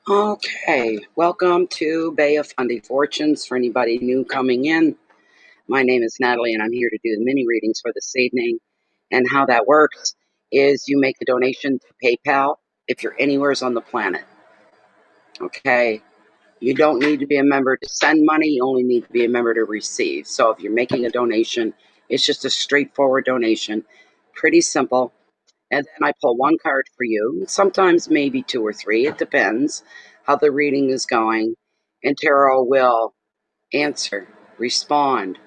Okay, welcome to Bay of Fundy Fortunes. For anybody new coming in, my name is Natalie and I'm here to do the mini readings for this evening. And how that works is you make a donation to PayPal if you're anywhere on the planet. Okay, you don't need to be a member to send money, you only need to be a member to receive. So if you're making a donation, it's just a straightforward donation, pretty simple. And then I pull one card for you, sometimes maybe two or three. It depends how the reading is going. And tarot will answer, respond,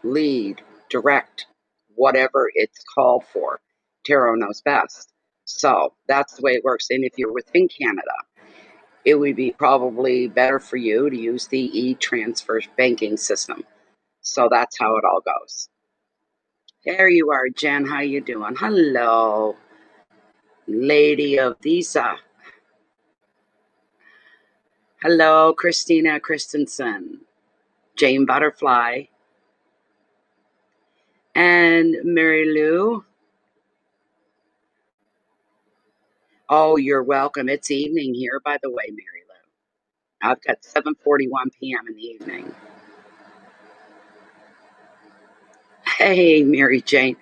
lead, direct, whatever it's called for. Tarot knows best. So that's the way it works. And if you're within Canada, it would be probably better for you to use the e-transfer banking system. So that's how it all goes. There you are, Jen. How you doing? Hello. Lady of Visa. Hello, Christina Christensen, Jane Butterfly, and Mary Lou. Oh, you're welcome. It's evening here, by the way, Mary Lou. I've got 7:41 p.m. in the evening. Hey, Mary Jane.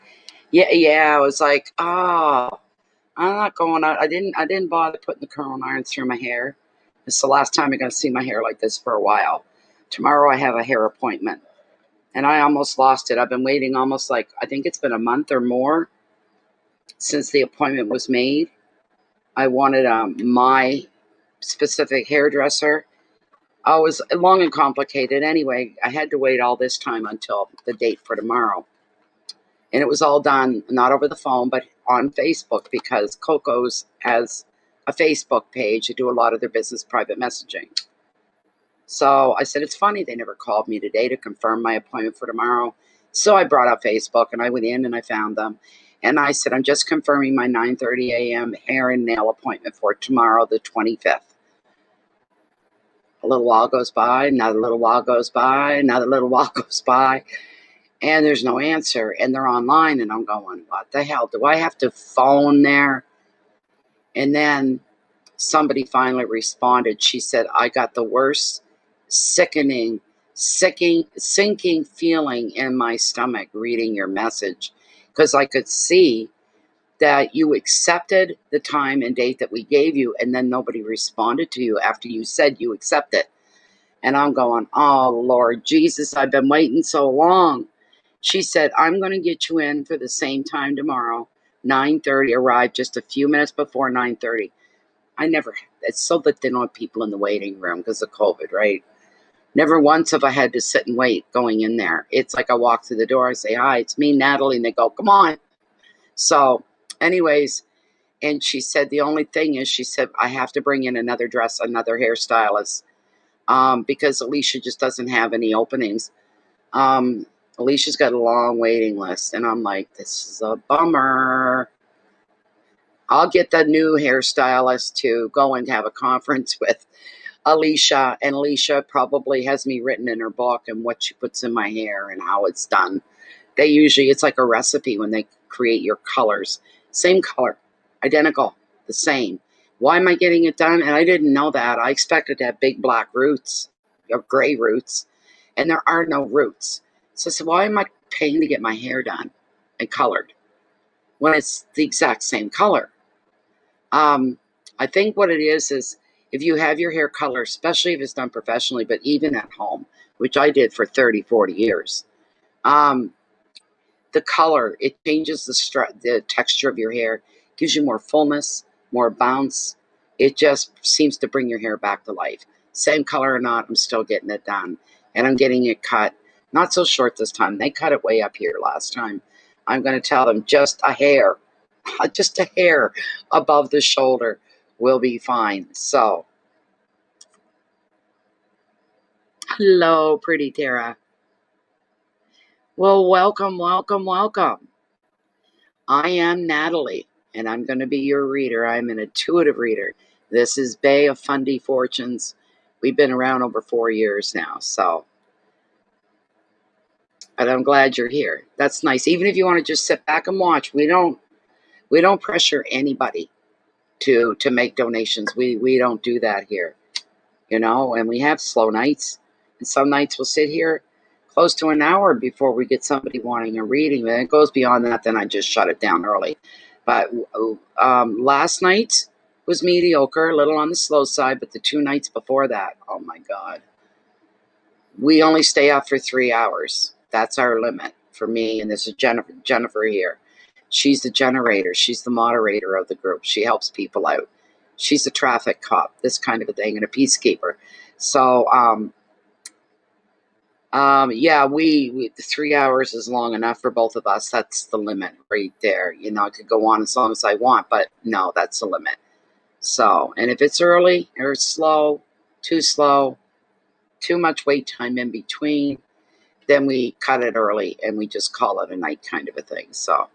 Yeah. I was like, oh, I'm not going out. I didn't bother putting the curling irons through my hair. It's the last time I'm going to see my hair like this for a while. Tomorrow I have a hair appointment. And I almost lost it. I've been waiting almost I think it's been a month or more since the appointment was made. I wanted my specific hairdresser. Oh, it was long and complicated. Anyway, I had to wait all this time until the date for tomorrow. And it was all done, not over the phone, but on Facebook, because Coco's has a Facebook page. They do a lot of their business private messaging. So I said, it's funny they never called me today to confirm my appointment for tomorrow. So I brought up Facebook and I went in and I found them. And I said, I'm just confirming my 9:30 a.m. hair and nail appointment for tomorrow, the 25th. A little while goes by, another little while goes by, another little while goes by, and there's no answer. And they're online, and I'm going, what the hell? Do I have to phone there? And then somebody finally responded. She said, I got the worst sinking feeling in my stomach reading your message, because I could see that you accepted the time and date that we gave you, and then nobody responded to you after you said you accept it. And I'm going, oh, Lord Jesus, I've been waiting so long. She said, I'm going to get you in for the same time tomorrow, 9:30. Arrived just a few minutes before 9:30. It's so that they don't have people in the waiting room because of COVID, right? Never once have I had to sit and wait going in there. It's like I walk through the door, I say, hi, it's me, Natalie, and they go, come on. So anyways, and she said, the only thing is, she said, I have to bring in another hairstylist, because Alicia just doesn't have any openings. Alicia's got a long waiting list, and I'm like, this is a bummer. I'll get the new hairstylist to go and have a conference with Alicia, and Alicia probably has me written in her book and what she puts in my hair and how it's done. It's like a recipe when they create your colors. Same color, identical, the same. Why am I getting it done? And I didn't know that. I expected to have big black roots, or gray roots, and there are no roots. So I said, why am I paying to get my hair done and colored when it's the exact same color? I think what it is if you have your hair color, especially if it's done professionally, but even at home, which I did for 30, 40 years, the color, it changes the texture of your hair, gives you more fullness, more bounce. It just seems to bring your hair back to life. Same color or not, I'm still getting it done. And I'm getting it cut. Not so short this time. They cut it way up here last time. I'm going to tell them just a hair above the shoulder will be fine. So, hello, pretty Tara. Well, welcome. I am Natalie, and I'm going to be your reader. I'm an intuitive reader. This is Bay of Fundy Fortunes. We've been around over 4 years now, and I'm glad you're here. That's nice. Even if you want to just sit back and watch, we don't pressure anybody. to make donations. We don't do that here, you know, and we have slow nights. And some nights we'll sit here close to an hour before we get somebody wanting a reading. And it goes beyond that, then I just shut it down early. But last night was mediocre, a little on the slow side, but the 2 nights before that, oh my God. We only stay up for 3 hours. That's our limit for me. And this is Jennifer here. She's the generator. She's the moderator of the group. She helps people out. She's a traffic cop, this kind of a thing, and a peacekeeper. So, yeah, we 3 hours is long enough for both of us. That's the limit right there. You know, I could go on as long as I want, but no, that's the limit. So, and if it's early or slow, too much wait time in between, then we cut it early and we just call it a night kind of a thing. So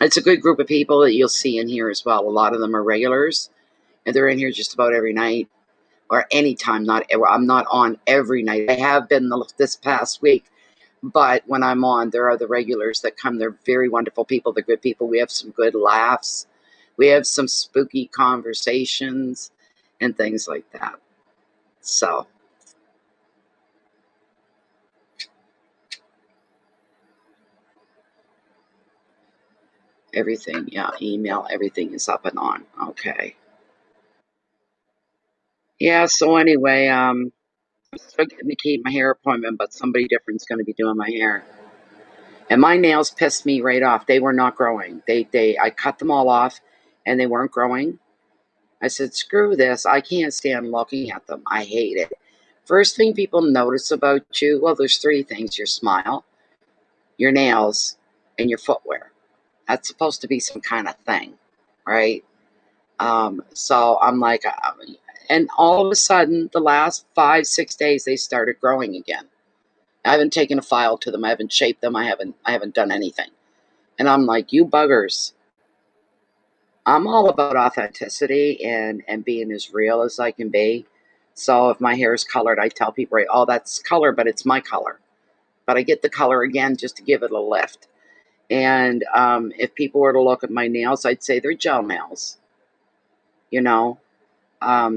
it's a good group of people that you'll see in here as well. A lot of them are regulars, and they're in here just about every night or anytime. I'm not on every night. I have been this past week, but when I'm on, there are the regulars that come. They're very wonderful people. They're good people. We have some good laughs. We have some spooky conversations and things like that. So everything, yeah, email, everything is up and on. Okay. Yeah, so anyway, I'm still getting to keep my hair appointment, but somebody different's going to be doing my hair. And my nails pissed me right off. They were not growing. I cut them all off, and they weren't growing. I said, screw this. I can't stand looking at them. I hate it. First thing people notice about you, well, there's 3 things: your smile, your nails, and your footwear. That's supposed to be some kind of thing, right? So I'm like, and all of a sudden, the last 5-6 days, they started growing again. I haven't taken a file to them. I haven't shaped them. I haven't done anything. And I'm like, you buggers. I'm all about authenticity and being as real as I can be. So if my hair is colored, I tell people, right, oh, that's color, but it's my color. But I get the color again just to give it a lift. And if people were to look at my nails, I'd say they're gel nails. You know, I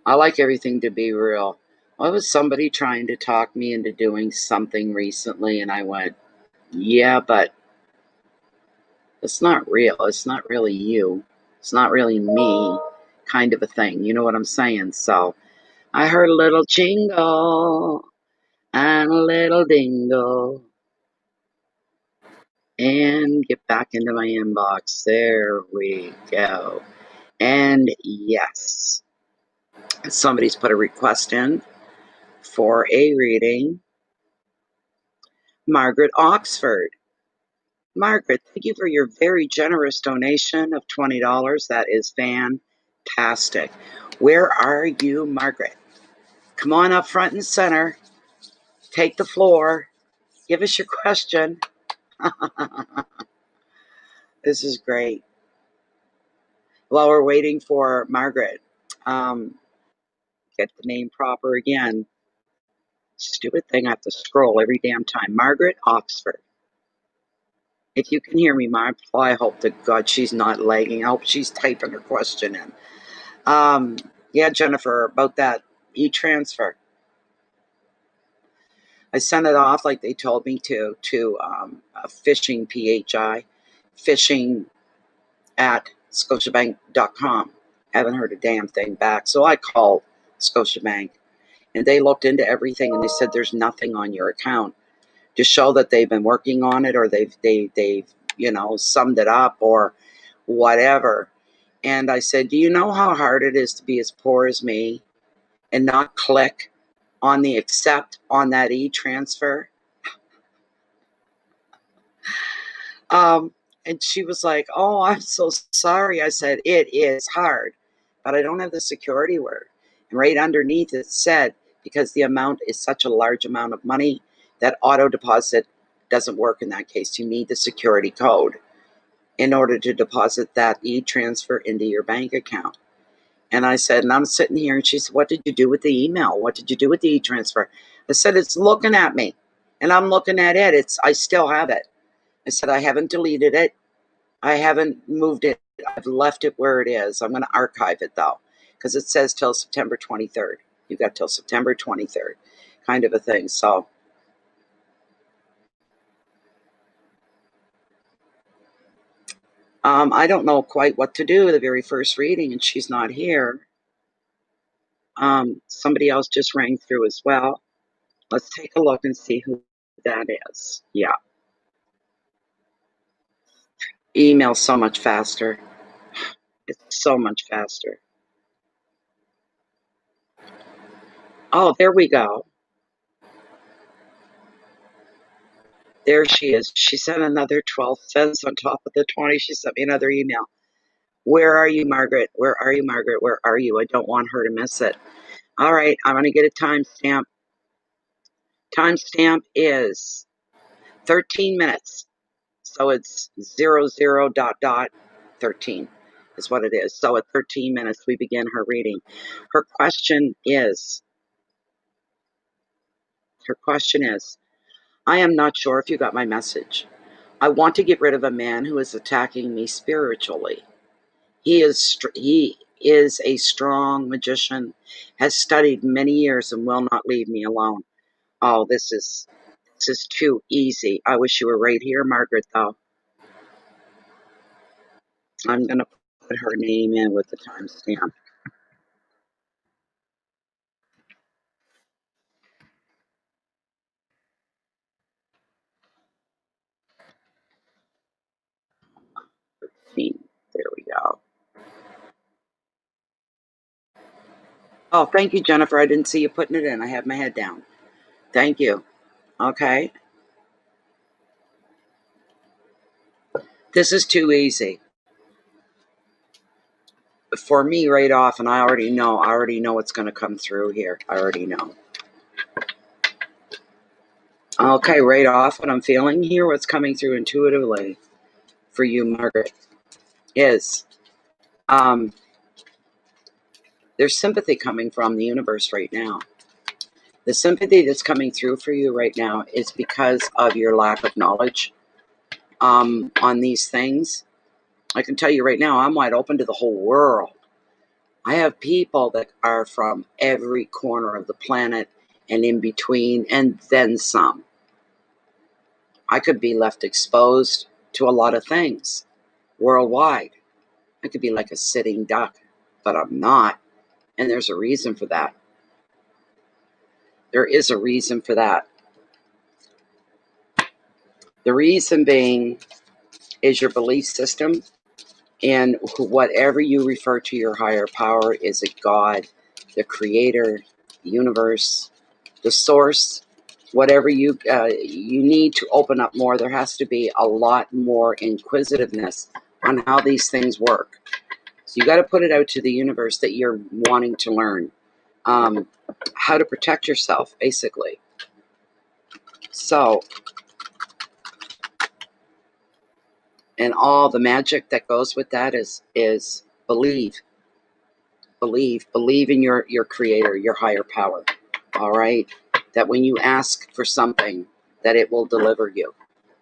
like everything to be real. I was somebody trying to talk me into doing something recently, and I went, yeah, but it's not real. It's not really you. It's not really me, kind of a thing. You know what I'm saying? So I heard a little jingle and a little dingle, and get back into my inbox. There we go. And yes, somebody's put a request in for a reading. Margaret, Oxford. Margaret, thank you for your very generous donation of $20. That is fantastic. Where are you, Margaret? Come on up front and center. Take the floor. Give us your question. This is great. While we're waiting for Margaret, get the name proper again. Stupid thing, I have to scroll every damn time. Margaret Oxford. If you can hear me, I hope to God she's not lagging. I hope she's typing her question in. Yeah, Jennifer, about that e-transfer. I sent it off like they told me to phishing, PHI, phishing at scotiabank.com. Haven't heard a damn thing back. So I called Scotiabank, and they looked into everything, and they said there's nothing on your account to show that they've been working on it, or they've summed it up or whatever. And I said, do you know how hard it is to be as poor as me and not click on the accept on that e-transfer? And she was like, oh, I'm so sorry. I said, it is hard, but I don't have the security word. And right underneath it said, because the amount is such a large amount of money, that auto deposit doesn't work in that case. You need the security code in order to deposit that e-transfer into your bank account. And I said, and I'm sitting here, and she said, what did you do with the email? What did you do with the e-transfer? I said, it's looking at me, and I'm looking at it. I still have it. I said, I haven't deleted it. I haven't moved it. I've left it where it is. I'm going to archive it, though, because it says till September 23rd. You've got till September 23rd, kind of a thing. So, I don't know quite what to do the very first reading, and she's not here. Somebody else just rang through as well. Let's take a look and see who that is. Yeah. Email so much faster. It's so much faster. Oh, there we go. There she is. She sent another 12 cents on top of the 20. She sent me another email. Where are you, Margaret? Where are you, Margaret? Where are you? I don't want her to miss it. All right, I'm going to get a timestamp. Timestamp is 13 minutes. So it's 00 dot dot 13 is what it is. So at 13 minutes, we begin her reading. Her question is, I am not sure if you got my message. I want to get rid of a man who is attacking me spiritually. He is a strong magician, has studied many years and will not leave me alone. Oh, this is too easy. I wish you were right here, Margaret, though. I'm going to put her name in with the timestamp. There we go. Oh, thank you, Jennifer. I didn't see you putting it in. I have my head down. Thank you. Okay. This is too easy for me right off, and I already know what's going to come through here. I already know. Okay, right off, what I'm feeling here, what's coming through intuitively for you, Margaret, is there's sympathy coming from the universe right now. The sympathy that's coming through for you right now is because of your lack of knowledge on these things. I can tell you right now, I'm wide open to the whole world. I have people that are from every corner of the planet and in between, and then some. I could be left exposed to a lot of things worldwide. I could be like a sitting duck, but I'm not. And there's a reason for that. There is a reason for that. The reason being is your belief system, and whatever you refer to your higher power is a God, the creator, the universe, the source, whatever you need to open up more. There has to be a lot more inquisitiveness on how these things work. So you got to put it out to the universe that you're wanting to learn how to protect yourself, basically. So, and all the magic that goes with that is believe in your creator, your higher power. All right, that when you ask for something, that it will deliver you.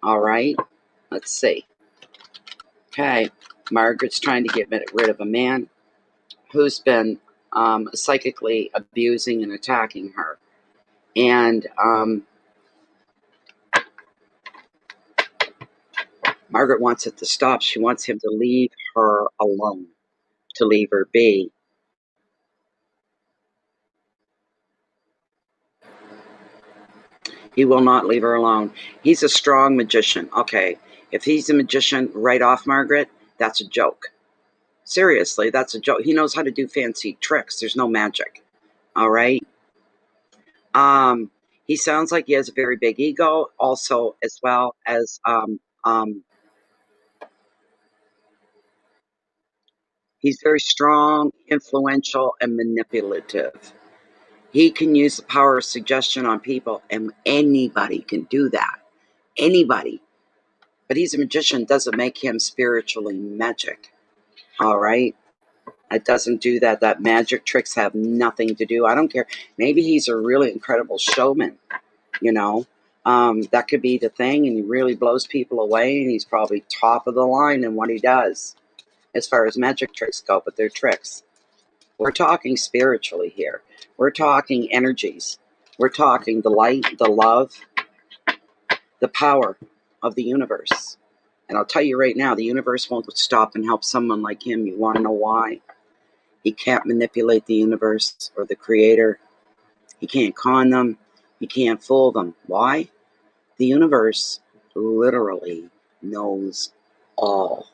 All right, let's see. Okay, Margaret's trying to get rid of a man who's been psychically abusing and attacking her, and Margaret wants it to stop. She wants him to leave her alone, to leave her be. He will not leave her alone. He's a strong magician. Okay, if he's a magician right off, Margaret, that's a joke. Seriously, that's a joke. He knows how to do fancy tricks. There's no magic. All right. He sounds like he has a very big ego, also, as well as he's very strong, influential, and manipulative. He can use the power of suggestion on people, and anybody can do that. Anybody. But he's a magician, doesn't make him spiritually magic. All right? It doesn't do that. That magic tricks have nothing to do. I don't care. Maybe he's a really incredible showman, you know. That could be the thing, and he really blows people away, and he's probably top of the line in what he does as far as magic tricks go, but they're tricks. We're talking spiritually here. We're talking energies. We're talking the light, the love, the power of the universe. And I'll tell you right now, the universe won't stop and help someone like him. You want to know why? He can't manipulate the universe or the creator. He can't con them. He can't fool them. Why? The universe literally knows all.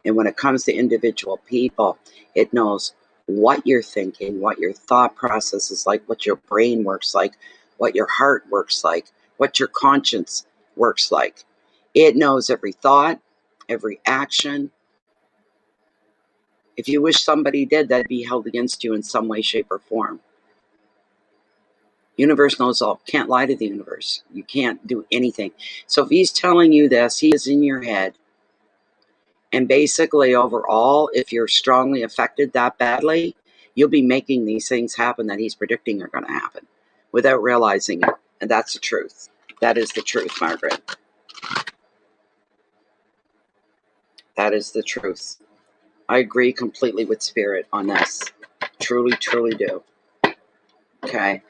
And when it comes to individual people, it knows what you're thinking, what your thought process is like, what your brain works like, what your heart works like, what your conscience works like. It knows every thought, every action. If you wish somebody did, that'd be held against you in some way, shape, or form. Universe knows all. Can't lie to the universe. You can't do anything. So if he's telling you this, he is in your head. And basically, overall, if you're strongly affected that badly, you'll be making these things happen that he's predicting are going to happen without realizing it. And that's the truth. That is the truth, Margaret. That is the truth. I agree completely with Spirit on this. Truly, truly do. Okay.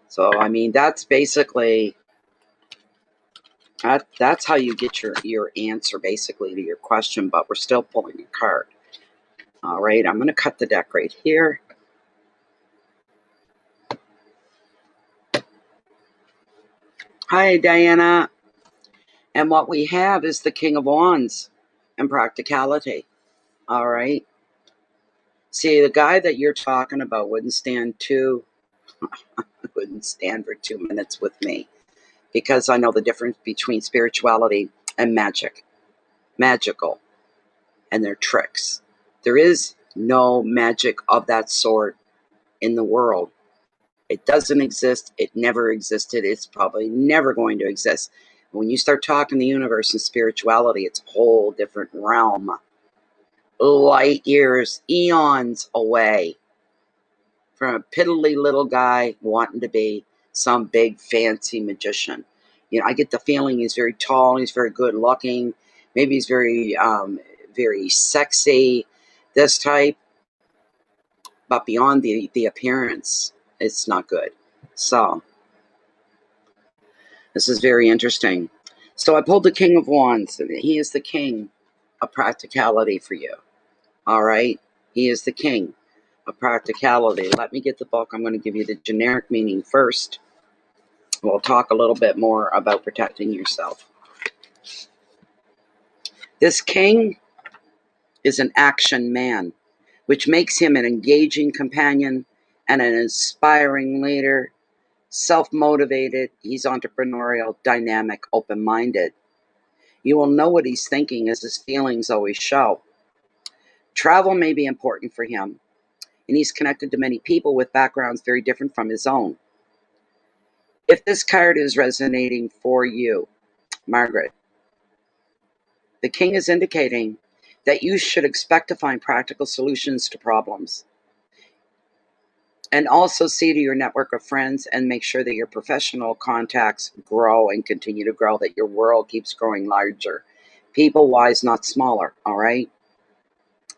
So, I mean, that's basically, that's how you get your answer, basically, to your question, but we're still pulling a card. All right, I'm going to cut the deck right here. Hi, Diana. And what we have is the King of Wands and practicality. All right. See, the guy that you're talking about wouldn't stand for 2 minutes with me, because I know the difference between spirituality and magic. Magical. And they're tricks. There is no magic of that sort in the world. It doesn't exist. It never existed. It's probably never going to exist. When you start talking the universe and spirituality, it's a whole different realm. Light years, eons away from a piddly little guy wanting to be some big fancy magician. You know, I get the feeling he's very tall, he's very good looking, maybe he's very sexy, this type, but beyond the appearance, it's not good. So this is very interesting. So I pulled the King of Wands, and he is the king of practicality for you. All right? He is the king of practicality. Let me get the book. I'm going to give you the generic meaning first. We'll talk a little bit more about protecting yourself. This king is an action man, which makes him an engaging companion and an inspiring leader. Self-motivated, he's entrepreneurial, dynamic, open-minded. You will know what he's thinking, as his feelings always show. Travel may be important for him, and he's connected to many people with backgrounds very different from his own. If this card is resonating for you, Margaret, the king is indicating that you should expect to find practical solutions to problems. And also see to your network of friends and make sure that your professional contacts grow and continue to grow, that your world keeps growing larger. People-wise, not smaller, all right?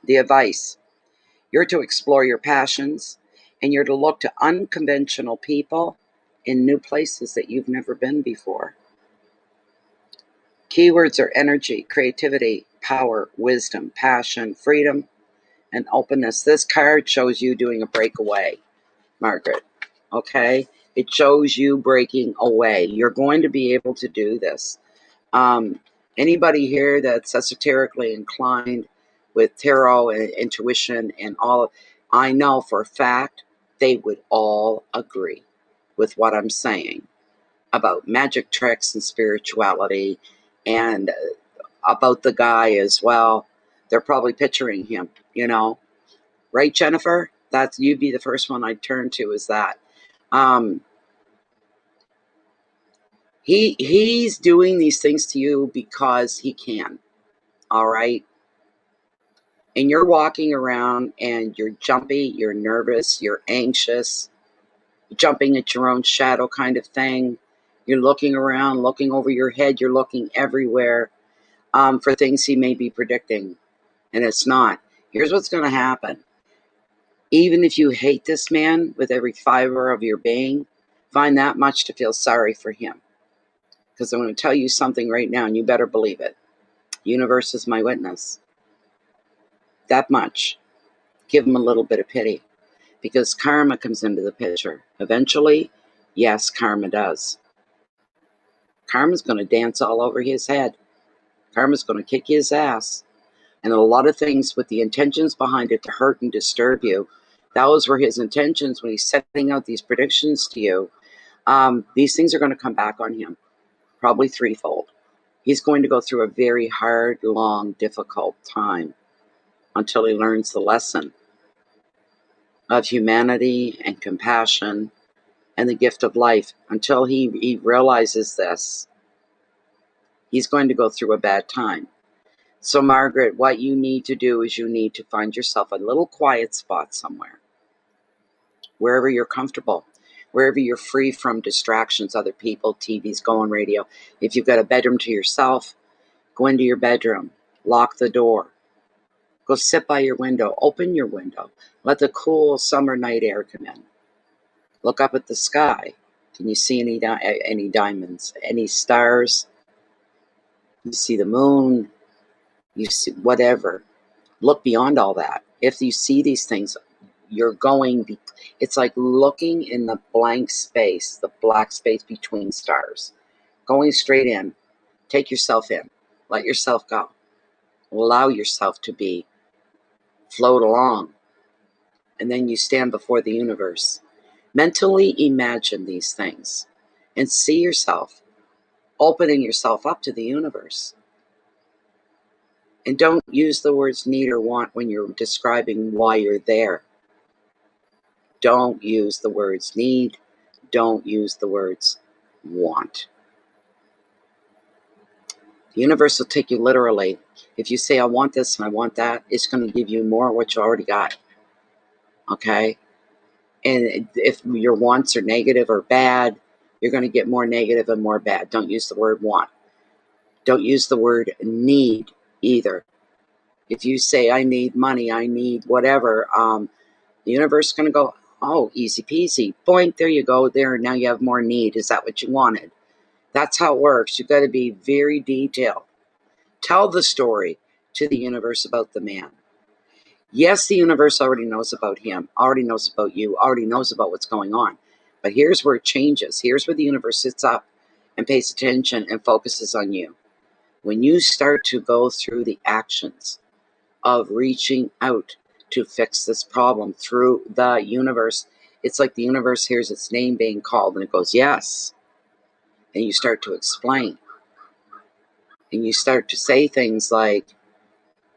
The advice: you're to explore your passions, and you're to look to unconventional people in new places that you've never been before. Keywords are energy, creativity, power, wisdom, passion, freedom, and openness. This card shows you doing a breakaway, Margaret. Okay? It shows you breaking away. You're going to be able to do this. Anybody here that's esoterically inclined with tarot and intuition and all, I know for a fact they would all agree with what I'm saying about magic tricks and spirituality, and about the guy as well. They're probably picturing him, you know. Right, Jennifer? That's, you'd be the first one I'd turn to, is that. He's doing these things to you because he can, all right? And you're walking around and you're jumpy, you're nervous, you're anxious, jumping at your own shadow kind of thing. You're looking around, looking over your head. You're looking everywhere for things he may be predicting. And it's not. Here's what's going to happen. Even if you hate this man with every fiber of your being, find that much to feel sorry for him. Because I'm going to tell you something right now, and you better believe it. Universe is my witness. That much. Give him a little bit of pity. Because karma comes into the picture. Eventually, yes, karma does. Karma's going to dance all over his head. Karma's going to kick his ass. And a lot of things with the intentions behind it to hurt and disturb you. Those were his intentions when he's setting out these predictions to you. These things are going to come back on him, probably threefold. He's going to go through a very hard, long, difficult time until he learns the lesson of humanity and compassion and the gift of life. Until he realizes this, he's going to go through a bad time. So, Margaret, what you need to do is you need to find yourself a little quiet spot somewhere, wherever you're comfortable, wherever you're free from distractions, other people, TVs, going radio. If you've got a bedroom to yourself, go into your bedroom, lock the door, go sit by your window, open your window, let the cool summer night air come in. Look up at the sky. Can you see any diamonds, any stars? You see the moon, you see whatever. Look beyond all that. If you see these things, it's like looking in the blank space, the black space between stars. Going straight in. Take yourself in. Let yourself go. Allow yourself to float along. And then you stand before the universe. Mentally imagine these things and see yourself opening yourself up to the universe. And don't use the words need or want when you're describing why you're there. Don't use the words need. Don't use the words want. The universe will take you literally. If you say, I want this and I want that, it's going to give you more of what you already got. Okay? And if your wants are negative or bad, you're going to get more negative and more bad. Don't use the word want. Don't use the word need either. If you say, I need money, I need whatever, the universe is going to go, oh, easy peasy. Boink, there you go. There, now you have more need. Is that what you wanted? That's how it works. You've got to be very detailed. Tell the story to the universe about the man. Yes, the universe already knows about him, already knows about you, already knows about what's going on. But here's where it changes. Here's where the universe sits up and pays attention and focuses on you. When you start to go through the actions of reaching out to fix this problem through the universe, it's like the universe hears its name being called and it goes, yes. And you start to explain. And you start to say things like,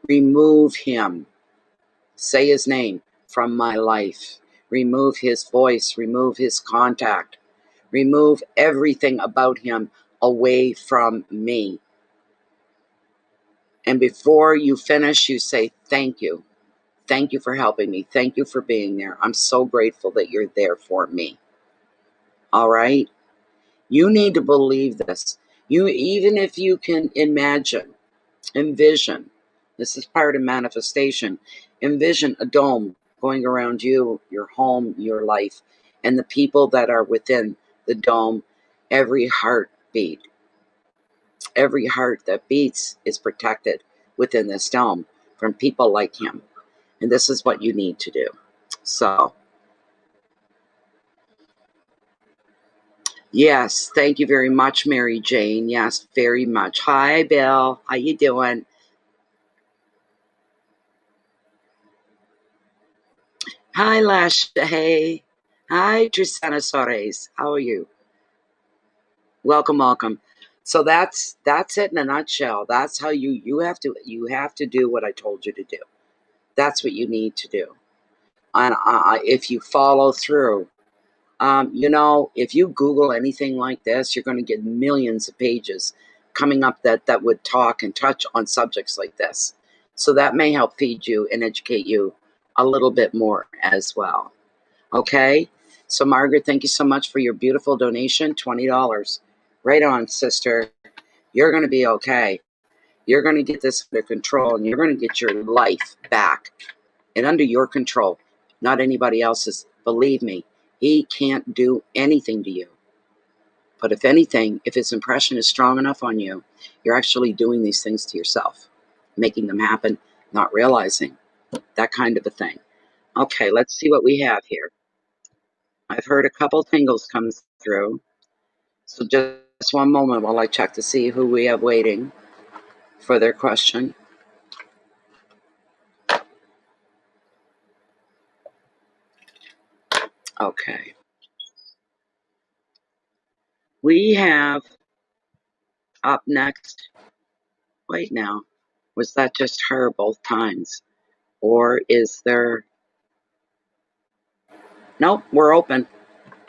remove him. Say his name from my life. Remove his voice. Remove his contact. Remove everything about him away from me. And before you finish, you say, thank you. Thank you for helping me. Thank you for being there. I'm so grateful that you're there for me. All right? You need to believe this. Even if you can envision, this is part of manifestation, envision a dome going around you, your home, your life, and the people that are within the dome. Every heart that beats is protected within this dome from people like him. And this is what you need to do. So, yes, thank you very much, Mary Jane. Yes, very much. Hi, Bill. How you doing? Hi, Lasha. Hey. Hi, Trisana Soares. How are you? Welcome, welcome. So that's it in a nutshell. That's how you have to do what I told you to do. That's what you need to do. And if you follow through, if you Google anything like this, you're going to get millions of pages coming up that would talk and touch on subjects like this. So that may help feed you and educate you a little bit more as well. Okay? So Margaret, thank you so much for your beautiful donation, $20. Right on, sister. You're going to be okay. You're going to get this under control, and you're going to get your life back and under your control, not anybody else's. Believe me, he can't do anything to you. But if anything, if his impression is strong enough on you, you're actually doing these things to yourself, making them happen, not realizing, that kind of a thing. Okay, let's see what we have here. I've heard a couple tingles come through. So just one moment while I check to see who we have waiting for their question. Okay. We have up next. Wait now. Was that just her both times? Or is there... Nope, we're open.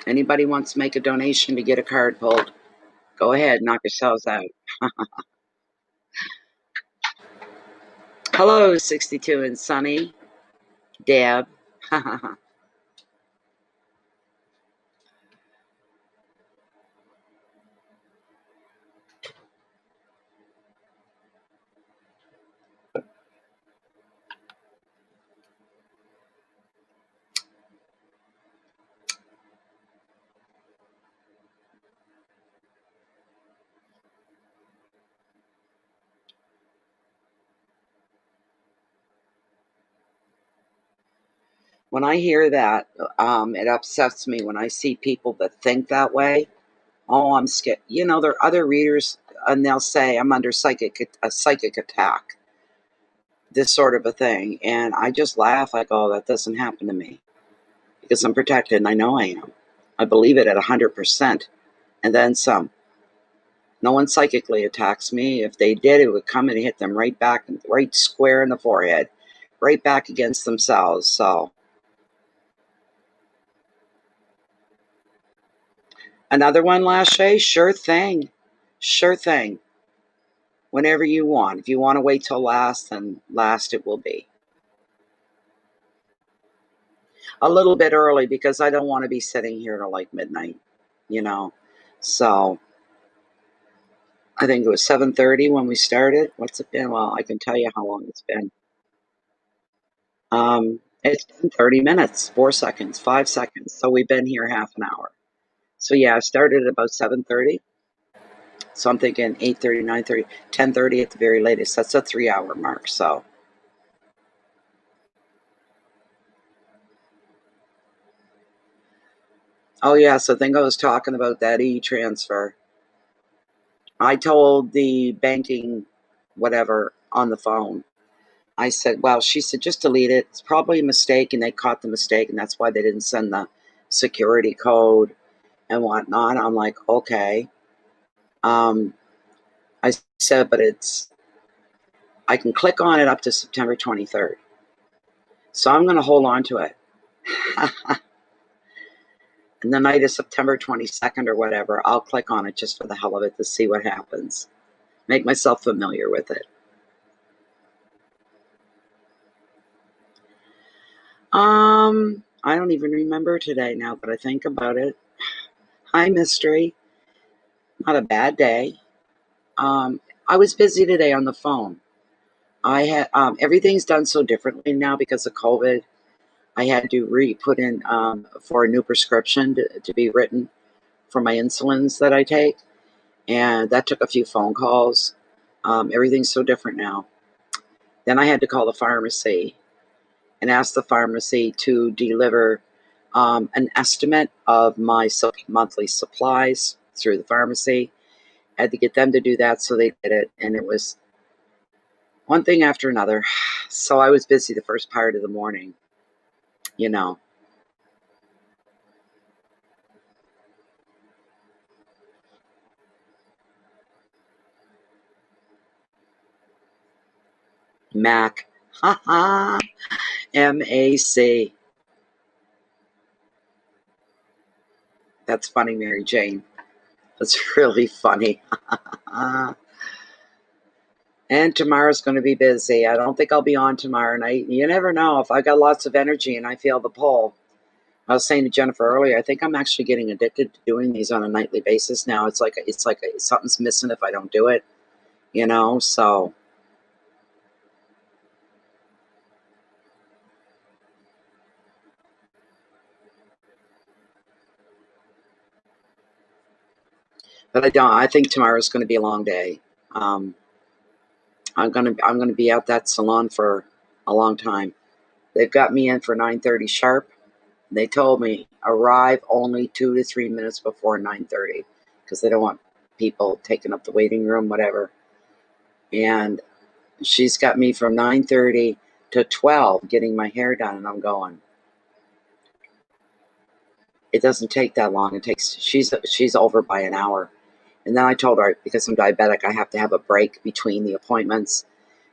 Anybody wants to make a donation to get a card pulled, go ahead, knock yourselves out. Hello, 62 and Sunny. Deb. When I hear that, it upsets me when I see people that think that way. Oh, I'm scared. You know, there are other readers, and they'll say I'm under a psychic attack, this sort of a thing, and I just laugh. I go, that doesn't happen to me because I'm protected, and I know I am. I believe it at 100%, and then some. No one psychically attacks me. If they did, it would come and hit them right back, right square in the forehead, right back against themselves. So, another one, Lachey? Sure thing. Sure thing. Whenever you want. If you want to wait till last, then last it will be. A little bit early because I don't want to be sitting here till like midnight, you know. So, I think it was 7:30 when we started. What's it been? Well, I can tell you how long it's been. It's been 30 minutes, 4 seconds, 5 seconds. So we've been here half an hour. So yeah, I started at about 7:30. So I'm thinking 8:30, 9:30, 10:30 at the very latest. That's a 3-hour mark. So oh yeah, so I think I was talking about that e-transfer. I told the banking whatever on the phone. I said, well, she said, just delete it. It's probably a mistake, and they caught the mistake, and that's why they didn't send the security code and whatnot. I'm like, okay. I said, but I can click on it up to September 23rd. So I'm going to hold on to it. And the night of September 22nd or whatever, I'll click on it just for the hell of it to see what happens. Make myself familiar with it. I don't even remember today now that I think about it. Hi, Mystery. Not a bad day. I was busy today on the phone. I had everything's done so differently now because of COVID. I had to put in for a new prescription to be written for my insulins that I take, and that took a few phone calls. Everything's so different now. Then I had to call the pharmacy and ask the pharmacy to deliver an estimate of my monthly supplies through the pharmacy. I had to get them to do that, so they did it, and it was one thing after another. So I was busy the first part of the morning, you know. Mac. Ha ha. MAC. That's funny, Mary Jane. That's really funny. And tomorrow's going to be busy. I don't think I'll be on tomorrow night. You never know. If I got lots of energy and I feel the pull, I was saying to Jennifer earlier, I think I'm actually getting addicted to doing these on a nightly basis now. It's like something's missing if I don't do it, you know. So, but I don't. I think tomorrow's going to be a long day. Um, I'm gonna be at that salon for a long time. They've got me in for 9:30 sharp. They told me arrive only 2 to 3 minutes before 9:30 because they don't want people taking up the waiting room, whatever. And she's got me from 9:30 to 12 getting my hair done, and I'm going. It doesn't take that long. It takes she's over by an hour. And then I told her because I'm diabetic, I have to have a break between the appointments.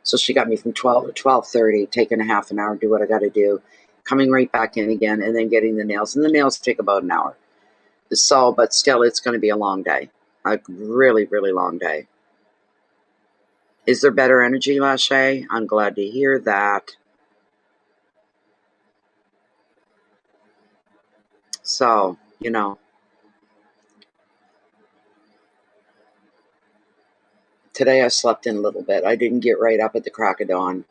So she got me from 12 to 12:30, taking a half an hour, do what I got to do, coming right back in again, and then getting the nails. And the nails take about an hour. So, but still, it's going to be a long day, a really, really long day. Is there better energy, Lachey? I'm glad to hear that. So, today I slept in a little bit. I didn't get right up at the crack of dawn.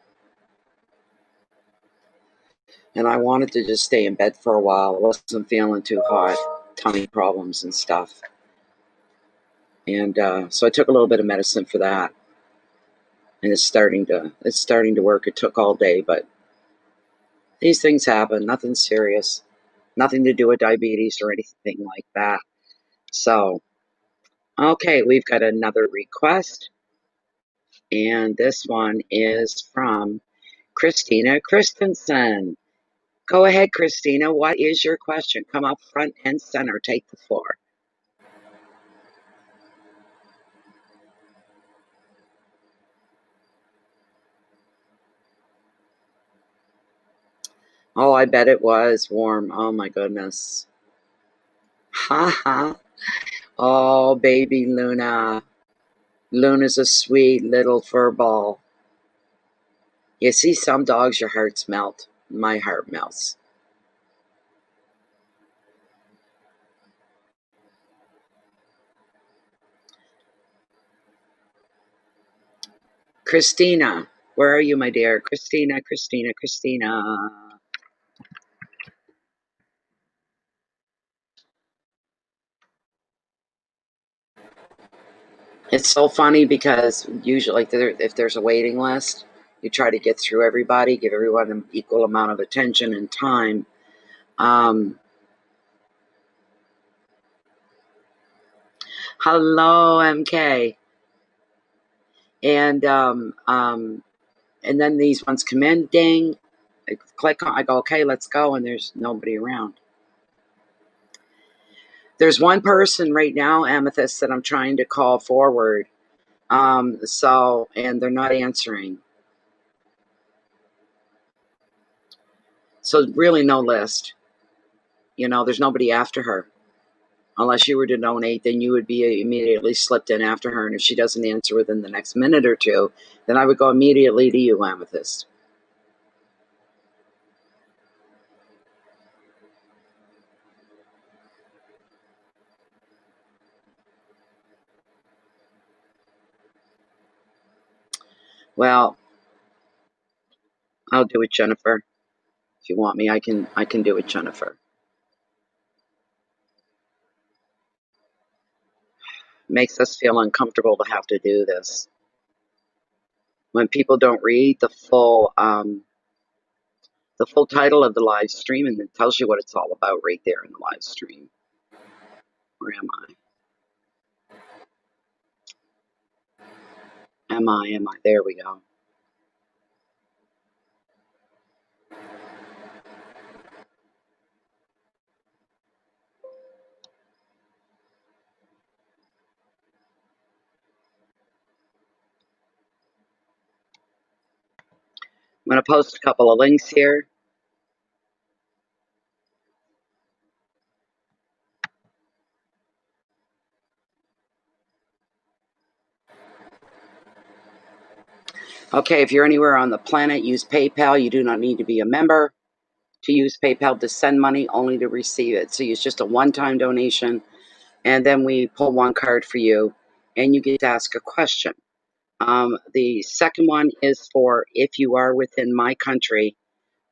And I wanted to just stay in bed for a while. I wasn't feeling too hot, tummy problems and stuff. And so I took a little bit of medicine for that. And it's starting to work. It took all day, but these things happen. Nothing serious. Nothing to do with diabetes or anything like that. So, okay, we've got another request. And this one is from Christina Christensen. Go ahead, Christina. What is your question? Come up front and center. Take the floor. Oh, I bet it was warm. Oh, my goodness. Ha ha. Oh, baby Luna. Luna's a sweet little fur ball. You see some dogs, your hearts melt. My heart melts. Christina, where are you, my dear? Christina, Christina, Christina. It's so funny because usually, if there's a waiting list, you try to get through everybody, give everyone an equal amount of attention and time. Hello, MK. And and then these ones come in, ding. I click on, I go, okay, let's go, and there's nobody around. There's one person right now, Amethyst, that I'm trying to call forward. And they're not answering. So really no list. There's nobody after her. Unless you were to donate, then you would be immediately slipped in after her. And if she doesn't answer within the next minute or two, then I would go immediately to you, Amethyst. Well, I'll do it, Jennifer. If you want me, I can do it, Jennifer. Makes us feel uncomfortable to have to do this. When people don't read the full title of the live stream, and it tells you what it's all about right there in the live stream. Where am I? Am I? There we go. I'm going to post a couple of links here. Okay, if you're anywhere on the planet, use PayPal. You do not need to be a member to use PayPal to send money, only to receive it. So it's just a one-time donation, and then we pull one card for you, and you get to ask a question. The second one is for if you are within my country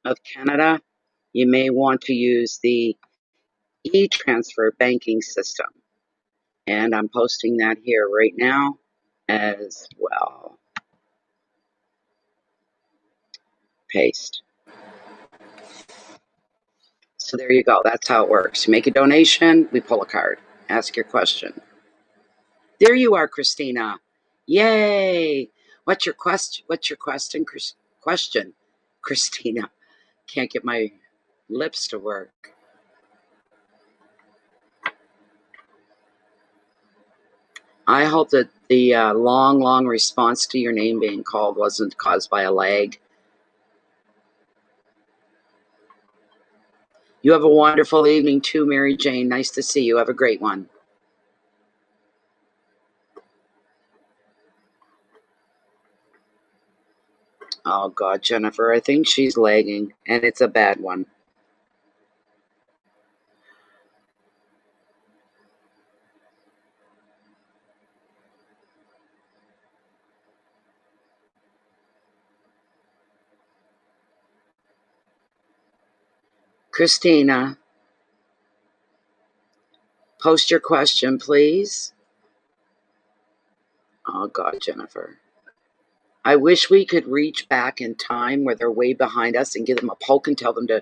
of Canada, you may want to use the e-transfer banking system. And I'm posting that here right now as well. Paste. So there you go. That's how it works. You make a donation, we pull a card. Ask your question. There you are, Christina. Yay! What's your question? What's your question? Question, Christina. Can't get my lips to work. I hope that the long response to your name being called wasn't caused by a lag. You have a wonderful evening too, Mary Jane. Nice to see you. Have a great one. Oh, God, Jennifer, I think she's lagging, and it's a bad one. Christina, post your question, please. Oh, God, Jennifer. I wish we could reach back in time where they're way behind us and give them a poke and tell them to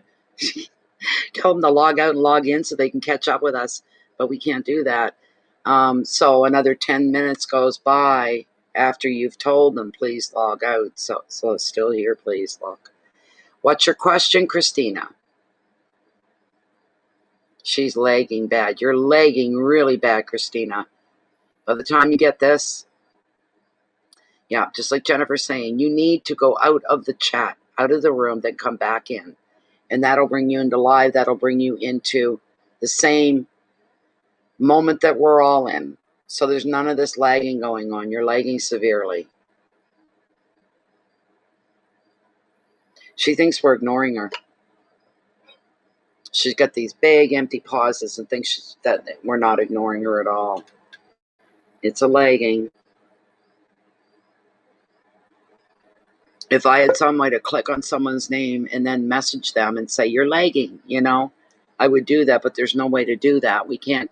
log out and log in so they can catch up with us, but we can't do that. So another 10 minutes goes by after you've told them, please log out. So it's still here, please look. What's your question, Christina? She's lagging bad. You're lagging really bad, Christina. By the time you get this, yeah, just like Jennifer's saying, you need to go out of the chat, out of the room, then come back in. And that'll bring you into live. That'll bring you into the same moment that we're all in. So there's none of this lagging going on. You're lagging severely. She thinks we're ignoring her. She's got these big empty pauses and thinks that we're not ignoring her at all. It's a lagging. If I had some way to click on someone's name and then message them and say, you're lagging, I would do that, but there's no way to do that. We can't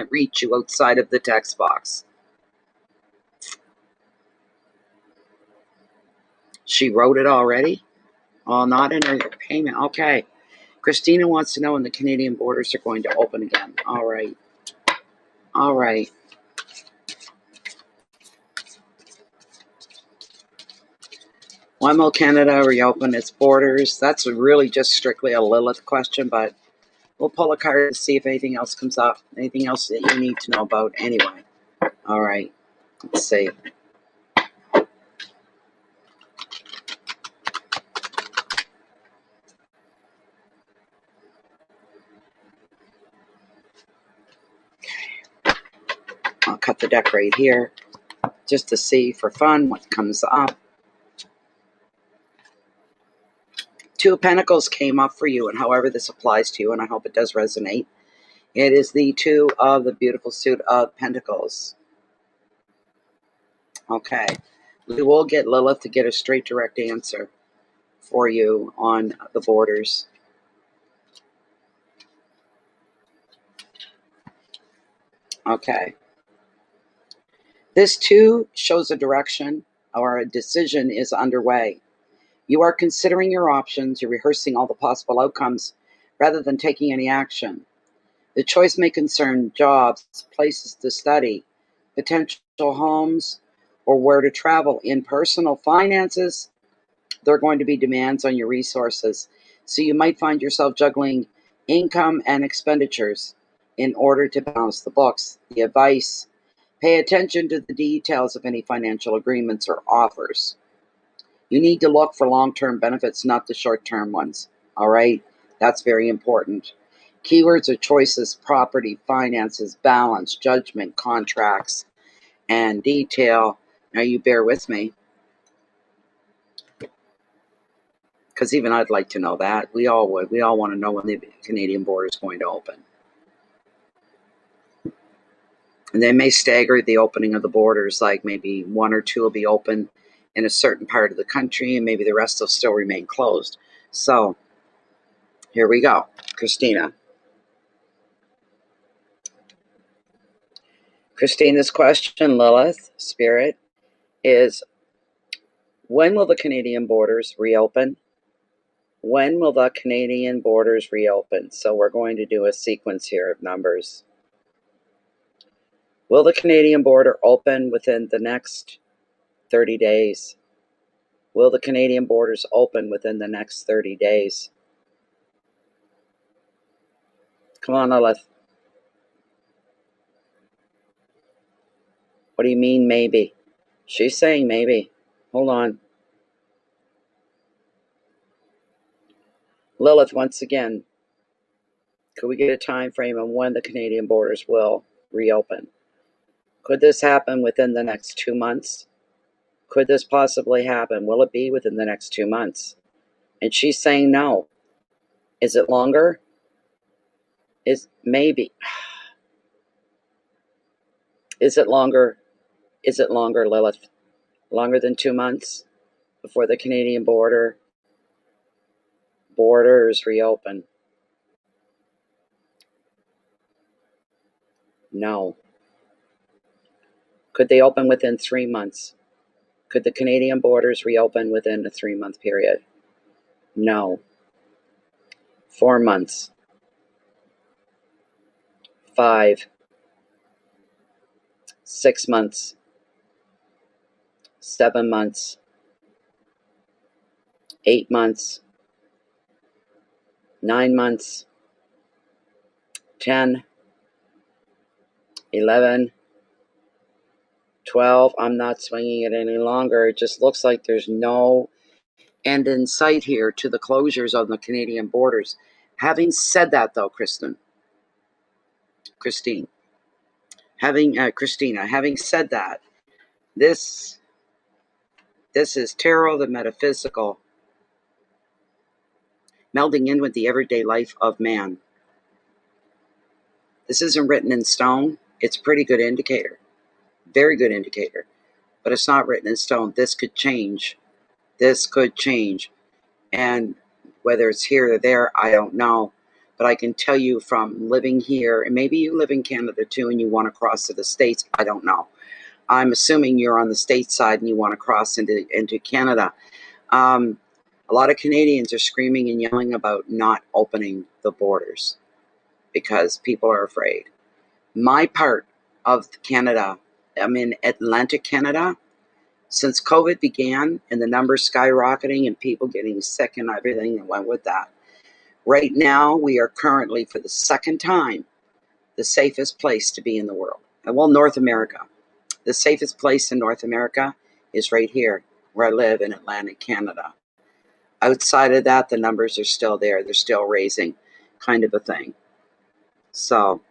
reach you outside of the text box. She wrote it already? Oh, not in her payment. Okay. Christina wants to know when the Canadian borders are going to open again. All right. All right. When will Canada reopen its borders? That's really just strictly a Lilith question, but we'll pull a card to see if anything else comes up. Anything else that you need to know about anyway. All right. Let's see. I'll cut the deck right here just to see for fun what comes up. Two of Pentacles came up for you, and however this applies to you, and I hope it does resonate. It is the two of the beautiful suit of Pentacles. Okay. We will get Lilith to get a straight, direct answer for you on the borders. Okay. This too shows a direction or a decision is underway. You are considering your options, you're rehearsing all the possible outcomes rather than taking any action. The choice may concern jobs, places to study, potential homes, or where to travel. In personal finances, there are going to be demands on your resources, so you might find yourself juggling income and expenditures in order to balance the books. The advice: pay attention to the details of any financial agreements or offers. You need to look for long-term benefits, not the short-term ones. All right? That's very important. Keywords are choices, property, finances, balance, judgment, contracts, and detail. Now you bear with me. Because even I'd like to know that. We all would. We all want to know when the Canadian border is going to open. And they may stagger the opening of the borders, like maybe 1 or 2 will be open in a certain part of the country, and maybe the rest will still remain closed. So, here we go. Christina. Christina's question, Lilith, Spirit, is when will the Canadian borders reopen? When will the Canadian borders reopen? So we're going to do a sequence here of numbers. Will the Canadian border open within the next 30 days? Will the Canadian borders open within the next 30 days? Come on, Lilith. What do you mean, maybe? She's saying maybe. Hold on. Lilith, once again, could we get a time frame on when the Canadian borders will reopen? Could this happen within the next 2 months? Could this possibly happen? Will it be within the next 2 months? And she's saying no. Is it longer? Is maybe. Is it longer? Is it longer, Lilith? Longer than 2 months before the Canadian borders reopen? No. Could they open within 3 months? Could the Canadian borders reopen within a 3-month period? No. 4 months. 5. 6 months. 7 months. 8 months. 9 months. 10. 11. 12. I'm not swinging it any longer. It just looks like there's no end in sight here to the closures on the Canadian borders. Having said that, though, Christina, having said that, this is tarot, the metaphysical, melding in with the everyday life of man. This isn't written in stone. It's a pretty good indicator. Very good indicator. But it's not written in stone. This could change. This could change. And whether it's here or there, I don't know. But I can tell you from living here, and maybe you live in Canada too and you want to cross to the States, I don't know. I'm assuming you're on the States side and you want to cross into Canada. A lot of Canadians are screaming and yelling about not opening the borders because people are afraid. My part of Canada, I'm in Atlantic Canada. Since COVID began and the numbers skyrocketing and people getting sick and everything that went with that, right now we are currently, for the second time, the safest place to be in the world. Well, North America. The safest place in North America is right here, where I live in Atlantic Canada. Outside of that, the numbers are still there. They're still raising, kind of a thing. So,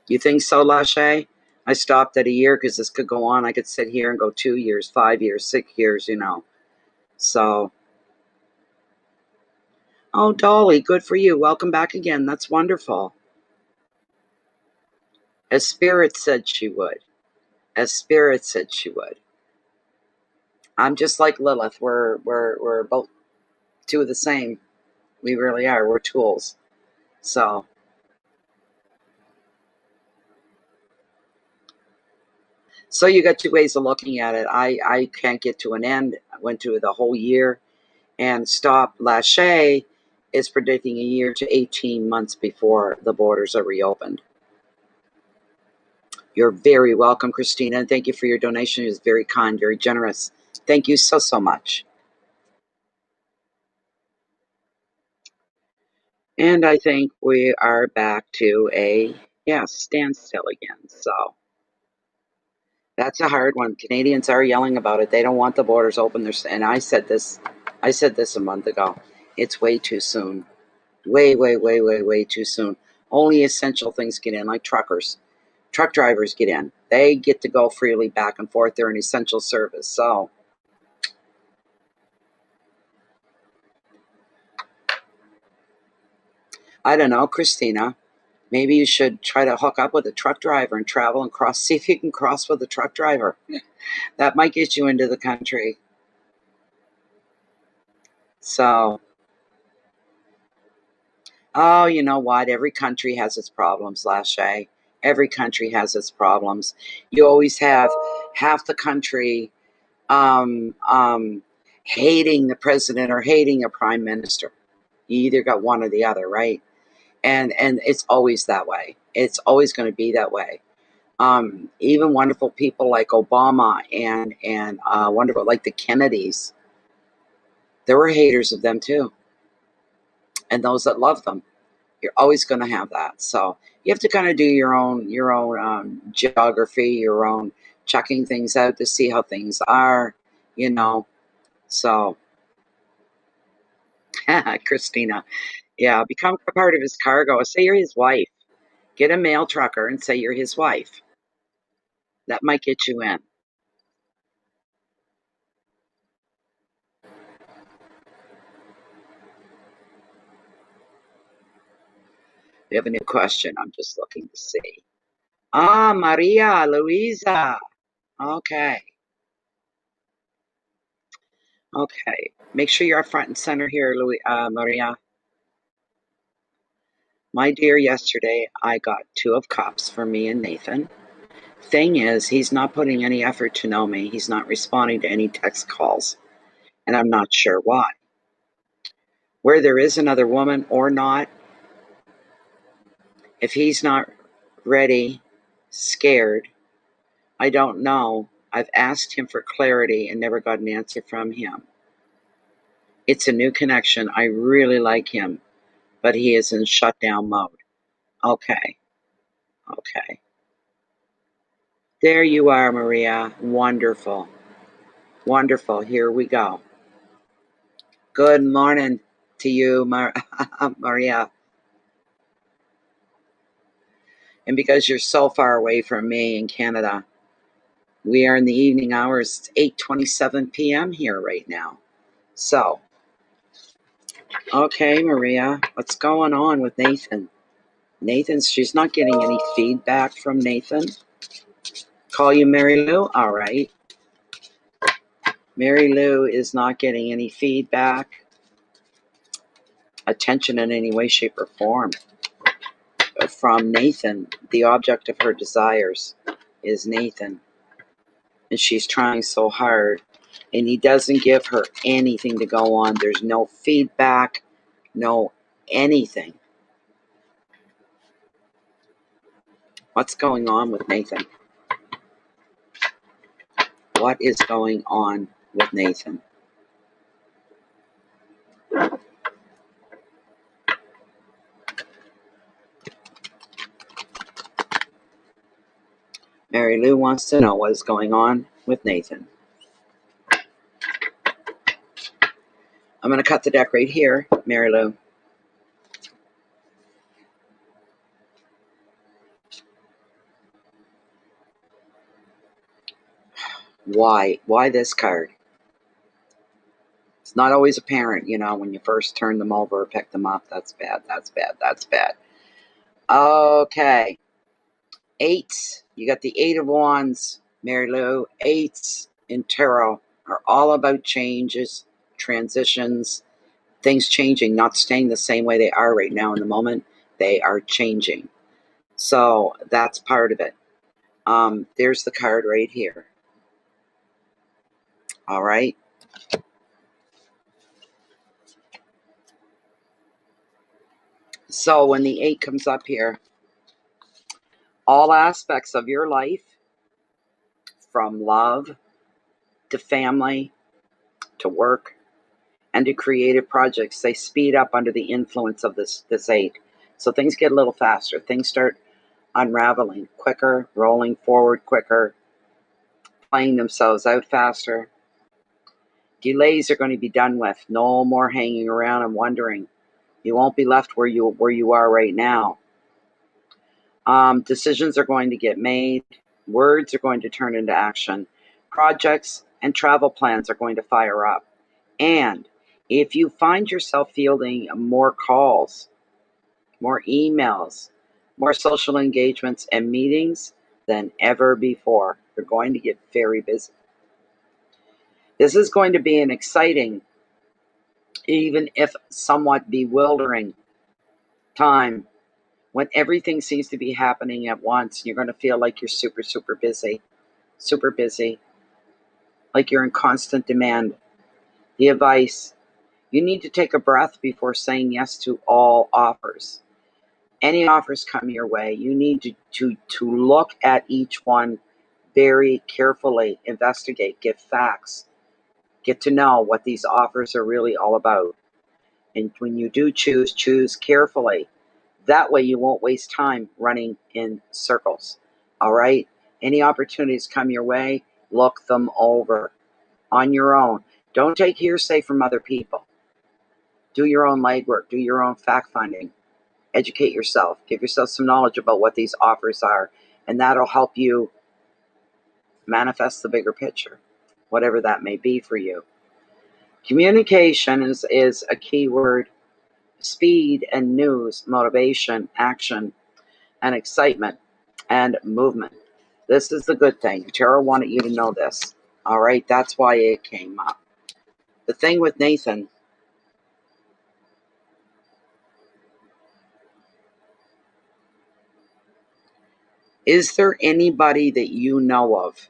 you think so, Lachey? I stopped at a year because this could go on. I could sit here and go 2 years, 5 years, 6 years, So, oh, Dolly, good for you. Welcome back again. That's wonderful. As Spirit said she would. As Spirit said she would. I'm just like Lilith. We're both two of the same. We really are. We're tools. So you got 2 ways of looking at it. I can't get to an end. I went to the whole year and stopped. Lachey is predicting a year to 18 months before the borders are reopened. You're very welcome, Christina, and thank you for your donation. It was very kind, very generous. Thank you so, so much. And I think we are back to a standstill again. So that's a hard one. Canadians are yelling about it. They don't want the borders open. And I said this a month ago. It's way too soon. Way, way, way, way, way too soon. Only essential things get in, like truckers. Truck drivers get in. They get to go freely back and forth. They're an essential service. So I don't know, Christina. Maybe you should try to hook up with a truck driver and travel and cross. See if you can cross with a truck driver. That might get you into the country. So, oh, you know what? Every country has its problems, Lachey. Every country has its problems. You always have half the country hating the president or hating a prime minister. You either got one or the other, right? And it's always that way. It's always going to be that way. Even wonderful people like Obama and wonderful like the Kennedys, there were haters of them too, and those that love them. You're always going to have that. So you have to kind of do your own geography, your own checking things out to see how things are, you know. So, Christina, yeah, become a part of his cargo. Say you're his wife. Get a mail trucker and say you're his wife. That might get you in. We have a new question. I'm just looking to see. Ah, Maria Luisa. Okay. Okay. Make sure you're up front and center here, Maria. My dear, yesterday I got 2 of Cups for me and Nathan. Thing is, he's not putting any effort to know me. He's not responding to any text calls, and I'm not sure why. Where there is another woman or not, if he's not ready, scared, I don't know. I've asked him for clarity and never got an answer from him. It's a new connection. I really like him, but he is in shutdown mode. Okay. Okay. There you are, Maria. Wonderful. Wonderful. Here we go. Good morning to you, Maria. And because you're so far away from me in Canada, we are in the evening hours. It's 8:27 p.m. here right now. So, okay, Maria, what's going on with Nathan? She's not getting any feedback from Nathan. Call you Mary Lou? All right. Mary Lou is not getting any feedback, attention in any way, shape, or form from Nathan. The object of her desires is Nathan. And she's trying so hard. And he doesn't give her anything to go on. There's no feedback, no anything. What's going on with Nathan? What is going on with Nathan? Mary Lou wants to know what is going on with Nathan. I'm going to cut the deck right here, Mary Lou. Why? Why this card? It's not always apparent, you know, when you first turn them over or pick them up. That's bad, that's bad, that's bad. Okay. 8. You got the 8 of Wands, Mary Lou. 8s in tarot are all about changes, transitions, things changing, not staying the same way they are right now in the moment. They are changing. So that's part of it. There's the card right here. All right. So when the 8 comes up here, all aspects of your life, from love to family to work and to creative projects, they speed up under the influence of this 8. So things get a little faster. Things start unraveling quicker, rolling forward quicker, playing themselves out faster. Delays are going to be done with. No more hanging around and wondering. You won't be left where you are right now. Decisions are going to get made. Words are going to turn into action. Projects and travel plans are going to fire up. And if you find yourself fielding more calls, more emails, more social engagements and meetings than ever before, you're going to get very busy. This is going to be an exciting, even if somewhat bewildering time when everything seems to be happening at once. You're going to feel like you're super, super busy, like you're in constant demand. The advice: you need to take a breath before saying yes to all offers. Any offers come your way, you need to look at each one very carefully, investigate, get facts, get to know what these offers are really all about. And when you do choose carefully. That way you won't waste time running in circles. All right? Any opportunities come your way, look them over on your own. Don't take hearsay from other people. Do your own legwork, do your own fact finding. Educate yourself, give yourself some knowledge about what these offers are, and that'll help you manifest the bigger picture, whatever that may be for you. Communication is a key word. Speed and news, motivation, action, and excitement and movement. This is the good thing. Tarot wanted you to know this. All right, that's why it came up. The thing with Nathan, is there anybody that you know of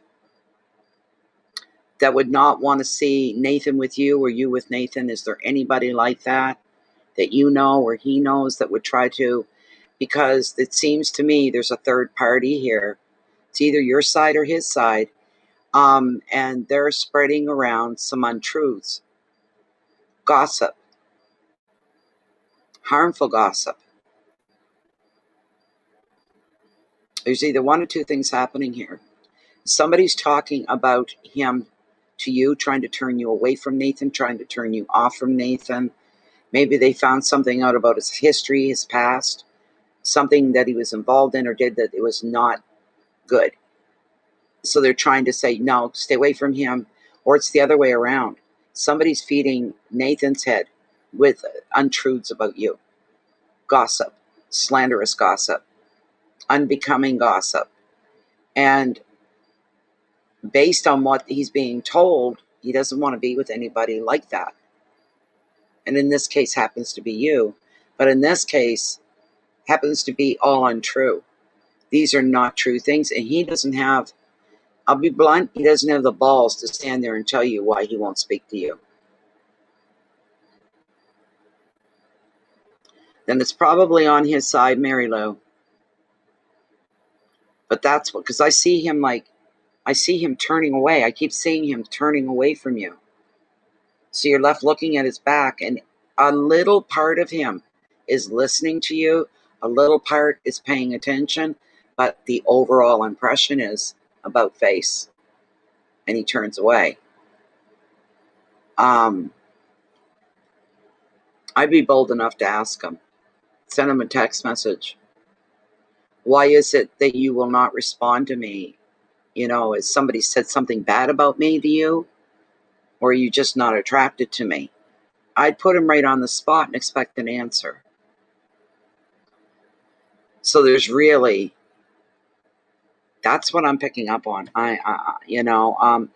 that would not want to see Nathan with you or you with Nathan? Is there anybody like that you know or he knows that would try to? Because it seems to me there's a third party here. It's either your side or his side. And they're spreading around some untruths, gossip, harmful gossip. There's either one or two things happening here. Somebody's talking about him to you, trying to turn you away from Nathan, trying to turn you off from Nathan. Maybe they found something out about his history, his past, something that he was involved in or did that it was not good. So they're trying to say, no, stay away from him. Or it's the other way around. Somebody's feeding Nathan's head with untruths about you. Gossip, slanderous gossip, unbecoming gossip. And based on what he's being told, he doesn't want to be with anybody like that. And in this case happens to be you. But in this case, happens to be all untrue. These are not true things. And he doesn't have, I'll be blunt, he doesn't have the balls to stand there and tell you why he won't speak to you. Then it's probably on his side, Mary Lou. But that's what, because I see him turning away. I keep seeing him turning away from you. So you're left looking at his back, and a little part of him is listening to you. A little part is paying attention, but the overall impression is about face, and he turns away. I'd be bold enough to ask him, send him a text message. Why is it that you will not respond to me? You know, has somebody said something bad about me to you? Or are you just not attracted to me? I'd put him right on the spot and expect an answer. So there's really, that's what I'm picking up on. The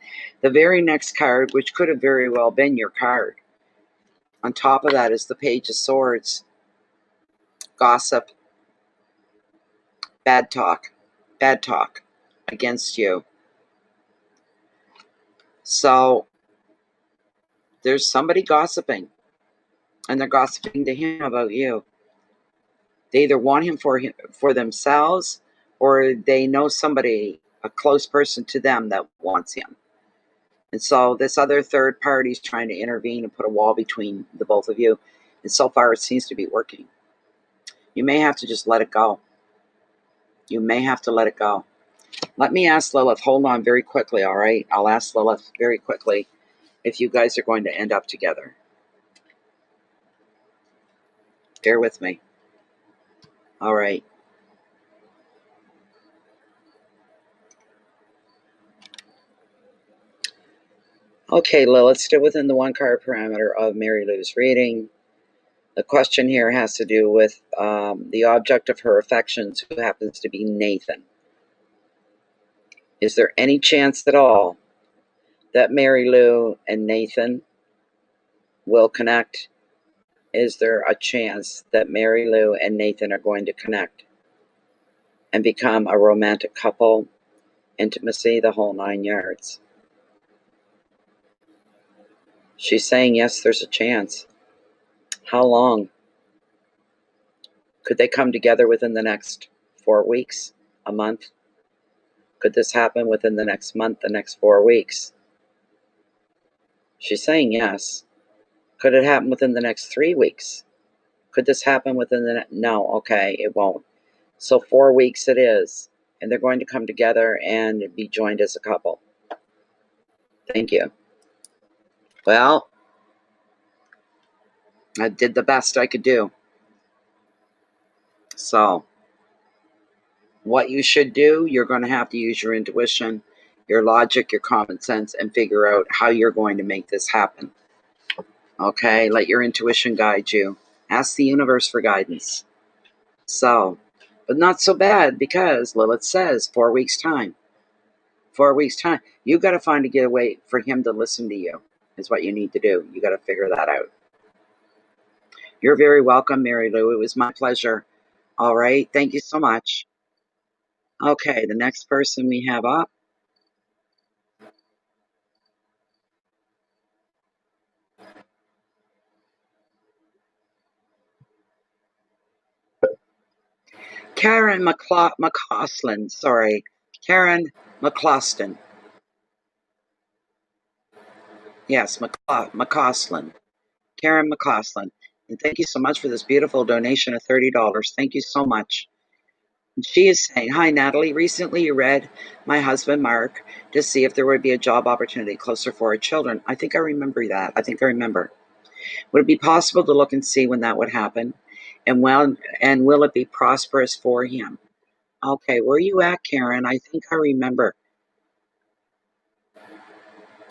very next card, which could have very well been your card, on top of that is the Page of Swords. Gossip, bad talk against you. So there's somebody gossiping, and they're gossiping to him about you. They either want him for themselves, or they know somebody, a close person to them, that wants him. And so this other third party is trying to intervene and put a wall between the both of you. And so far, it seems to be working. You may have to just let it go. You may have to let it go. Let me ask Lilith. Hold on very quickly, all right? I'll ask Lilith very quickly if you guys are going to end up together. Bear with me. All right. Okay, Lilith, still within the one card parameter of Mary Lou's reading. The question here has to do with the object of her affections, who happens to be Nathan. Is there any chance at all that Mary Lou and Nathan will connect? Is there a chance that Mary Lou and Nathan are going to connect and become a romantic couple, intimacy, the whole 9 yards? She's saying yes, there's a chance. How long? Could they come together within the next 4 weeks, a month? Could this happen within the next month, the next 4 weeks? She's saying yes. Could it happen within the next 3 weeks? Could this happen within the no, okay, it won't. So 4 weeks it is. And they're going to come together and be joined as a couple. Thank you. Well, I did the best I could do. So, what you should do, you're going to have to use your intuition, your logic, your common sense, and figure out how you're going to make this happen. Okay? Let your intuition guide you. Ask the universe for guidance. So, but not so bad, because Lilith says 4 weeks' time. 4 weeks' time. You got to find a getaway for him to listen to you, is what you need to do. You got to figure that out. You're very welcome, Mary Lou. It was my pleasure. All right. Thank you so much. Okay, the next person we have up. Karen McCausland. Sorry. Karen McCausland. Yes, McCausland. Karen McCausland. And thank you so much for this beautiful donation of $30. Thank you so much. She is saying, hi, Natalie. Recently you read my husband, Mark, to see if there would be a job opportunity closer for our children. I think I remember that. I think I remember. Would it be possible to look and see when that would happen? And will it be prosperous for him? Okay, where are you at, Karen? I think I remember.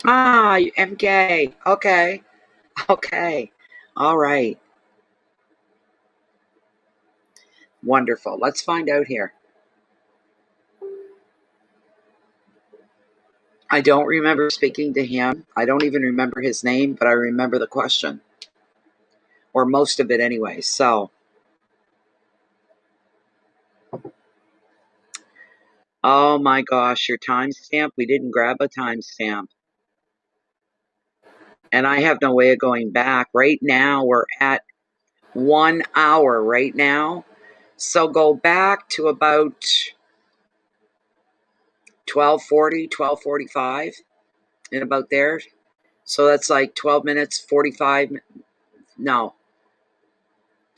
Ah, MK. Okay. Okay. All right. Wonderful. Let's find out here. I don't remember speaking to him. I don't even remember his name, but I remember the question. Or most of it anyway. So, oh my gosh, your timestamp. We didn't grab a timestamp. And I have no way of going back. Right now, we're at 1 hour right now. So go back to about 12:40, 12:45, and about there. So that's like 12 minutes, 45. No,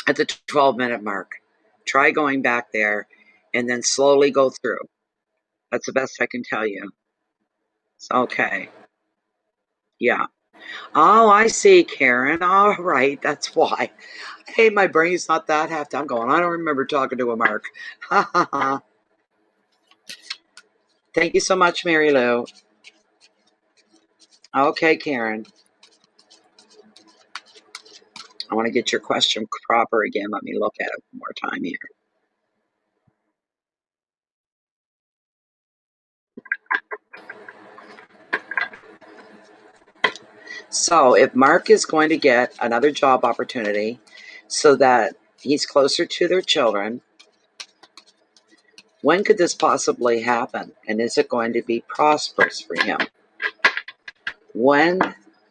at the 12-minute mark. Try going back there and then slowly go through. That's the best I can tell you. Okay. Yeah. Oh, I see, Karen. All right. That's why. Hey, my brain's not that hefty. I'm going, I don't remember talking to a Mark. Ha ha ha. Thank you so much, Mary Lou. Okay, Karen. I want to get your question proper again. Let me look at it one more time here. So if Mark is going to get another job opportunity so that he's closer to their children, when could this possibly happen? And is it going to be prosperous for him? When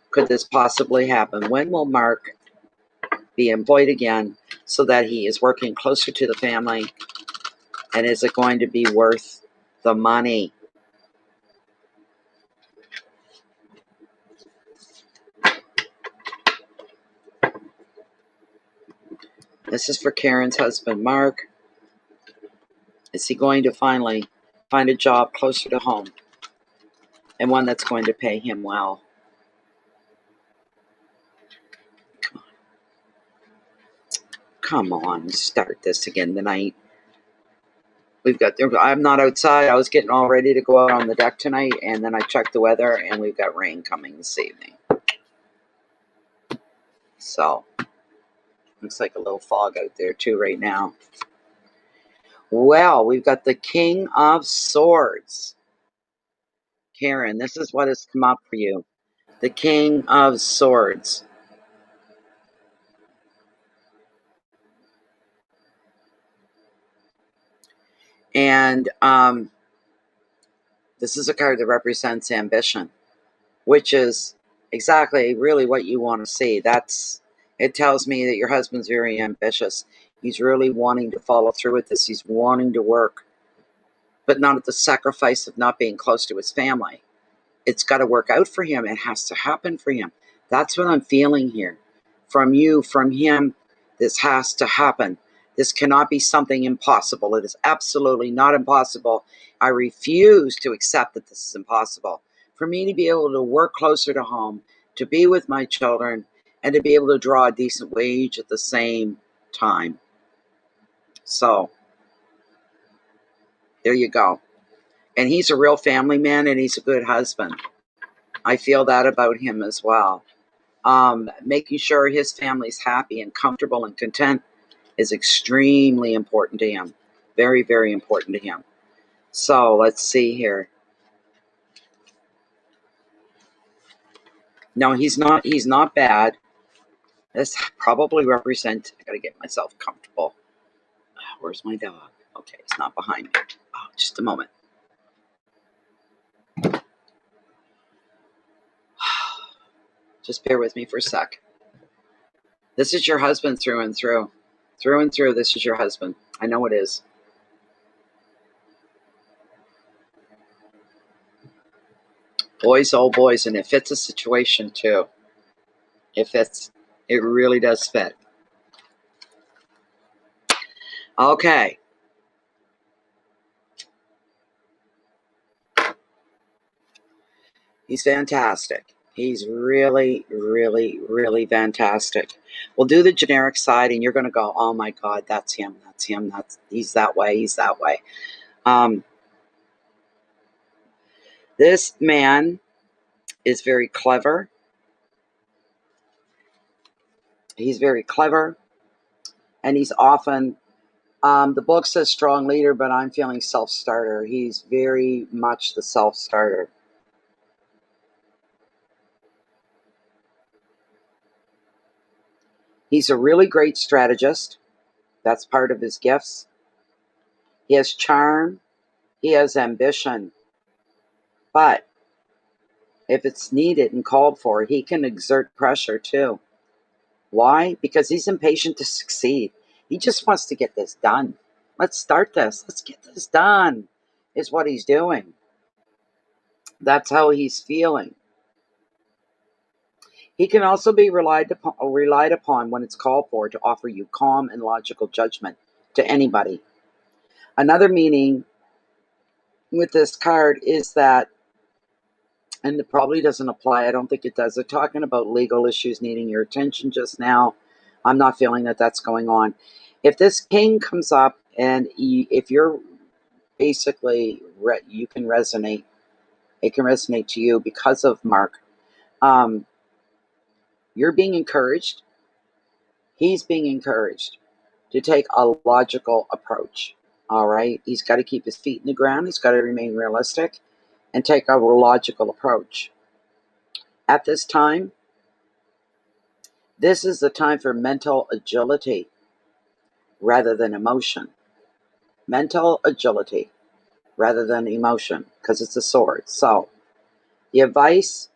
could this possibly happen? When will Mark be employed again so that he is working closer to the family? And is it going to be worth the money? This is for Karen's husband, Mark. Is he going to finally find a job closer to home and one that's going to pay him well? Come on, start this again tonight. We've got, I'm not outside. I was getting all ready to go out on the deck tonight, and then I checked the weather, and we've got rain coming this evening. So, looks like a little fog out there too right now. Well, we've got the King of Swords. Karen, this is what has come up for you. The King of Swords. And this is a card that represents ambition, which is exactly really what you want to see. It tells me that your husband's very ambitious. He's really wanting to follow through with this. He's wanting to work, but not at the sacrifice of not being close to his family. It's got to work out for him. It has to happen for him. That's what I'm feeling here. From you, from him, this has to happen. This cannot be something impossible. It is absolutely not impossible. I refuse to accept that this is impossible. For me to be able to work closer to home, to be with my children, and to be able to draw a decent wage at the same time. So, there you go. And he's a real family man, and he's a good husband. I feel that about him as well. Making sure his family's happy and comfortable and content is extremely important to him. Very, very important to him. So let's see here. No, he's not bad. This probably represents, I gotta get myself comfortable. Where's my dog? Okay, it's not behind me. Oh, just a moment. Just bear with me for a sec. This is your husband through and through. Through and through, this is your husband. I know it is. Boys, oh boys, and it fits a situation too. It fits. It really does fit. Okay. He's fantastic. He's really, really, really fantastic. We'll do the generic side, and you're going to go, oh my God, that's him, that's him, he's that way, he's that way. This man is very clever. He's very clever, and he's often, the book says strong leader, but I'm feeling self-starter. He's very much the self-starter. He's a really great strategist. That's part of his gifts. He has charm. He has ambition. But if it's needed and called for, he can exert pressure too. Why? Because he's impatient to succeed. He just wants to get this done. Let's start this. Let's get this done, is what he's doing. That's how he's feeling. He can also be relied upon when it's called for to offer you calm and logical judgment to anybody. Another meaning with this card is that, and it probably doesn't apply, I don't think it does. They're talking about legal issues needing your attention just now. I'm not feeling that that's going on. If this king comes up, and if you're basically, you can resonate, it can resonate to you because of Mark. You're being encouraged. He's being encouraged to take a logical approach. All right? He's got to keep his feet in the ground. He's got to remain realistic and take a logical approach. At this time, this is the time for mental agility rather than emotion. Mental agility rather than emotion, because it's a sword. So, the advice,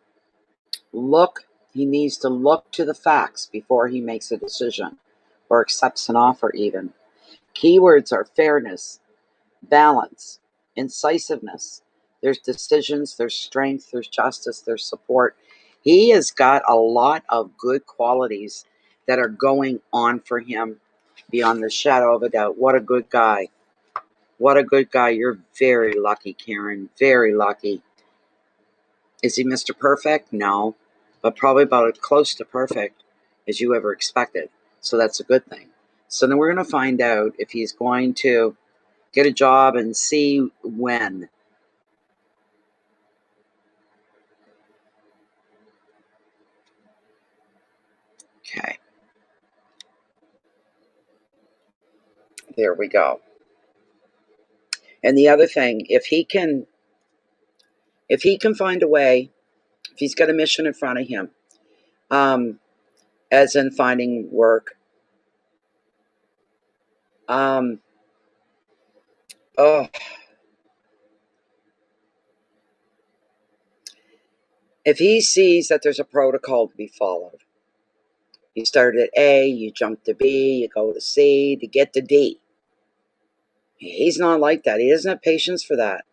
he needs to look to the facts before he makes a decision or accepts an offer even. Keywords are fairness, balance, incisiveness. There's decisions, there's strength, there's justice, there's support. He has got a lot of good qualities that are going on for him beyond the shadow of a doubt. What a good guy. What a good guy. You're very lucky, Karen. Very lucky. Is he Mr. Perfect? No. But probably about as close to perfect as you ever expected. So that's a good thing. So then we're going to find out if he's going to get a job and see when. Okay. There we go. And the other thing, if he can find a way, if he's got a mission in front of him, as in finding work, oh, if he sees that there's a protocol to be followed, you start at A, you jump to B, you go to C to get to D. He's not like that. He doesn't have patience for that.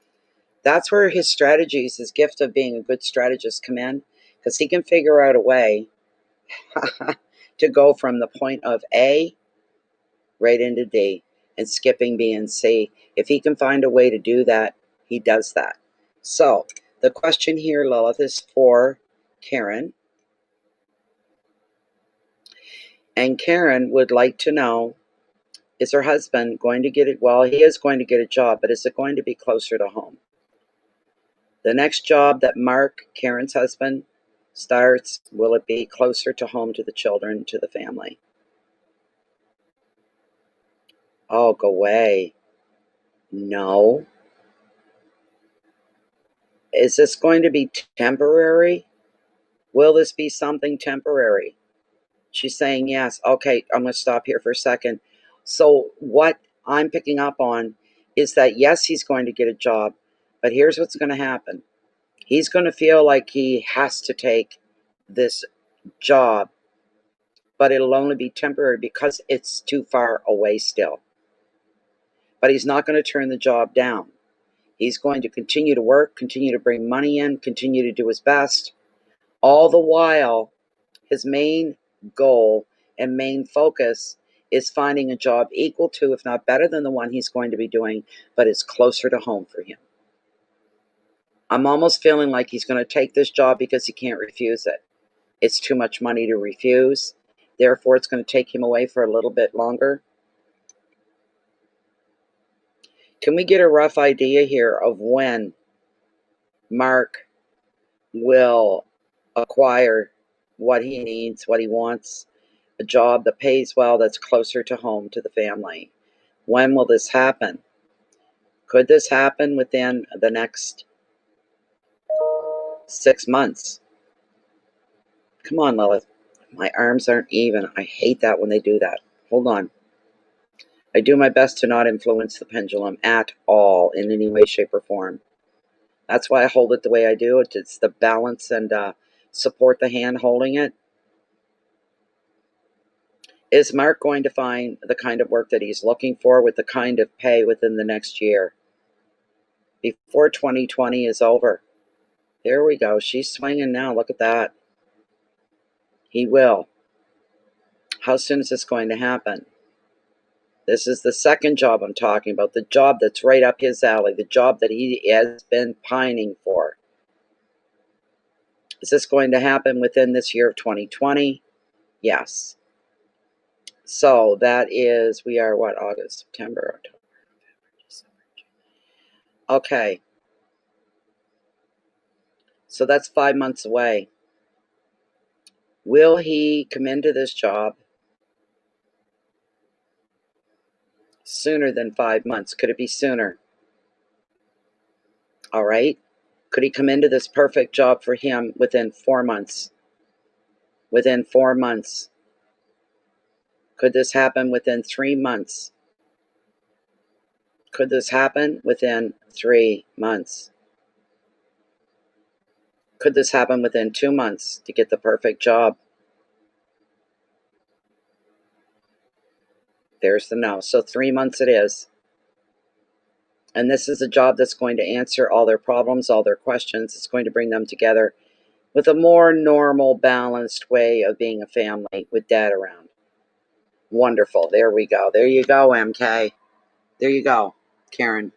That's where his strategies, his gift of being a good strategist, come in, because he can figure out a way to go from the point of A right into D and skipping B and C. If he can find a way to do that, he does that. So the question here, Lilith, is for Karen. And Karen would like to know, is her husband going to get it? Well, he is going to get a job, but is it going to be closer to home? The next job that Mark, Karen's husband, starts, will it be closer to home, to the children, to the family? Oh, go away. No. Is this going to be temporary? Will this be something temporary? She's saying yes. Okay, I'm going to stop here for a second. So what I'm picking up on is that, yes, he's going to get a job, but here's what's going to happen. He's going to feel like he has to take this job, but it'll only be temporary because it's too far away still. But he's not going to turn the job down. He's going to continue to work, continue to bring money in, continue to do his best. All the while, his main goal and main focus is finding a job equal to, if not better than, the one he's going to be doing, but is closer to home for him. I'm almost feeling like he's going to take this job because he can't refuse it. It's too much money to refuse. Therefore, it's going to take him away for a little bit longer. Can we get a rough idea here of when Mark will acquire what he needs, what he wants? A job that pays well, that's closer to home, to the family. When will this happen? Could this happen within the next 6 months? Come on, Lilith. My arms aren't even. I hate that when they do that. Hold on. I do my best to not influence the pendulum at all in any way, shape, or form. That's why I hold it the way I do. It's the balance and support the hand holding it. Is Mark going to find the kind of work that he's looking for with the kind of pay within the next year? Before 2020 is over. There we go. She's swinging now. Look at that. He will. How soon is this going to happen? This is the second job I'm talking about. The job that's right up his alley. The job that he has been pining for. Is this going to happen within this year of 2020? Yes. So that is, we are what, August, September, October, December. Okay. So that's 5 months away. Will he come into this job sooner than 5 months? Could it be sooner? All right. Could he come into this perfect job for him within 4 months? Within 4 months? Could this happen within 3 months? Could this happen within 3 months? Could this happen within 2 months to get the perfect job? There's the no. So 3 months it is. And this is a job that's going to answer all their problems, all their questions. It's going to bring them together with a more normal, balanced way of being a family with dad around. Wonderful. There we go. There you go, MK. There you go, Karen.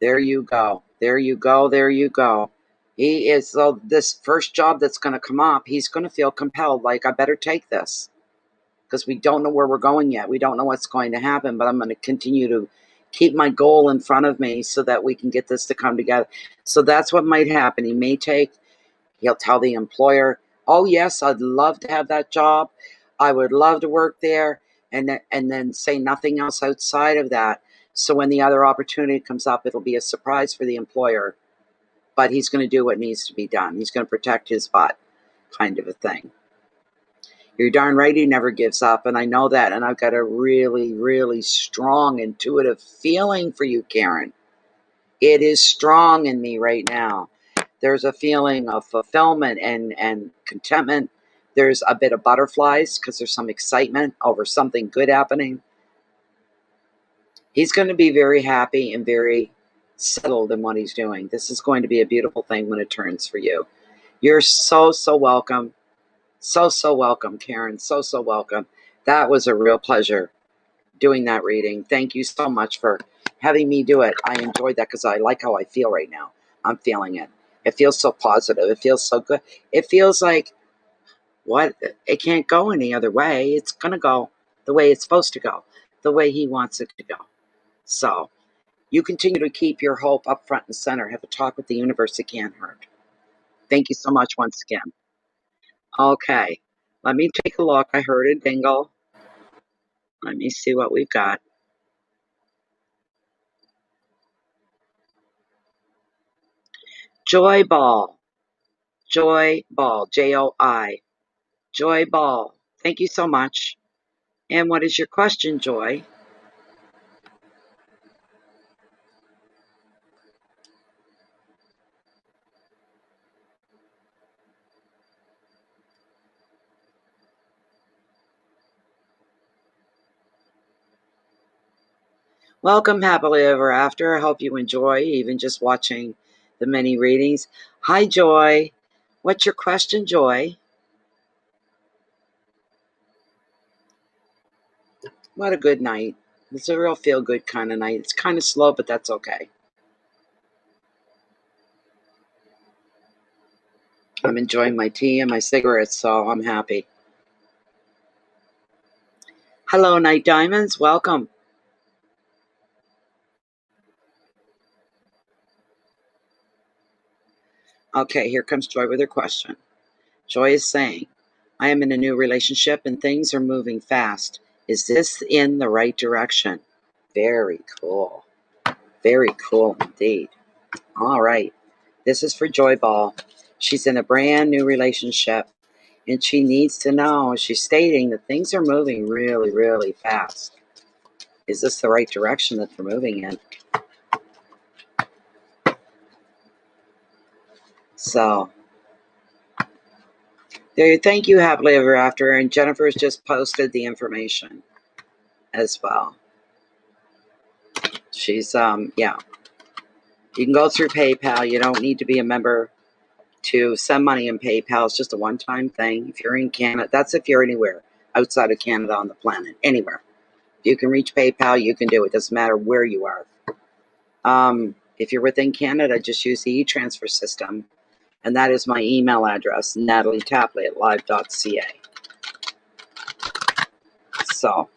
There you go. There you go. There you go. He is, so this first job that's going to come up, he's going to feel compelled, like, I better take this. Because we don't know where we're going yet. We don't know what's going to happen, but I'm going to continue to keep my goal in front of me so that we can get this to come together. So that's what might happen. He'll tell the employer, oh, yes, I'd love to have that job. I would love to work there. And then say nothing else outside of that. So when the other opportunity comes up, it'll be a surprise for the employer. But he's going to do what needs to be done. He's going to protect his butt, kind of a thing. You're darn right he never gives up, and I know that, and I've got a really, really strong intuitive feeling for you, Karen. It is strong in me right now. There's a feeling of fulfillment and contentment. There's a bit of butterflies because there's some excitement over something good happening. He's going to be very happy and very settled in what he's doing. This is going to be a beautiful thing when it turns for you. You're so, so welcome. So, so welcome, Karen. So, so welcome. That was a real pleasure doing that reading. Thank you so much for having me do it. I enjoyed that because I like how I feel right now. I'm feeling it. It feels so positive. It feels so good. It feels like, what? It can't go any other way. It's going to go the way it's supposed to go, the way he wants it to go. So you continue to keep your hope up front and center. Have a talk with the universe. It can't hurt. Thank you so much once again. Okay, let me take a look. I heard a dingle. Let me see what we've got. Joy Ball. Joy Ball. J-O-I. Joy Ball. Thank you so much. And what is your question, Joy? Welcome, happily ever after. I hope you enjoy even just watching the many readings. Hi, Joy. What's your question, Joy? What a good night. It's a real feel-good kind of night. It's kind of slow, but that's okay. I'm enjoying my tea and my cigarettes, so I'm happy. Hello, Night Diamonds. Welcome. Okay, here comes Joy with her question. Joy is saying, I am in a new relationship and things are moving fast. Is this in the right direction? Very cool. Very cool indeed. All right. This is for Joy Ball. She's in a brand new relationship and she needs to know, she's stating that things are moving really, really fast. Is this the right direction that they're moving in? So, there. Thank you, happily ever after. And Jennifer's just posted the information as well. She's, yeah. You can go through PayPal. You don't need to be a member to send money in PayPal. It's just a one-time thing. If you're in Canada, that's if you're anywhere outside of Canada on the planet, anywhere. If you can reach PayPal, you can do it. Doesn't matter where you are. If you're within Canada, just use the e-transfer system. And that is my email address, natalietapley@live.ca. So,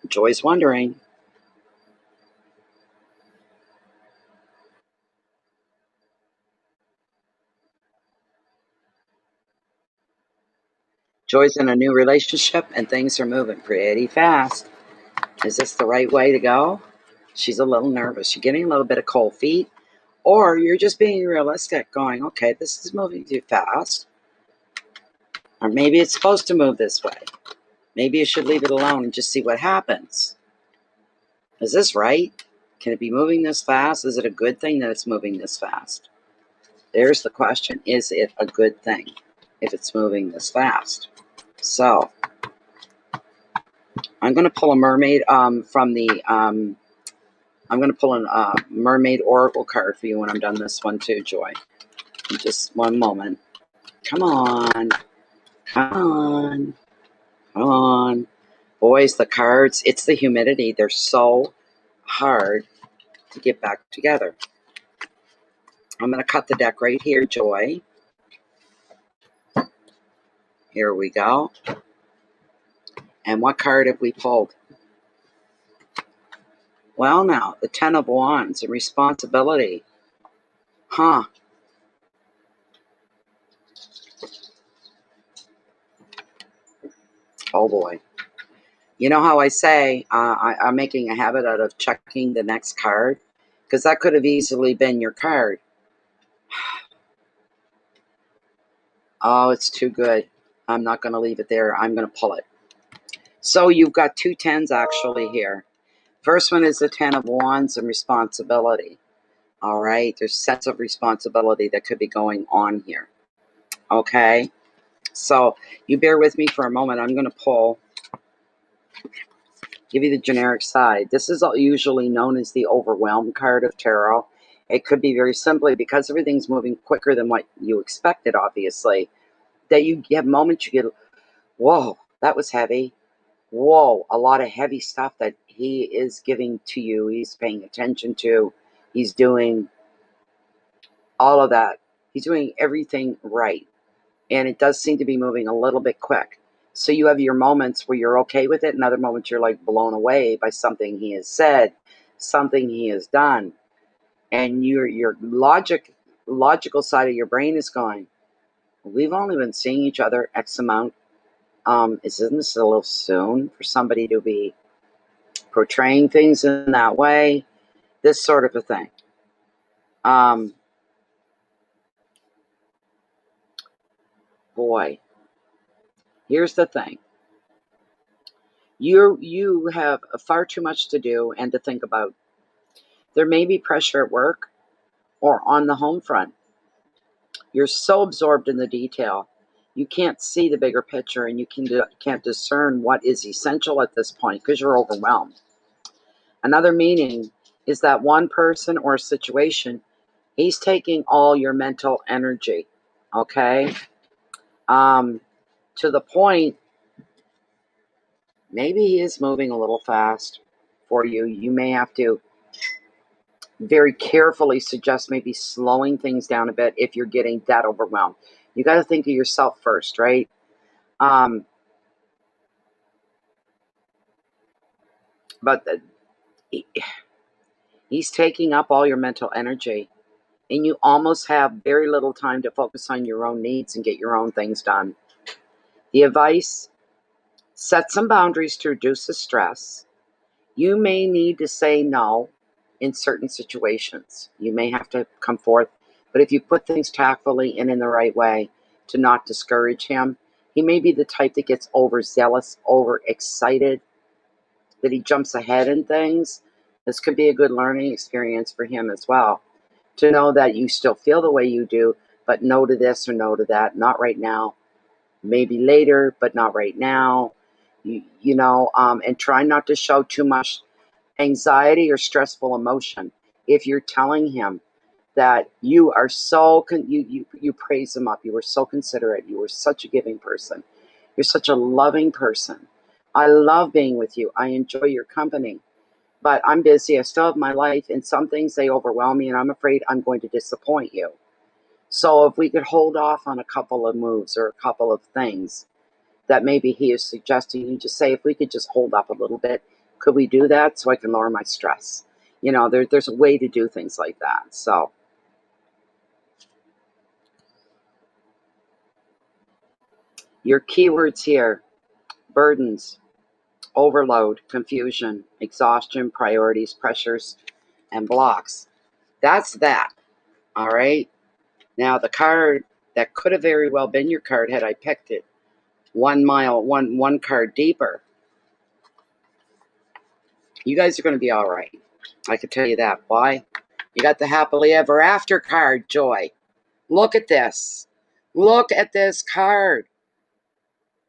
Joy's wondering. Joy's in a new relationship and things are moving pretty fast. Is this the right way to go? She's a little nervous. You're getting a little bit of cold feet. Or you're just being realistic, going, okay, this is moving too fast. Or maybe it's supposed to move this way. Maybe you should leave it alone and just see what happens. Is this right? Can it be moving this fast? Is it a good thing that it's moving this fast? There's the question. Is it a good thing if it's moving this fast? So, I'm going to pull a mermaid from the... I'm going to pull a mermaid oracle card for you when I'm done this one too, Joy. Just one moment. Come on. Come on. Come on. Boys, the cards, it's the humidity. They're so hard to get back together. I'm going to cut the deck right here, Joy. Here we go. And what card have we pulled? Well, now, the Ten of Wands and responsibility. Huh. Oh, boy. You know how I say I'm making a habit out of checking the next card? Because that could have easily been your card. Oh, it's too good. I'm not going to leave it there. I'm going to pull it. So you've got two tens actually here. First one is the Ten of Wands and responsibility. All right. There's sets of responsibility that could be going on here. Okay. So you bear with me for a moment. I'm going to pull, give you the generic side. This is usually known as the overwhelmed card of tarot. It could be very simply because everything's moving quicker than what you expected, obviously, that you have moments you get, whoa, that was heavy. Whoa, a lot of heavy stuff that he is giving to you. He's paying attention to. He's doing all of that. He's doing everything right. And it does seem to be moving a little bit quick. So you have your moments where you're okay with it, and other moments you're like blown away by something he has said, something he has done. And your logical side of your brain is going, we've only been seeing each other X amount. Isn't this a little soon for somebody to be portraying things in that way? This sort of a thing. Boy, here's the thing. You have far too much to do and to think about. There may be pressure at work or on the home front. You're so absorbed in the detail, you can't see the bigger picture, and you can't discern what is essential at this point because you're overwhelmed. Another meaning is that one person or situation, he's taking all your mental energy, okay? To the point, maybe he is moving a little fast for you. You may have to very carefully suggest maybe slowing things down a bit if you're getting that overwhelmed. You got to think of yourself first, right? But he's taking up all your mental energy, and you almost have very little time to focus on your own needs and get your own things done. The advice: set some boundaries to reduce the stress. You may need to say no in certain situations. You may have to come forth, but if you put things tactfully and in the right way to not discourage him, he may be the type that gets overzealous, overexcited, that he jumps ahead in things. This could be a good learning experience for him as well, to know that you still feel the way you do, but no to this or no to that, not right now, maybe later, but not right now. And try not to show too much anxiety or stressful emotion. If you're telling him that you are so, you praise him up, you were so considerate, you were such a giving person, you're such a loving person, I love being with you, I enjoy your company, but I'm busy, I still have my life, and some things, they overwhelm me, and I'm afraid I'm going to disappoint you. So if we could hold off on a couple of moves or a couple of things that maybe he is suggesting, you just say, if we could just hold up a little bit, could we do that so I can lower my stress? There's a way to do things like that. So your keywords here: burdens, overload, confusion, exhaustion, priorities, pressures, and blocks. That's that. All right. Now the card that could have very well been your card had I picked it one card deeper. You guys are going to be all right. I can tell you that. Why? You got the happily ever after card, Joy. Look at this. Look at this card.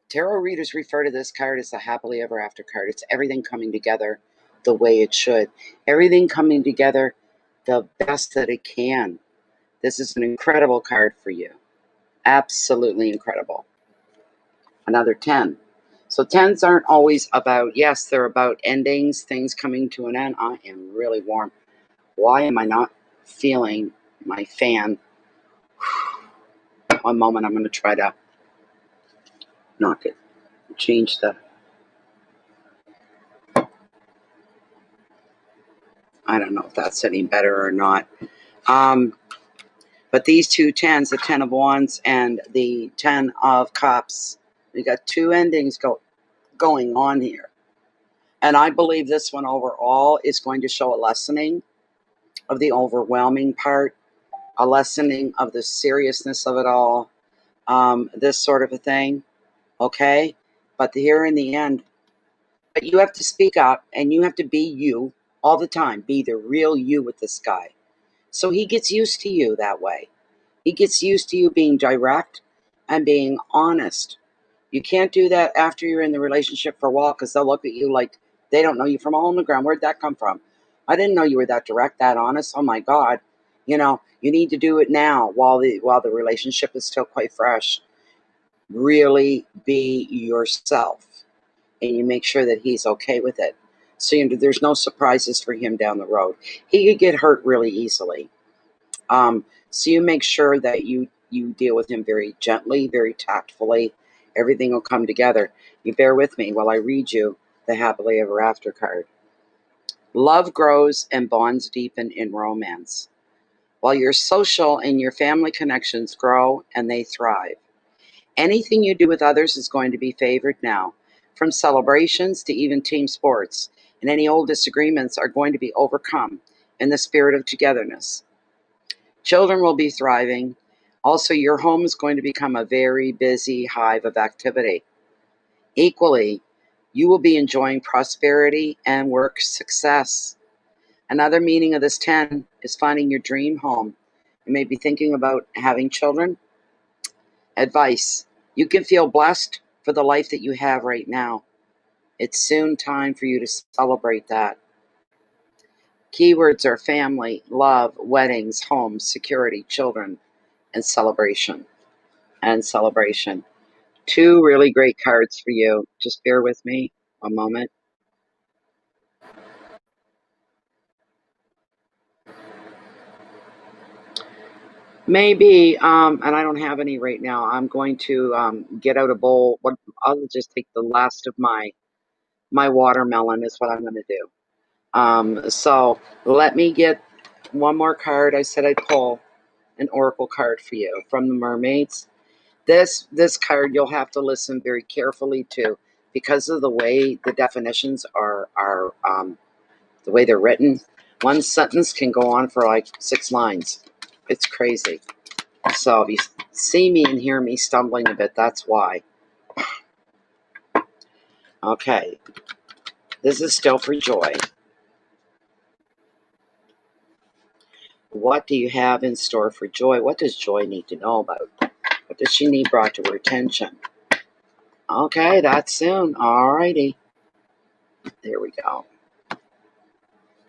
Tarot readers refer to this card as the happily ever after card. It's everything coming together the way it should. Everything coming together the best that it can. This is an incredible card for you. Absolutely incredible. Another 10. So 10s aren't always about, yes, they're about endings, things coming to an end. I am really warm. Why am I not feeling my fan. One moment, I'm going to try to knock it. Change the... I don't know if that's any better or not. But these two tens, the 10 of Wands and the 10 of Cups, we got two endings going on here. And I believe this one overall is going to show a lessening of the overwhelming part, a lessening of the seriousness of it all, this sort of a thing, okay? But here in the end, but you have to speak up and you have to be you all the time. Be the real you with this guy. So he gets used to you that way. He gets used to you being direct and being honest. You can't do that after you're in the relationship for a while because they'll look at you like they don't know you from a hole in the ground. Where'd that come from? I didn't know you were that direct, that honest. Oh my God. You know, you need to do it now while the relationship is still quite fresh. Really be yourself. And you make sure that he's okay with it. So there's no surprises for him down the road. He could get hurt really easily. So you make sure that you deal with him very gently, very tactfully. Everything will come together. You bear with me while I read you the Happily Ever After card. Love grows and bonds deepen in romance, while your social and your family connections grow and they thrive. Anything you do with others is going to be favored now, from celebrations to even team sports, and any old disagreements are going to be overcome in the spirit of togetherness. Children will be thriving. Also, your home is going to become a very busy hive of activity. Equally, you will be enjoying prosperity and work success. Another meaning of this 10 is finding your dream home. You may be thinking about having children. Advice: you can feel blessed for the life that you have right now. It's soon time for you to celebrate that. Keywords are family, love, weddings, home, security, children, and celebration. And celebration. Two really great cards for you. Just bear with me a moment. Maybe, and I don't have any right now. I'm going to get out a bowl. I'll just take the last of my watermelon is what I'm going to do. So let me get one more card. I said I'd pull an oracle card for you from the mermaids. This card you'll have to listen very carefully to because of the way the definitions are the way they're written. One sentence can go on for like 6 lines. It's crazy. So if you see me and hear me stumbling a bit, that's why. Okay. This is still for Joy. What do you have in store for Joy? What does Joy need to know about? What does she need brought to her attention? Okay, that's soon. All righty. There we go.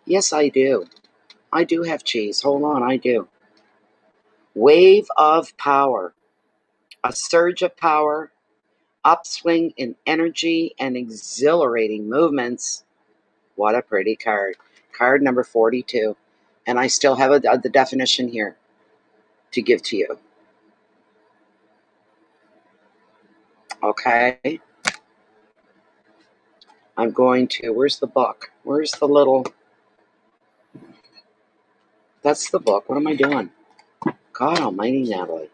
Yes, I do. I do have cheese. Hold on, I do. Wave of power. A surge of power, upswing in energy, and exhilarating movements. What a pretty card. Card number 42. And I still have the definition here to give to you. Okay. I'm going to, where's the book? Where's the little, that's the book. What am I doing? God almighty, Natalie.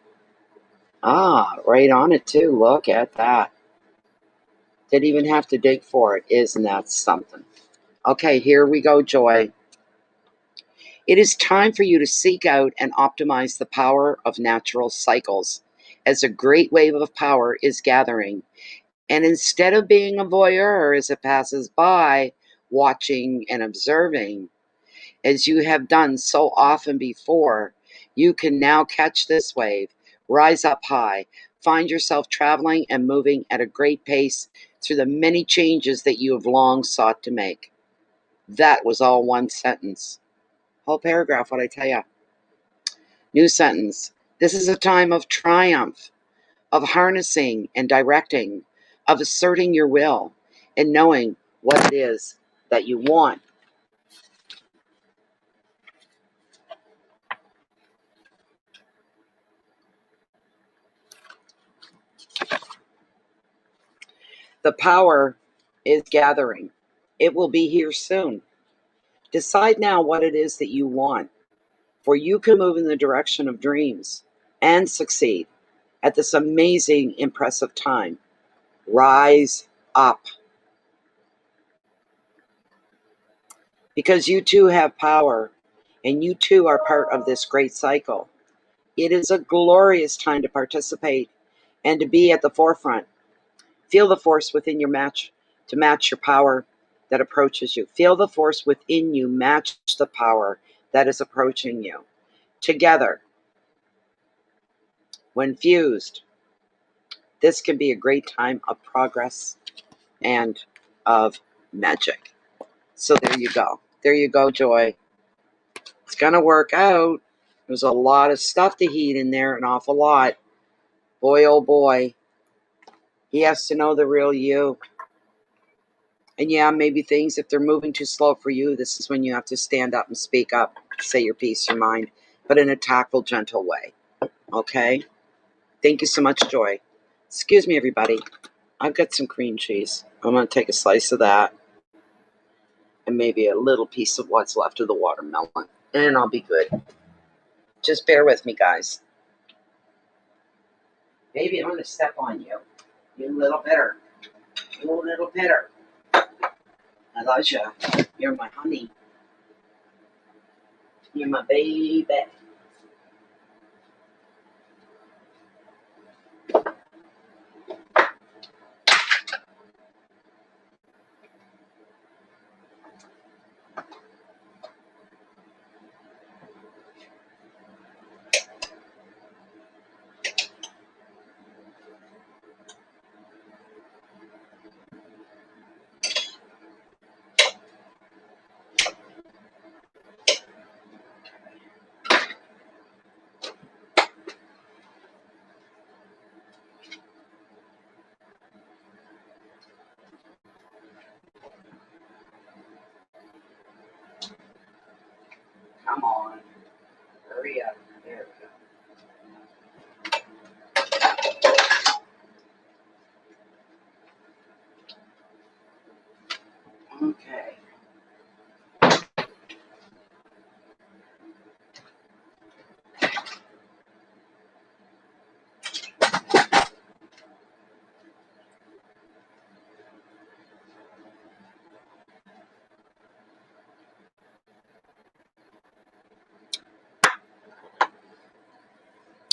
Ah, right on it too. Look at that. Didn't even have to dig for it. Isn't that something? Okay, here we go, Joy. It is time for you to seek out and optimize the power of natural cycles, as a great wave of power is gathering. And instead of being a voyeur as it passes by, watching and observing, as you have done so often before, you can now catch this wave, rise up high, find yourself traveling and moving at a great pace through the many changes that you have long sought to make. That was all one sentence. Whole paragraph, what I tell you. New sentence. This is a time of triumph, of harnessing and directing, of asserting your will and knowing what it is that you want. The power is gathering. It will be here soon. Decide now what it is that you want, for you can move in the direction of dreams and succeed at this amazing, impressive time. Rise up. Because you too have power, and you too are part of this great cycle. It is a glorious time to participate and to be at the forefront. Feel the force within your match to match your power that approaches you. Feel the force within you match the power that is approaching you. Together, when fused, this can be a great time of progress and of magic. So there you go. There you go, Joy. It's going to work out. There's a lot of stuff to heat in there, an awful lot. Boy, oh boy. He has to know the real you. And yeah, maybe things, if they're moving too slow for you, this is when you have to stand up and speak up, say your piece, your mind, but in a tactful, gentle way. Okay? Thank you so much, Joy. Excuse me, everybody. I've got some cream cheese. I'm going to take a slice of that and maybe a little piece of what's left of the watermelon. And I'll be good. Just bear with me, guys. Baby, I'm going to step on you. You little bitter. You little bitter. I love you. You're my honey. You're my baby. Come on. Hurry up. There we go. Okay.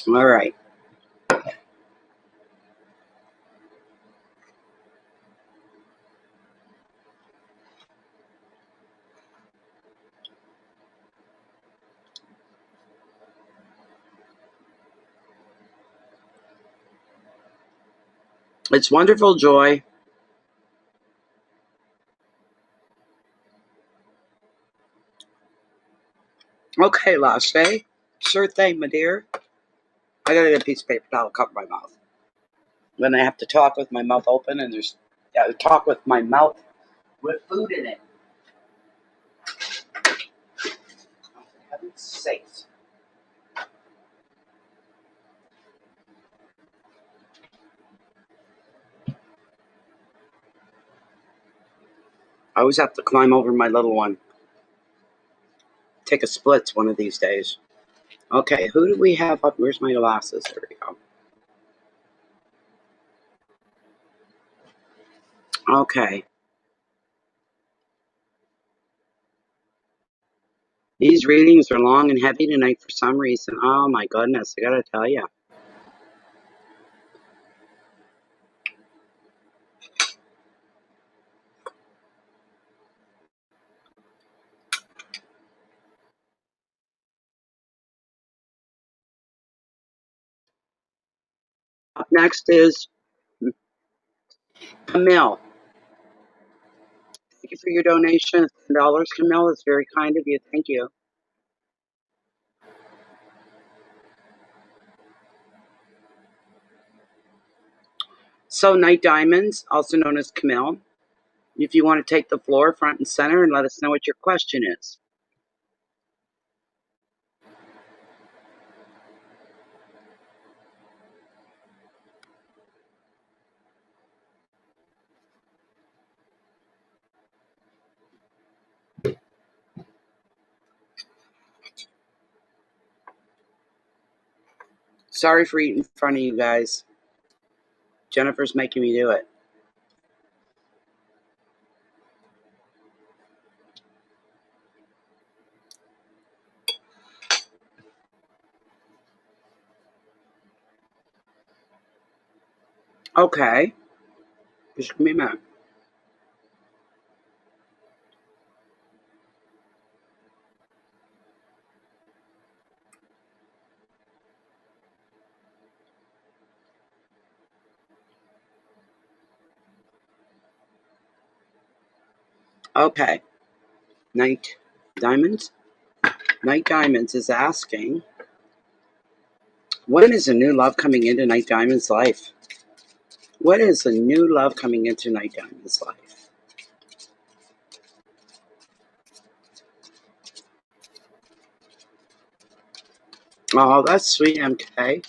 All right. It's wonderful, Joy. Okay, Lache. Sure thing, my dear. I gotta get a piece of paper towel to cover my mouth. When I have to talk with my mouth open and talk with my mouth with food in it. For heaven's sakes. I always have to climb over my little one. Take a splits one of these days. Okay, who do we have up? Where's my glasses? There we go. Okay. These readings are long and heavy tonight for some reason. Oh my goodness, I gotta tell you. Up next is Camille. Thank you for your donation of $10, Camille. It's very kind of you. Thank you. So, Night Diamonds, also known as Camille, if you want to take the floor front and center and let us know what your question is. Sorry for eating in front of you guys. Jennifer's making me do it. Okay. Just give me a minute. Okay. Knight Diamonds. Knight Diamonds is asking, when is a new love coming into Knight Diamond's life? What is a new love coming into Knight Diamond's life? Oh, that's sweet, MK.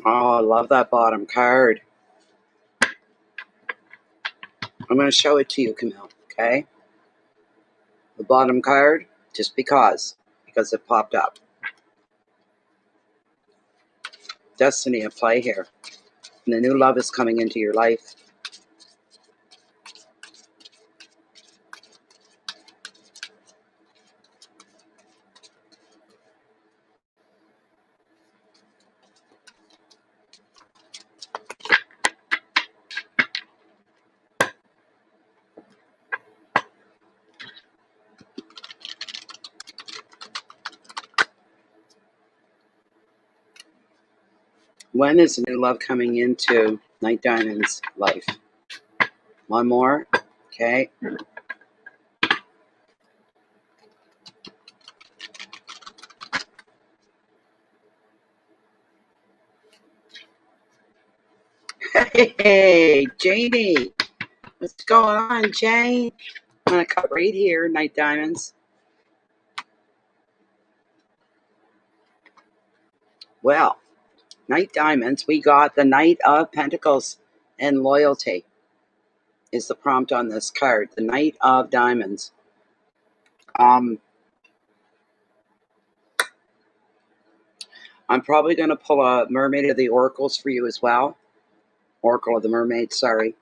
Oh, I love that bottom card. I'm going to show it to you, Camille, okay? The bottom card, just because it popped up. Destiny at play here. And the new love is coming into your life. When is the new love coming into Knight Diamond's life? One more. Okay. Hey, Janie. What's going on, Jane? I'm going to cut right here, Knight Diamonds. Well, Knight Diamonds, we got the Knight of Pentacles and loyalty is the prompt on this card. The Knight of Diamonds. I'm probably going to pull a Mermaid of the Oracles for you as well. Oracle of the Mermaid, sorry.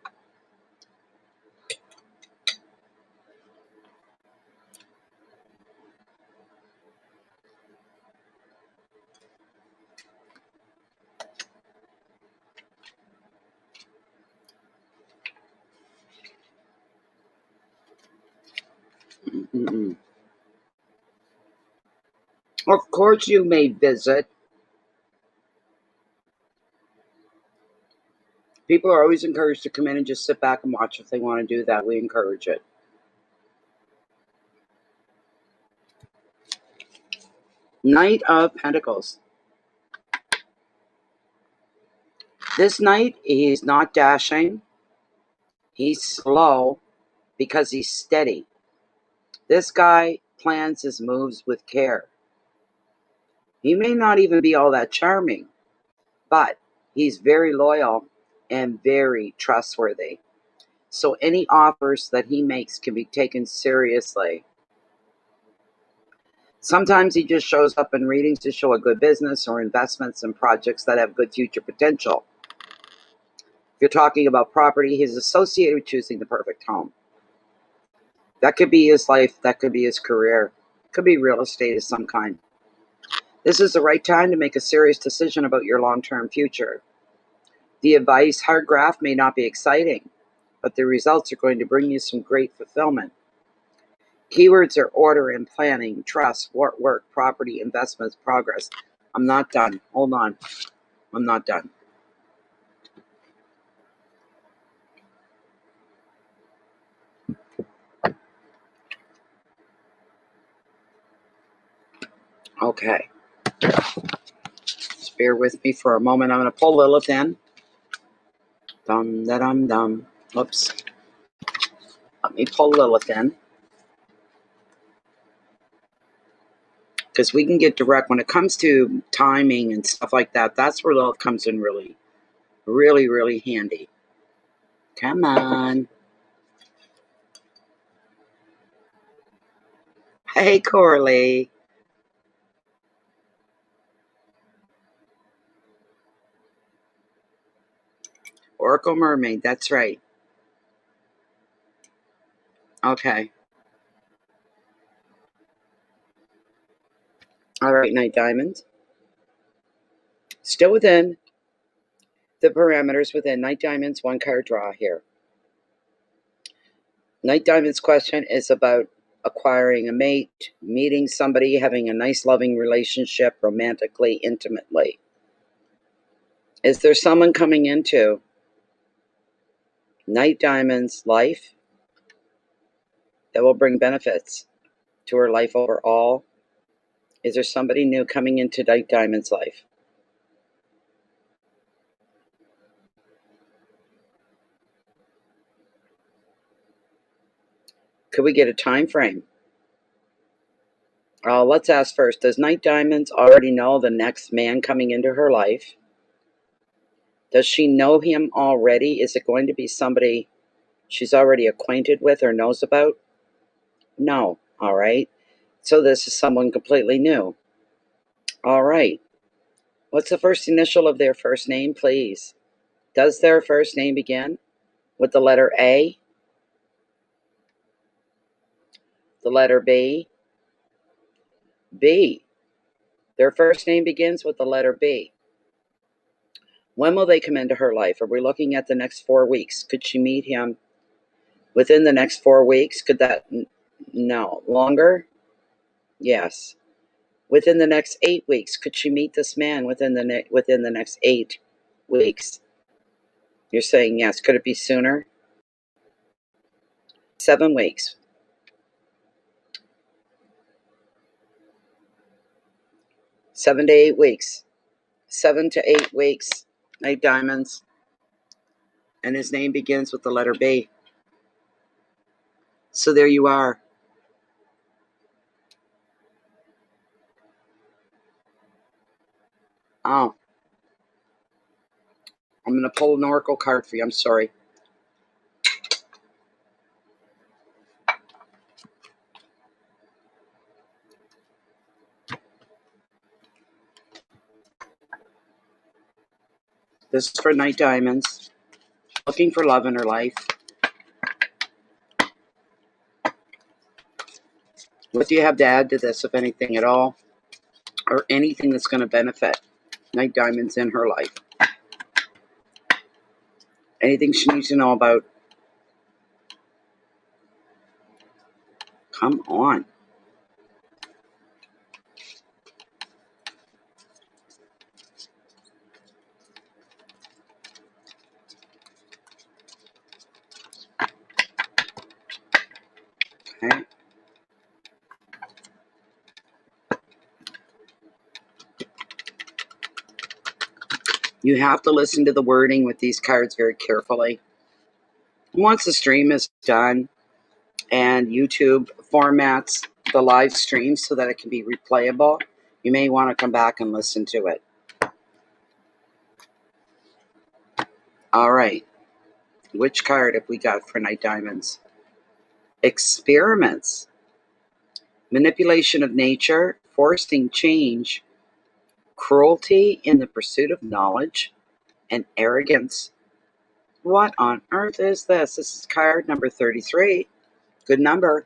Mm-mm. Of course you may visit. People are always encouraged to come in and just sit back and watch if they want to do that. We encourage it. Knight of Pentacles. This knight, he's not dashing. He's slow because he's steady. This guy plans his moves with care. He may not even be all that charming, but he's very loyal and very trustworthy. So any offers that he makes can be taken seriously. Sometimes he just shows up in readings to show a good business or investments and projects that have good future potential. If you're talking about property, he's associated with choosing the perfect home. That could be his life, that could be his career, could be real estate of some kind. This is the right time to make a serious decision about your long-term future. The advice, hard graft, may not be exciting, but the results are going to bring you some great fulfillment. Keywords are order and planning, trust, work, property, investments, progress. I'm not done. Hold on. I'm not done. Okay. Just bear with me for a moment. I'm going to pull Lilith in. Dum, da, dum, dum. Oops. Let me pull Lilith in. Because we can get direct when it comes to timing and stuff like that. That's where love comes in really, really, really handy. Come on. Hey, Corley. Oracle Mermaid. That's right. Okay. All right, Night Diamonds. Still within the parameters within Night Diamonds, one card draw here. Night Diamonds question is about acquiring a mate, meeting somebody, having a nice loving relationship romantically, intimately. Is there someone coming into Night Diamond's life that will bring benefits to her life overall? Is there somebody new coming into Night Diamond's life? Could we get a time frame? Let's ask first, does Night Diamonds already know the next man coming into her life? Does she know him already? Is it going to be somebody she's already acquainted with or knows about? No. All right. So this is someone completely new. All right. What's the first initial of their first name, please? Does their first name begin with the letter A? The letter B? B. Their first name begins with the letter B. When will they come into her life? Are we looking at the next 4 weeks? Could she meet him within the next 4 weeks? Could that... No. Longer? Yes. Within the next 8 weeks, could she meet this man within the next 8 weeks? You're saying yes. Could it be sooner? 7 weeks. 7 to 8 weeks. 7 to 8 weeks. Night Diamonds. And his name begins with the letter B. So there you are. Oh. I'm going to pull an oracle card for you. I'm sorry. This is for Night Diamonds. Looking for love in her life. What do you have to add to this, if anything at all? Or anything that's going to benefit Night Diamonds in her life? Anything she needs to know about? Come on. Okay. You have to listen to the wording with these cards very carefully. Once the stream is done and YouTube formats the live stream so that it can be replayable, you may want to come back and listen to it. All right. Which card have we got for Night Diamonds? Experiments. Manipulation of nature, forcing change, cruelty in the pursuit of knowledge, and arrogance. What on earth is this? This is card number 33. Good number.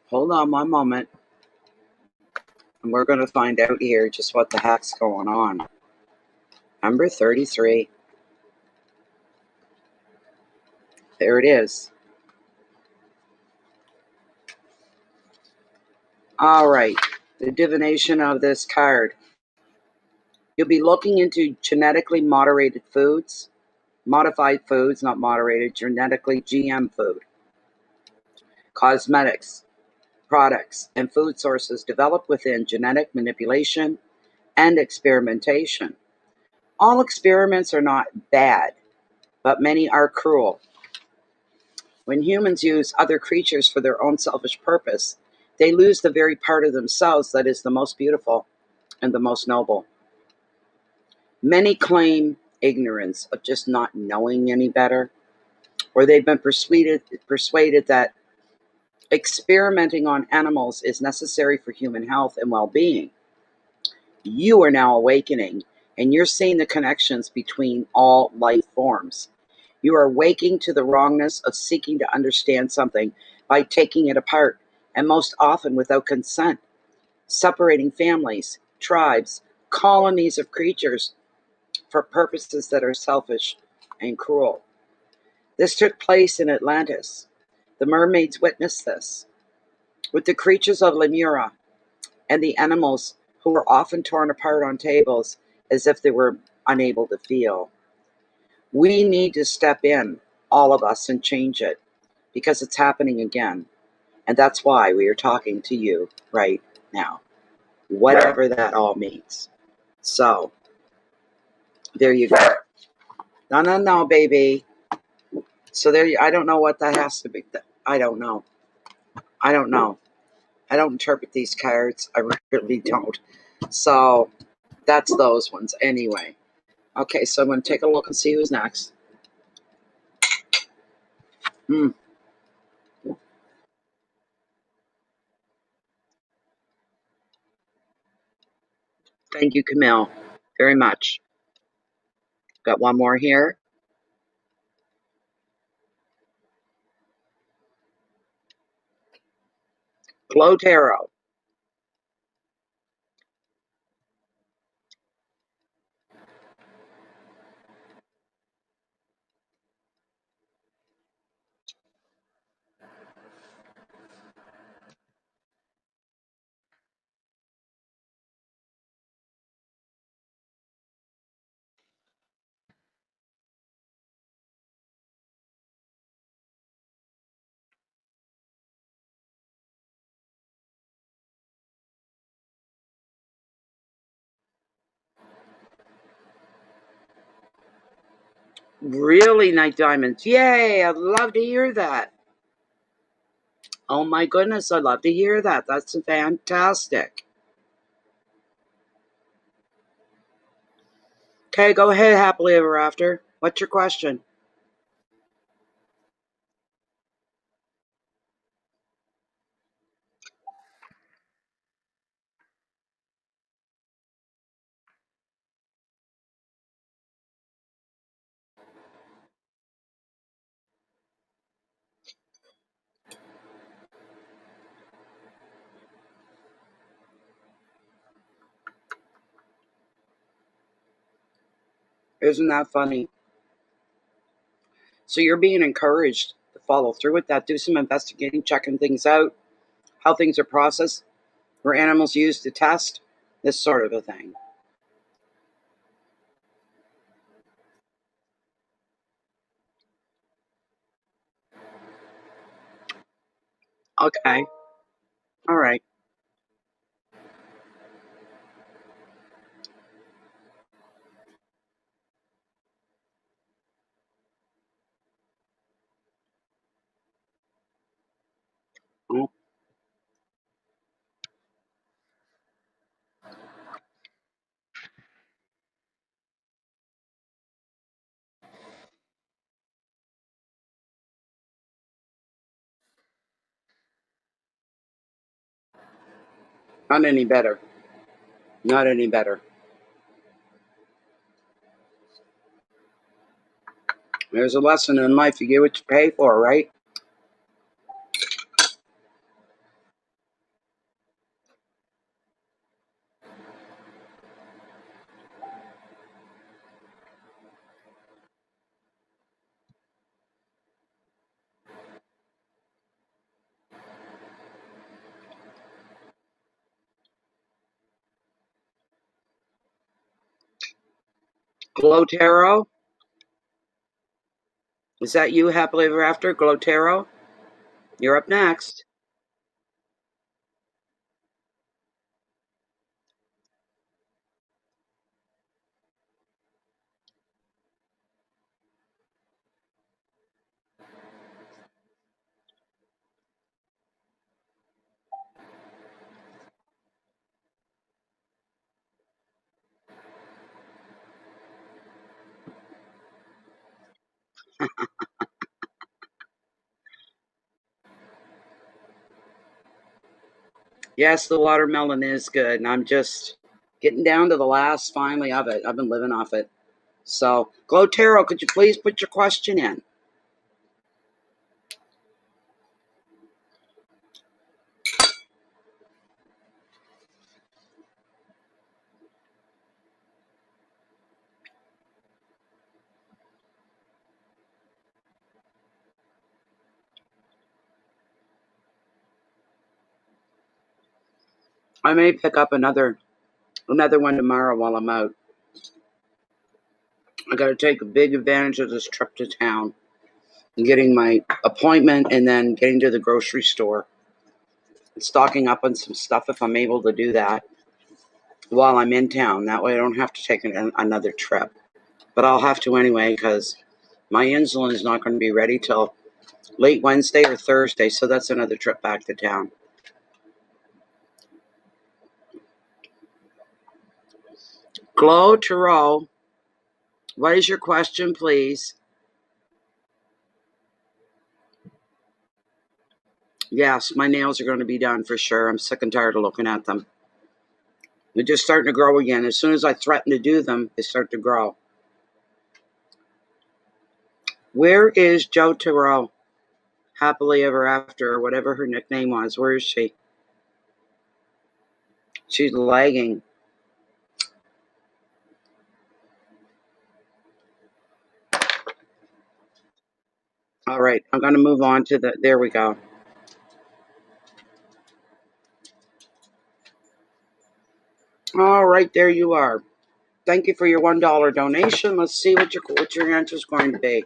Hold on one moment. And we're going to find out here just what the heck's going on. Number 33. There it is. All right. The divination of this card. You'll be looking into genetically moderated foods. Modified foods, not moderated. Genetically GM food. Cosmetics, products, and food sources developed within genetic manipulation and experimentation. All experiments are not bad, but many are cruel. When humans use other creatures for their own selfish purpose, they lose the very part of themselves that is the most beautiful and the most noble. Many claim ignorance of just not knowing any better, or they've been persuaded that experimenting on animals is necessary for human health and well-being. You are now awakening, and you're seeing the connections between all life forms. You are waking to the wrongness of seeking to understand something by taking it apart, and most often without consent, separating families, tribes, colonies of creatures for purposes that are selfish and cruel. This took place in Atlantis. The mermaids witnessed this. With the creatures of Lemura and the animals who were often torn apart on tables as if they were unable to feel. We need to step in, all of us, and change it because it's happening again. And that's why we are talking to you right now, whatever that all means. So, there you go. No, no, no, baby. So I don't know what that has to be. I don't know. I don't know. I don't interpret these cards. I really don't. So that's those ones anyway. Okay, so I'm going to take a look and see who's next. Thank you, Camille, very much. Got one more here. Glow Tarot. Really nice diamonds. Yay, I'd love to hear that. Oh my goodness, I'd love to hear that. That's fantastic. Okay, go ahead, happily ever after. What's your question? Isn't that funny? So you're being encouraged to follow through with that, do some investigating, checking things out, how things are processed, were animals used to test, this sort of a thing. Okay, all right. Oh, not any better. Not any better. There's a lesson in life. You get what you pay for, right? Glow Tarot? Is that you, happily ever after? Glow Tarot? You're up next. Yes, the watermelon is good, and I'm just getting down to the last finally of it. I've been living off it. So, Glow Tarot, could you please put your question in? I may pick up another one tomorrow while I'm out. I got to take a big advantage of this trip to town, getting my appointment and then getting to the grocery store, stocking up on some stuff if I'm able to do that while I'm in town. That way I don't have to take another trip. But I'll have to anyway because my insulin is not going to be ready till late Wednesday or Thursday, so that's another trip back to town. Glow Tarot, what is your question, please? Yes, my nails are going to be done for sure. I'm sick and tired of looking at them. They're just starting to grow again. As soon as I threaten to do them, they start to grow. Where is Joe Tarot? Happily Ever After, or whatever her nickname was. Where is she? She's lagging. All right, I'm going to move on to there we go. All right, there you are. Thank you for your $1 donation. Let's see what your answer is going to be.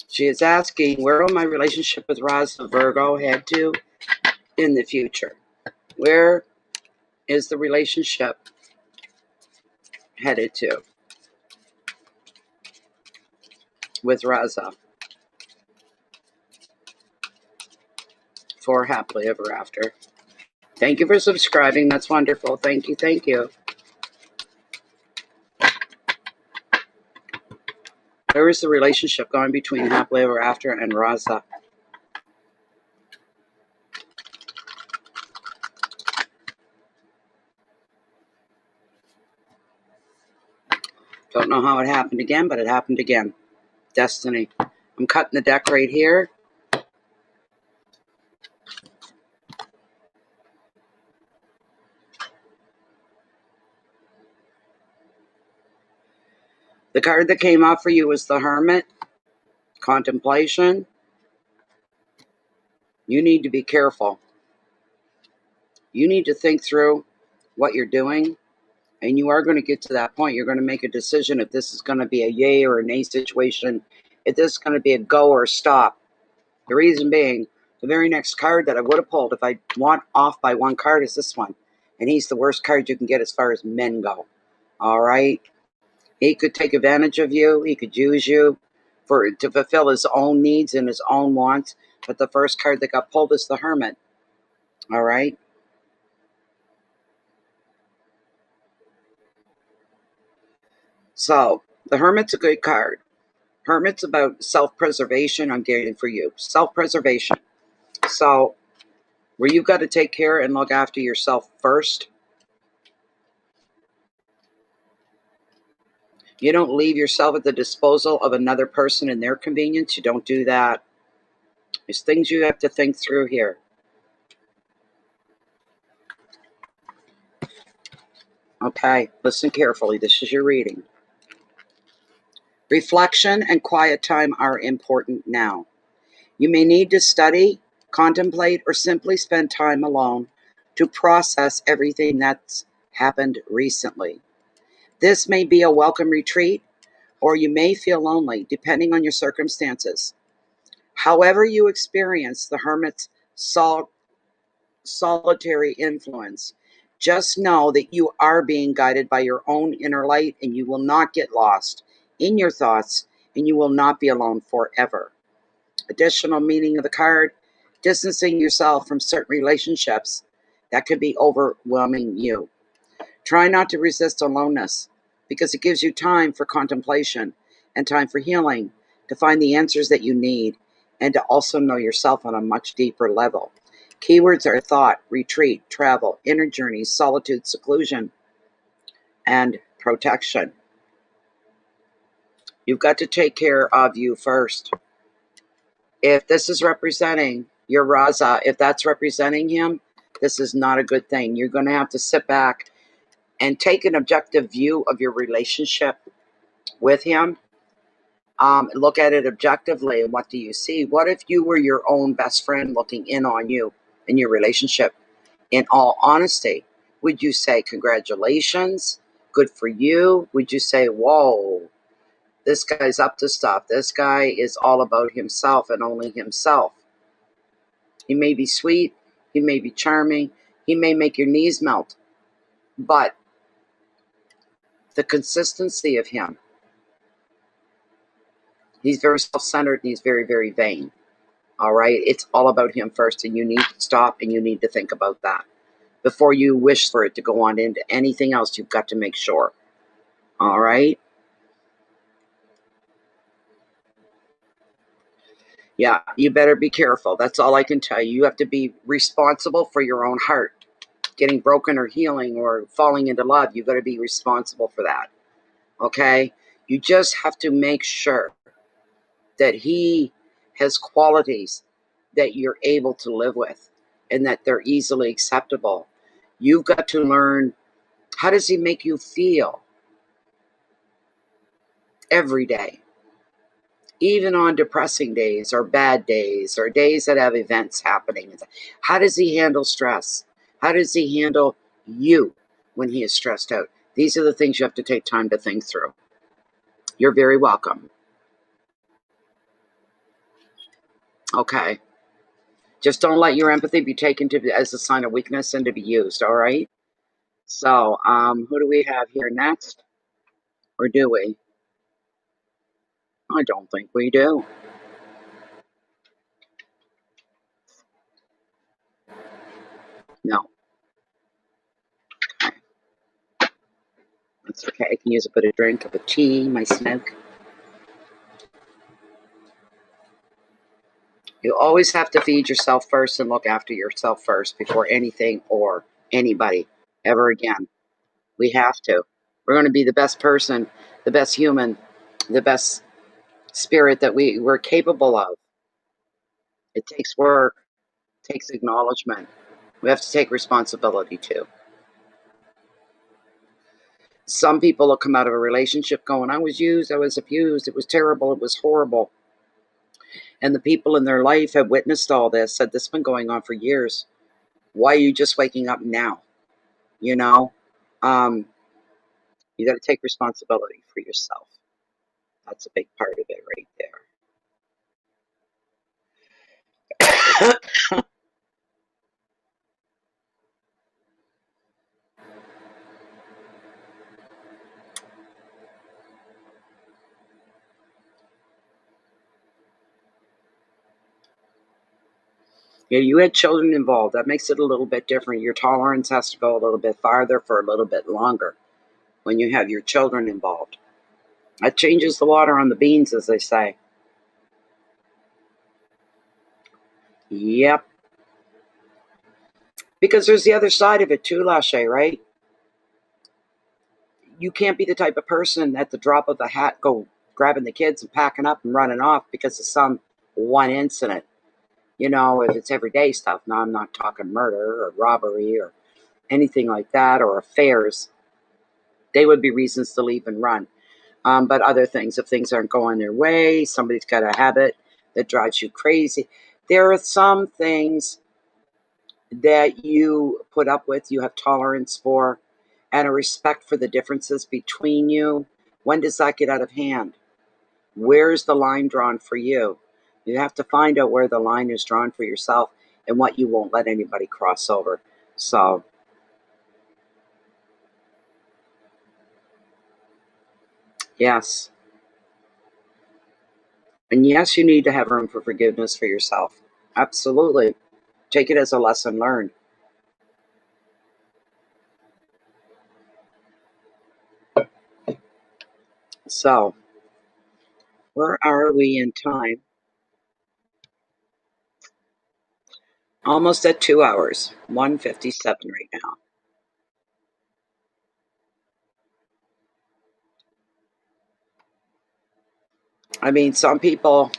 She is asking, where will my relationship with Raza Virgo head to in the future? Where is the relationship headed to with Raza for Happily Ever After? Thank you for subscribing. That's wonderful. Thank you. Thank you. Where is the relationship going between Happily Ever After and Raza? Don't know how it happened again, but it happened again. Destiny. I'm cutting the deck right here. The card that came up for you was the Hermit. Contemplation. You need to be careful. You need to think through what you're doing, and you are going to get to that point. You're going to make a decision if this is going to be a yay or a nay situation, if this is going to be a go or a stop. The reason being, the very next card that I would have pulled if I want off by one card is this one. And he's the worst card you can get as far as men go. All right? He could take advantage of you. He could use you to fulfill his own needs and his own wants. But the first card that got pulled is the Hermit. All right? So, the Hermit's a good card. Hermit's about self-preservation. I'm getting for you. Self-preservation. So, where you've got to take care and look after yourself first. You don't leave yourself at the disposal of another person and their convenience. You don't do that. There's things you have to think through here. Okay, listen carefully. This is your reading. Reflection and quiet time are important now. You may need to study, contemplate, or simply spend time alone to process everything that's happened recently. This may be a welcome retreat, or you may feel lonely, depending on your circumstances. However you experience the Hermit's solitary influence, just know that you are being guided by your own inner light, and you will not get lost in your thoughts, and you will not be alone forever. Additional meaning of the card: distancing yourself from certain relationships that could be overwhelming you. Try not to resist aloneness, because it gives you time for contemplation and time for healing, to find the answers that you need, and to also know yourself on a much deeper level. Keywords are thought, retreat, travel, inner journeys, solitude, seclusion, and protection. You've got to take care of you first. If this is representing your Raza, if that's representing him, this is not a good thing. You're going to have to sit back and take an objective view of your relationship with him. Look at it objectively, and what do you see? What if you were your own best friend looking in on you in your relationship? In all honesty, would you say, congratulations, good for you? Would you say, whoa, this guy's up to stuff. This guy is all about himself and only himself. He may be sweet, he may be charming, he may make your knees melt, but the consistency of him, he's very self-centered and he's very, very vain. All right? It's all about him first, and you need to stop and you need to think about that. Before you wish for it to go on into anything else, you've got to make sure. All right? Yeah, you better be careful. That's all I can tell you. You have to be responsible for your own heart. Getting broken or healing or falling into love, you've got to be responsible for that. Okay? You just have to make sure that he has qualities that you're able to live with and that they're easily acceptable. You've got to learn, how does he make you feel every day? Even on depressing days or bad days or days that have events happening. How does he handle stress? How does he handle you when he is stressed out? These are the things you have to take time to think through. You're very welcome. Okay. Just don't let your empathy be taken as a sign of weakness and to be used, all right? So, who do we have here next? Or do we? I don't think we do. No. Okay. That's okay. I can use a bit of drink, of a tea, my smoke. You always have to feed yourself first and look after yourself first before anything or anybody ever again. We have to. We're going to be the best person, the best human, the best spirit that we're capable of. It takes work, it takes acknowledgement. We have to take responsibility too. Some people will come out of a relationship going, I was used, I was abused, it was terrible, it was horrible. And the people in their life have witnessed all this, said this has been going on for years. Why are you just waking up now? You know? You got to take responsibility for yourself. That's a big part of it right there. Yeah, you had children involved. That makes it a little bit different. Your tolerance has to go a little bit farther for a little bit longer when you have your children involved. That changes the water on the beans, as they say. Yep. Because there's the other side of it too, Lachey, right? You can't be the type of person at the drop of the hat go grabbing the kids and packing up and running off because of some one incident. You know, if it's everyday stuff. Now, I'm not talking murder or robbery or anything like that, or affairs. They would be reasons to leave and run. But other things, if things aren't going their way, somebody's got a habit that drives you crazy. There are some things that you put up with, you have tolerance for, and a respect for the differences between you. When does that get out of hand? Where's the line drawn for you? You have to find out where the line is drawn for yourself and what you won't let anybody cross over. So, yes. And yes, you need to have room for forgiveness for yourself. Absolutely. Take it as a lesson learned. So, where are we in time? Almost at 2 hours. 1:57 right now. I mean, some people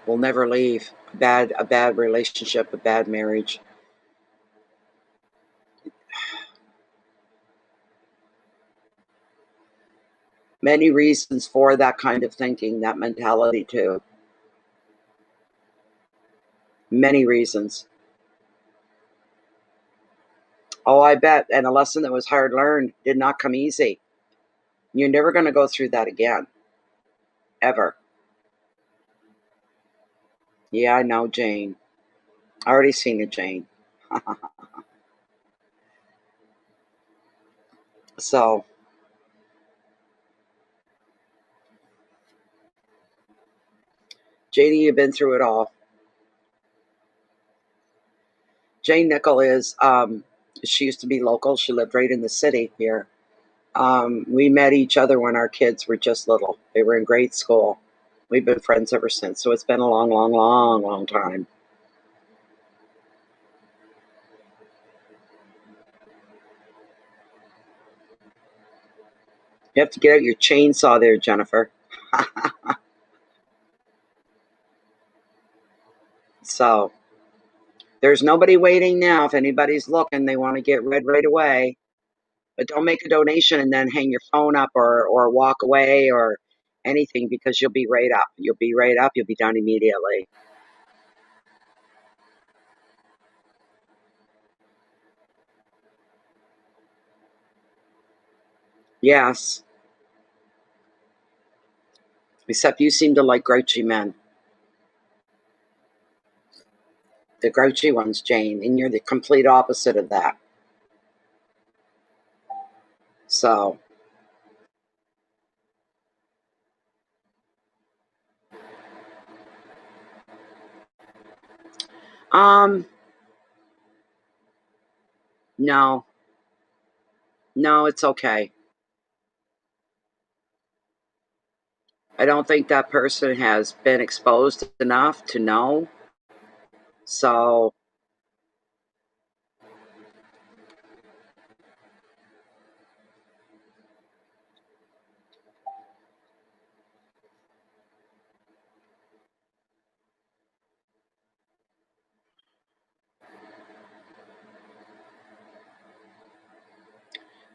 will never leave a bad relationship, a bad marriage. Many reasons for that kind of thinking, that mentality too. Many reasons. Oh, I bet. And a lesson that was hard learned did not come easy. You're never going to go through that again. Ever. Yeah, I know, Jane. I already seen it, Jane. So, Janie, you've been through it all. Jane Nickel is, she used to be local. She lived right in the city here. We met each other when our kids were just little. They were in grade school. We've been friends ever since. So it's been a long, long, long, long time. You have to get out your chainsaw there, Jennifer. So there's nobody waiting now. If anybody's looking, they want to get red right away. But don't make a donation and then hang your phone up or walk away or anything, because you'll be right up. You'll be right up. You'll be done immediately. Yes. Except you seem to like grouchy men. The grouchy ones, Jane. And you're the complete opposite of that. So, um, no. No, it's okay. I don't think that person has been exposed enough to know. So,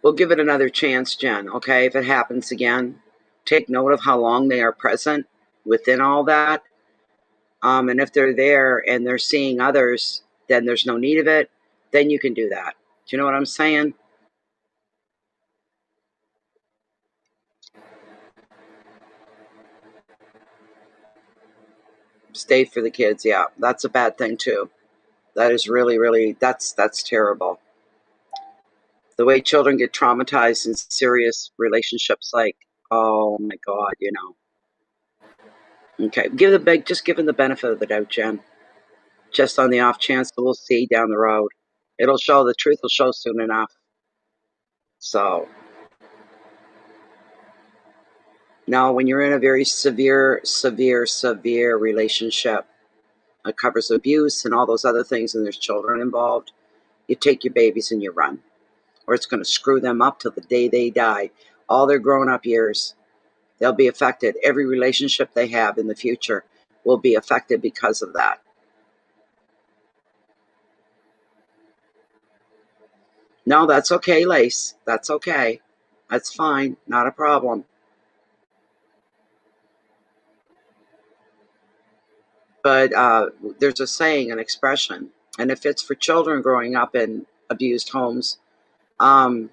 we'll give it another chance, Jen, okay? If it happens again, take note of how long they are present within all that. And if they're there and they're seeing others, then there's no need of it. Then you can do that. Do you know what I'm saying? Stay for the kids. Yeah, that's a bad thing too. That is really, really, that's terrible. The way children get traumatized in serious relationships, like, oh my God, you know. Okay, just give them the benefit of the doubt, Jen. Just on the off chance that we'll see down the road. It'll show, the truth will show soon enough. So, now when you're in a very severe, severe, severe relationship, it covers abuse and all those other things, and there's children involved, you take your babies and you run, or it's going to screw them up till the day they die. All their grown up years, they'll be affected. Every relationship they have in the future will be affected because of that. No, that's okay, Lace. That's okay. That's fine. Not a problem. But there's a saying, an expression, and if it's for children growing up in abused homes, um,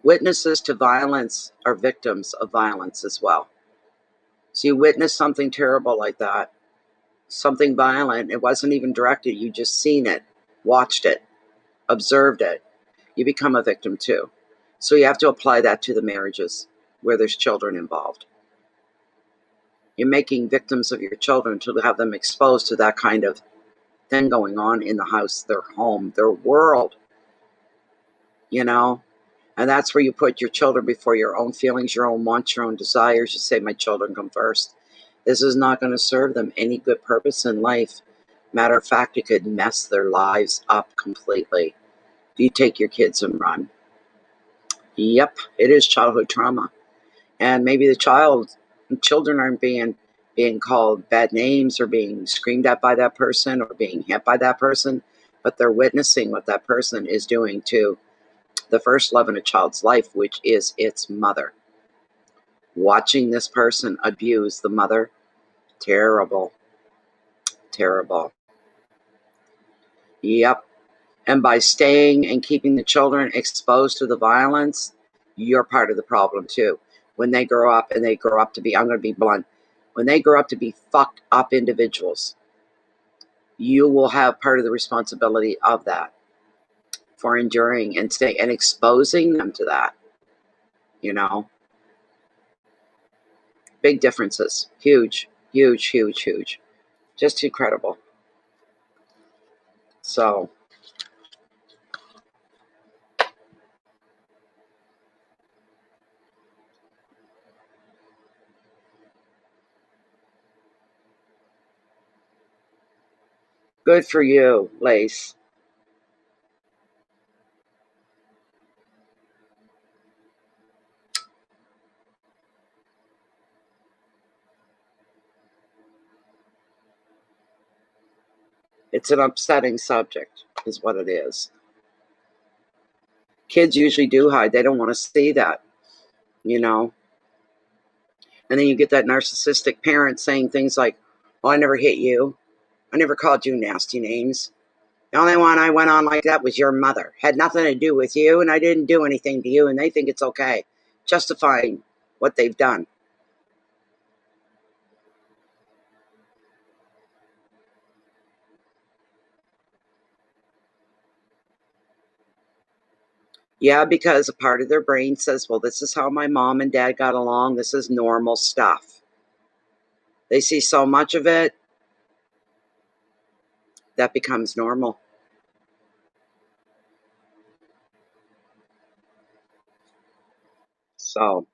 witnesses to violence are victims of violence as well. So you witness something terrible like that, something violent. It wasn't even directed. You just seen it, watched it, observed it. You become a victim too. So you have to apply that to the marriages where there's children involved. You're making victims of your children to have them exposed to that kind of thing going on in the house, their home, their world, you know? And that's where you put your children before your own feelings, your own wants, your own desires. You say, my children come first. This is not going to serve them any good purpose in life. Matter of fact, it could mess their lives up completely. You take your kids and run. Yep, it is childhood trauma. And maybe the children aren't being called bad names or being screamed at by that person or being hit by that person, but they're witnessing what that person is doing to the first love in a child's life, which is its mother. Watching this person abuse the mother, terrible, terrible. Yep. And by staying and keeping the children exposed to the violence, you're part of the problem too. When they grow up and they grow up to be, I'm going to be blunt, when they grow up to be fucked up individuals, you will have part of the responsibility of that for enduring and staying and exposing them to that, you know. Big differences. Huge, huge, huge, huge. Just incredible. So, good for you, Lace. It's an upsetting subject, is what it is. Kids usually do hide. They don't want to see that, you know. And then you get that narcissistic parent saying things like, oh, I never hit you. I never called you nasty names. The only one I went on like that was your mother. Had nothing to do with you, and I didn't do anything to you, and they think it's okay. Justifying what they've done. Yeah, because a part of their brain says, well, this is how my mom and dad got along. This is normal stuff. They see so much of it that becomes normal. So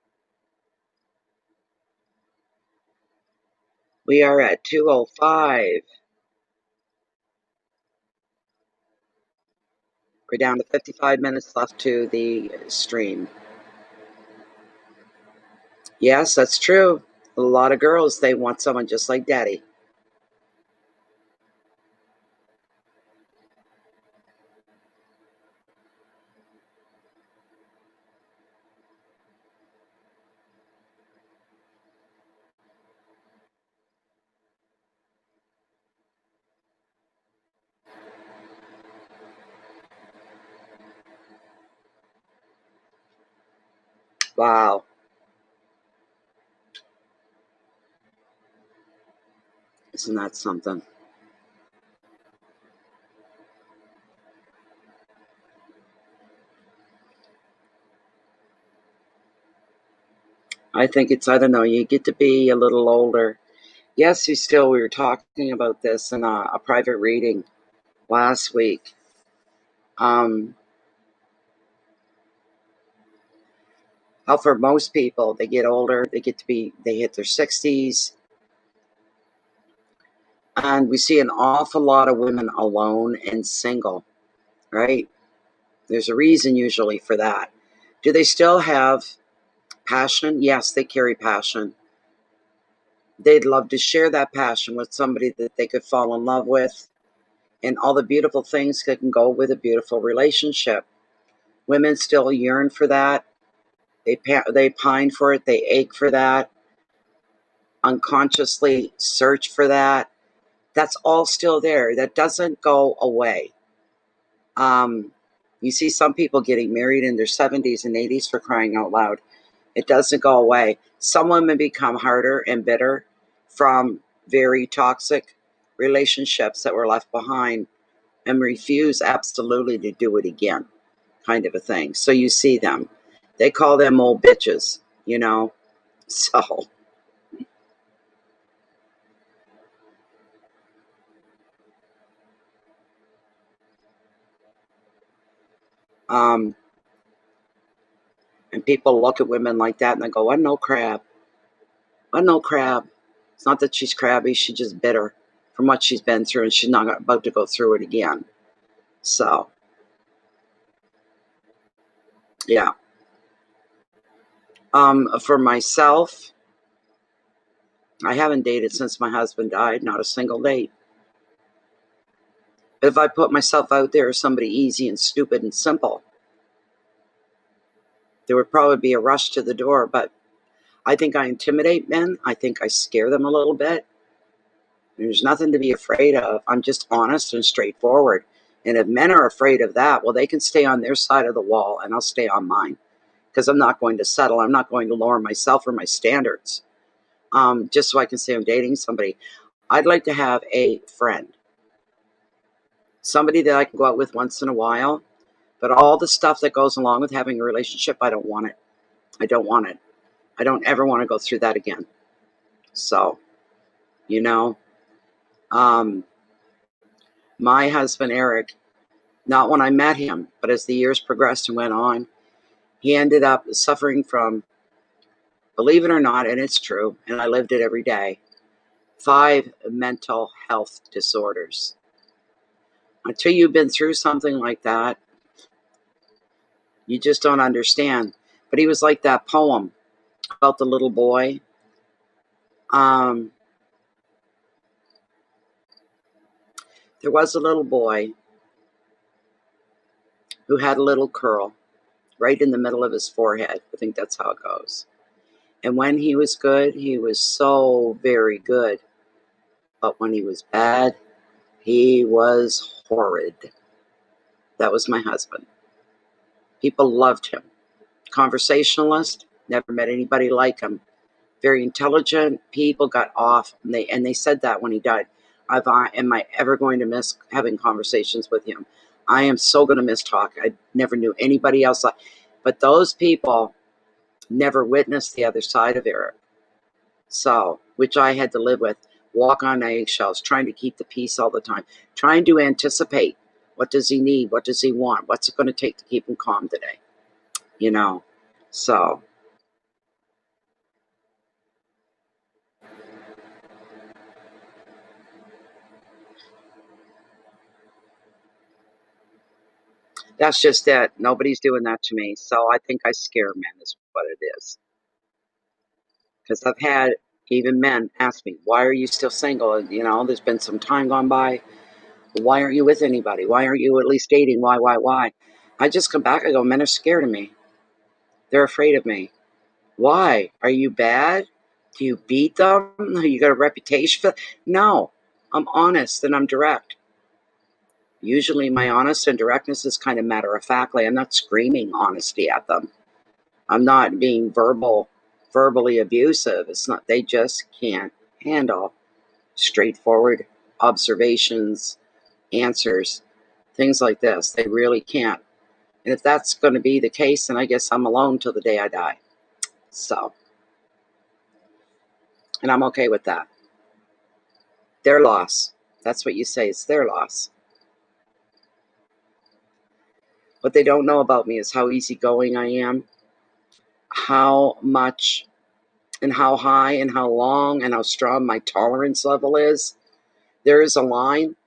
we are at 2:05. We're down to 55 minutes left to the stream. Yes, that's true. A lot of girls, they want someone just like daddy. Wow. Isn't that something? I think it's, I don't know, you get to be a little older. Yes, we were talking about this in a private reading last week. How for most people, they get older, they hit their 60s, and we see an awful lot of women alone and single, right? There's a reason usually for that. Do they still have passion? Yes, they carry passion. They'd love to share that passion with somebody that they could fall in love with, and all the beautiful things that can go with a beautiful relationship. Women still yearn for that. They pine for it. They ache for that. Unconsciously search for that. That's all still there. That doesn't go away. Um, you see some people getting married in their 70s and 80s, for crying out loud. It doesn't go away. Some women become harder and bitter from very toxic relationships that were left behind and refuse absolutely to do it again, kind of a thing. So you see them. They call them old bitches, you know? So And people look at women like that and they go, "What no crab? What no crab?" It's not that she's crabby; she's just bitter from what she's been through, and she's not about to go through it again. So, yeah. For myself, I haven't dated since my husband died. Not a single date. If I put myself out there as somebody easy and stupid and simple, there would probably be a rush to the door. But I think I intimidate men. I think I scare them a little bit. There's nothing to be afraid of. I'm just honest and straightforward. And if men are afraid of that, well, they can stay on their side of the wall and I'll stay on mine, because I'm not going to settle. I'm not going to lower myself or my standards just so I can say I'm dating somebody. I'd like to have a friend, somebody that I can go out with once in a while. But all the stuff that goes along with having a relationship, I don't want it. I don't want it. I don't ever want to go through that again. So, you know, um, my husband, Eric, not when I met him, but as the years progressed and went on, he ended up suffering from, believe it or not, and it's true, and I lived it every day, 5 mental health disorders. Until you've been through something like that, you just don't understand. But he was like that poem about the little boy. Um, there was a little boy who had a little curl right in the middle of his forehead. I think that's how it goes. And when he was good, he was so very good. But when he was bad, he was horrid. That was my husband. People loved him. Conversationalist, never met anybody like him. Very intelligent. People got off, and they said that when he died. Am I ever going to miss having conversations with him? I am so going to miss talking. I never knew anybody else like. But those people never witnessed the other side of Eric. So, which I had to live with, walk on eggshells, trying to keep the peace all the time, trying to anticipate what does he need, what does he want, what's it going to take to keep him calm today, you know? So, that's just it. Nobody's doing that to me. So I think I scare men is what it is. Because I've had even men ask me, why are you still single? And, there's been some time gone by. Why aren't you with anybody? Why aren't you at least dating? Why? I just come back. I go, men are scared of me. They're afraid of me. Why? Are you bad? Do you beat them? You got a reputation for? No. I'm honest and I'm direct. Usually my honest and directness is kind of matter of factly. I'm not screaming honesty at them. I'm not being verbally abusive. It's not, they just can't handle straightforward observations, answers, things like this. They really can't. And if that's going to be the case, then I guess I'm alone till the day I die. So, and I'm okay with that. Their loss. That's what you say. It's their loss. What they don't know about me is how easygoing I am, how much and how high and how long and how strong my tolerance level is. There is a line.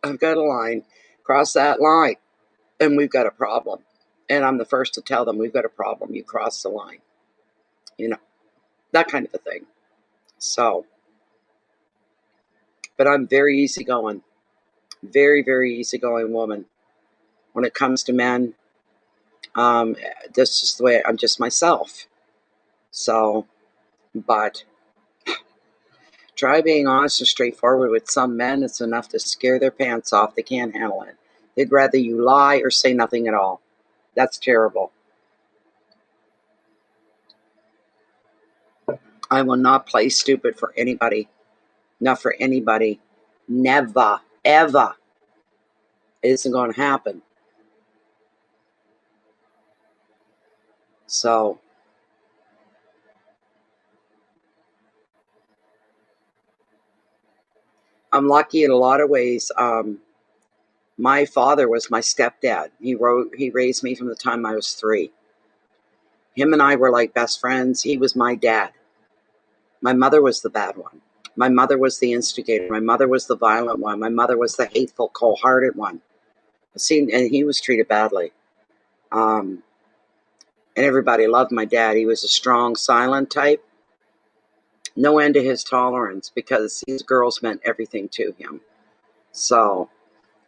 I've got a line. Cross that line, and we've got a problem. And I'm the first to tell them we've got a problem. You crossed the line. You know, that kind of a thing. So, but I'm very easygoing. Very, very easygoing woman. When it comes to men, that's just the way I'm just myself. So, but try being honest and straightforward with some men. It's enough to scare their pants off. They can't handle it. They'd rather you lie or say nothing at all. That's terrible. I will not play stupid for anybody. Not for anybody. Never, ever. It isn't going to happen. So, I'm lucky in a lot of ways. My father was my stepdad. He raised me from the time I was 3. Him and I were like best friends. He was my dad. My mother was the bad one. My mother was the instigator. My mother was the violent one. My mother was the hateful, cold-hearted one. See, and he was treated badly. And everybody loved my dad. He was a strong, silent type. No end to his tolerance because these girls meant everything to him. So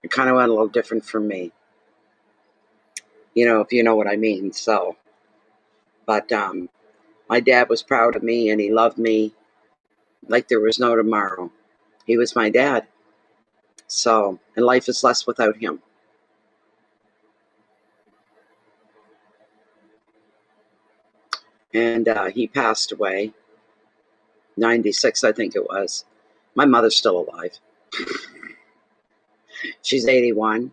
it kind of went a little different from me. If you know what I mean. So, but my dad was proud of me and he loved me like there was no tomorrow. He was my dad. So, and life is less without him. And he passed away, 96, I think it was. My mother's still alive. She's 81,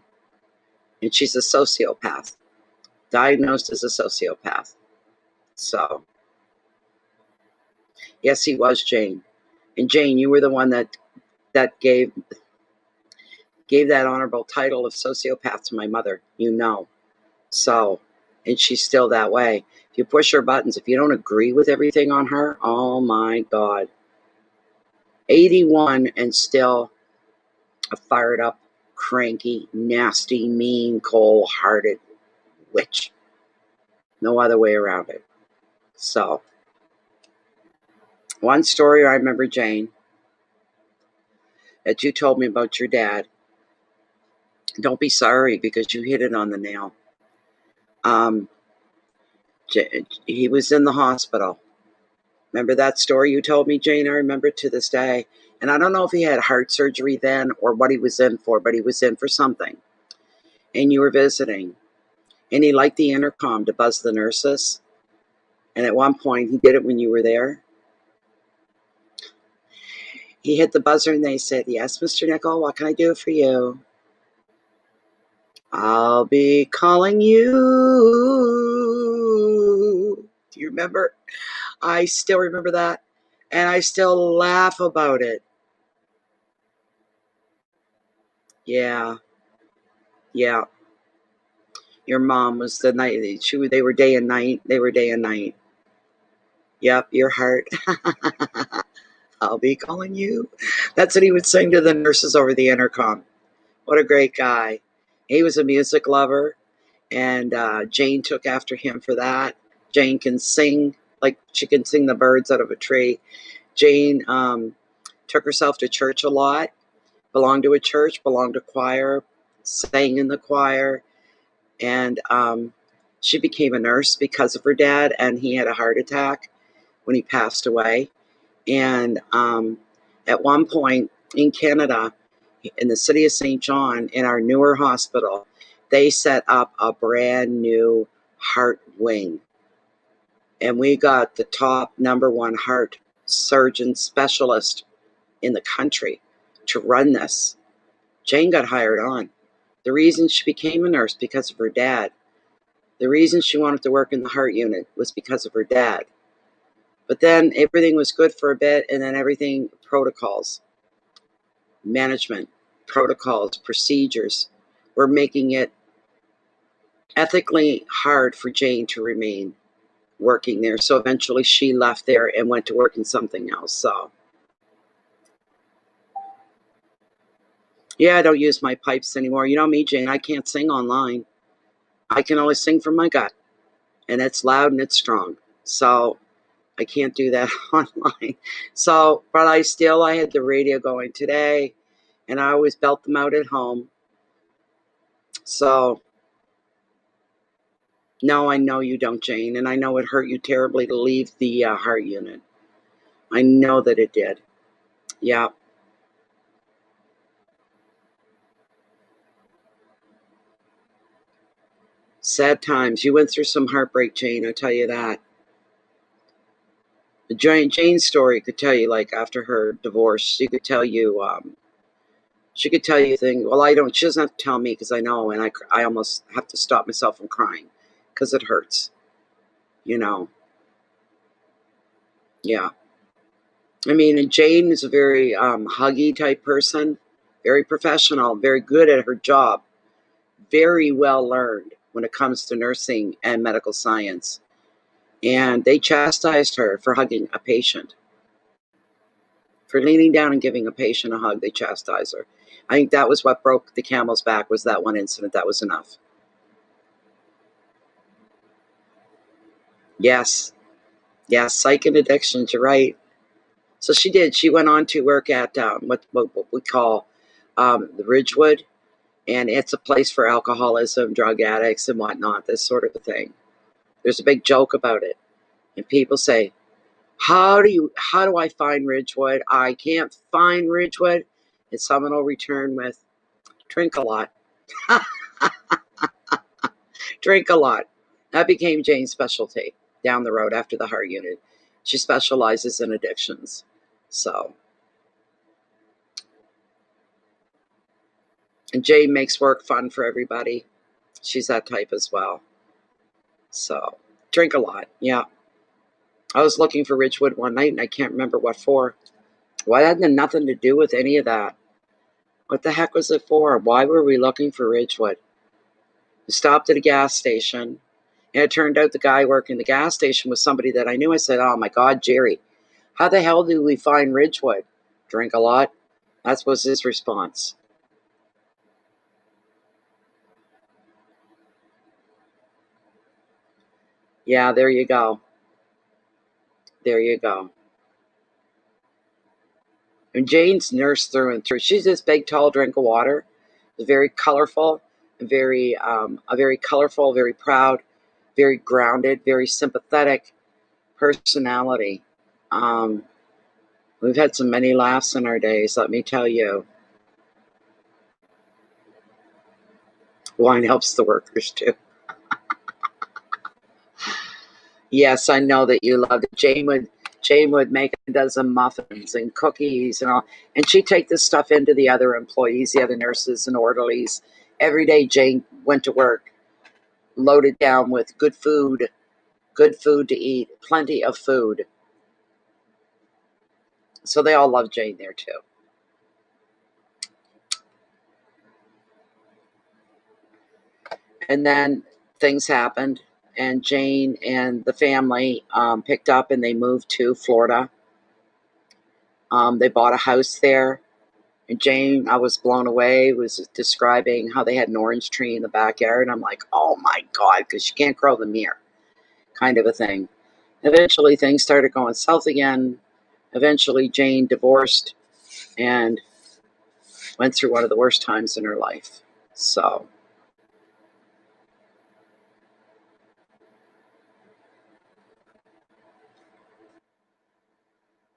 and she's a sociopath, diagnosed as a sociopath. So, yes, he was, Jane. And Jane, you were the one that gave that honorable title of sociopath to my mother, So, and she's still that way. If you push her buttons, if you don't agree with everything on her, oh my God. 81 and still a fired up, cranky, nasty, mean, cold-hearted witch. No other way around it. So, one story I remember, Jane, that you told me about your dad. Don't be sorry because you hit it on the nail. He was in the hospital. Remember that story you told me, Jane? I remember it to this day. And I don't know if he had heart surgery then or what he was in for, but he was in for something. And you were visiting. And he liked the intercom to buzz the nurses. And at one point, he did it when you were there. He hit the buzzer and they said, "Yes, Mr. Nickel, what can I do for you?" "I'll be calling you." Do you remember? I still remember that. And I still laugh about it. Yeah. Yeah. Your mom was the night. They were day and night. They were day and night. Yep, your heart. "I'll be calling you." That's what he would sing to the nurses over the intercom. What a great guy. He was a music lover, and Jane took after him for that. Jane can sing, like she can sing the birds out of a tree. Jane took herself to church a lot, belonged to a church, belonged to choir, sang in the choir, and she became a nurse because of her dad, and he had a heart attack when he passed away. And at one point in Canada, in the city of St. John, in our newer hospital, they set up a brand new heart wing. And we got the top #1 heart surgeon specialist in the country to run this. Jane got hired on. The reason she became a nurse because of her dad. The reason she wanted to work in the heart unit was because of her dad. But then everything was good for a bit, and then everything, protocols, management, protocols, procedures, were making it ethically hard for Jane to remain working there. So eventually she left there and went to work in something else. So, yeah, I don't use my pipes anymore. You know me, Jane, I can't sing online. I can only sing from my gut, and it's loud and it's strong. So I can't do that online. So, but I had the radio going today, and I always belt them out at home. So, no, I know you don't, Jane, and I know it hurt you terribly to leave the heart unit. I know that it did. Yeah. Sad times. You went through some heartbreak, Jane, I tell you that. The Jane's story could tell you, like, after her divorce, she could tell you things. Well, she doesn't have to tell me because I know, and I almost have to stop myself from crying because it hurts, you know. Yeah. I mean, and Jane is a very huggy type person, very professional, very good at her job. very well learned when it comes to nursing and medical science. And they chastised her for hugging a patient. For leaning down and giving a patient a hug, they chastised her. I think that was what broke the camel's back, was that one incident. That was enough. Yes. Yes, psych and addictions, you're right. So she did. She went on to work at what we call the Ridgewood, and it's a place for alcoholism, drug addicts, and whatnot, this sort of a thing. There's a big joke about it, and people say, how do I find Ridgewood? I can't find Ridgewood. And someone will return with, drink a lot. Drink a lot. That became Jane's specialty down the road after the heart unit. She specializes in addictions. So, and Jane makes work fun for everybody. She's that type as well. So, drink a lot. Yeah. I was looking for Ridgewood one night and I can't remember what for. Well, it had nothing to do with any of that. What the heck was it for? Why were we looking for Ridgewood? We stopped at a gas station, and it turned out the guy working the gas station was somebody that I knew. I said, oh my God, Jerry, how the hell do we find Ridgewood? Drink a lot. That was his response. Yeah, there you go. There you go. And Jane's nurse through and through. She's this big, tall drink of water. Very colorful, very colorful, very proud, very grounded, very sympathetic personality. We've had so many laughs in our days, let me tell you. Wine helps the workers too. Yes, I know that you loved it. Jane would make a dozen muffins and cookies and all, and she'd take this stuff into the other employees, the other nurses and orderlies. Every day Jane went to work loaded down with good food to eat, plenty of food. So they all loved Jane there too. And then things happened, and Jane and the family picked up and they moved to Florida. They bought a house there. And Jane, I was blown away, was describing how they had an orange tree in the backyard. And I'm like, oh my God, because you can't grow them here, kind of a thing. Eventually, things started going south again. Eventually, Jane divorced and went through one of the worst times in her life. So,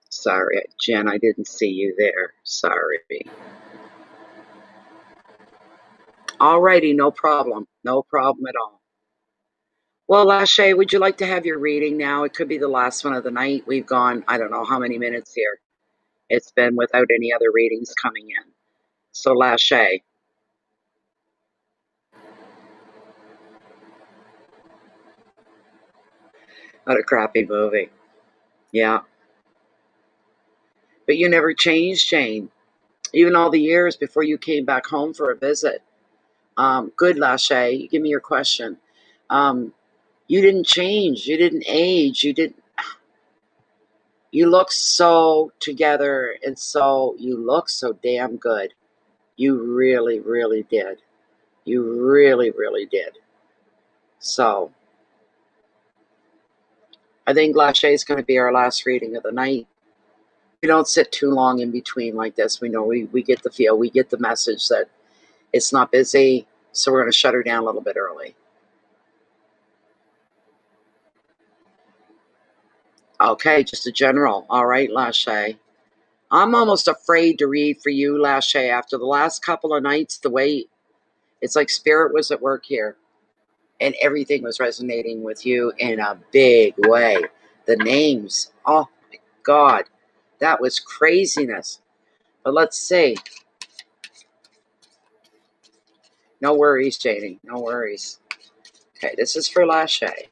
sorry, Jen, I didn't see you there. Sorry. Alrighty, no problem. No problem at all. Well, Lachey, would you like to have your reading now? It could be the last one of the night. We've gone, I don't know how many minutes here. It's been without any other readings coming in. So, Lachey, what a crappy movie. Yeah. But you never changed, Jane. Even all the years before you came back home for a visit. Good, Lachey. Give me your question. You didn't change. You didn't age. You look so together, and you look so damn good. You really, really did. You really, really did. So, I think Lachey is going to be our last reading of the night. We don't sit too long in between like this. We know we get the feel, we get the message that it's not busy, so we're going to shut her down a little bit early. Okay, just a general. All right, Lachey. I'm almost afraid to read for you, Lachey, after the last couple of nights, the way it's like spirit was at work here and everything was resonating with you in a big way. The names, oh my God, that was craziness. But let's see. No worries, Janie. No worries. Okay, this is for Lachey.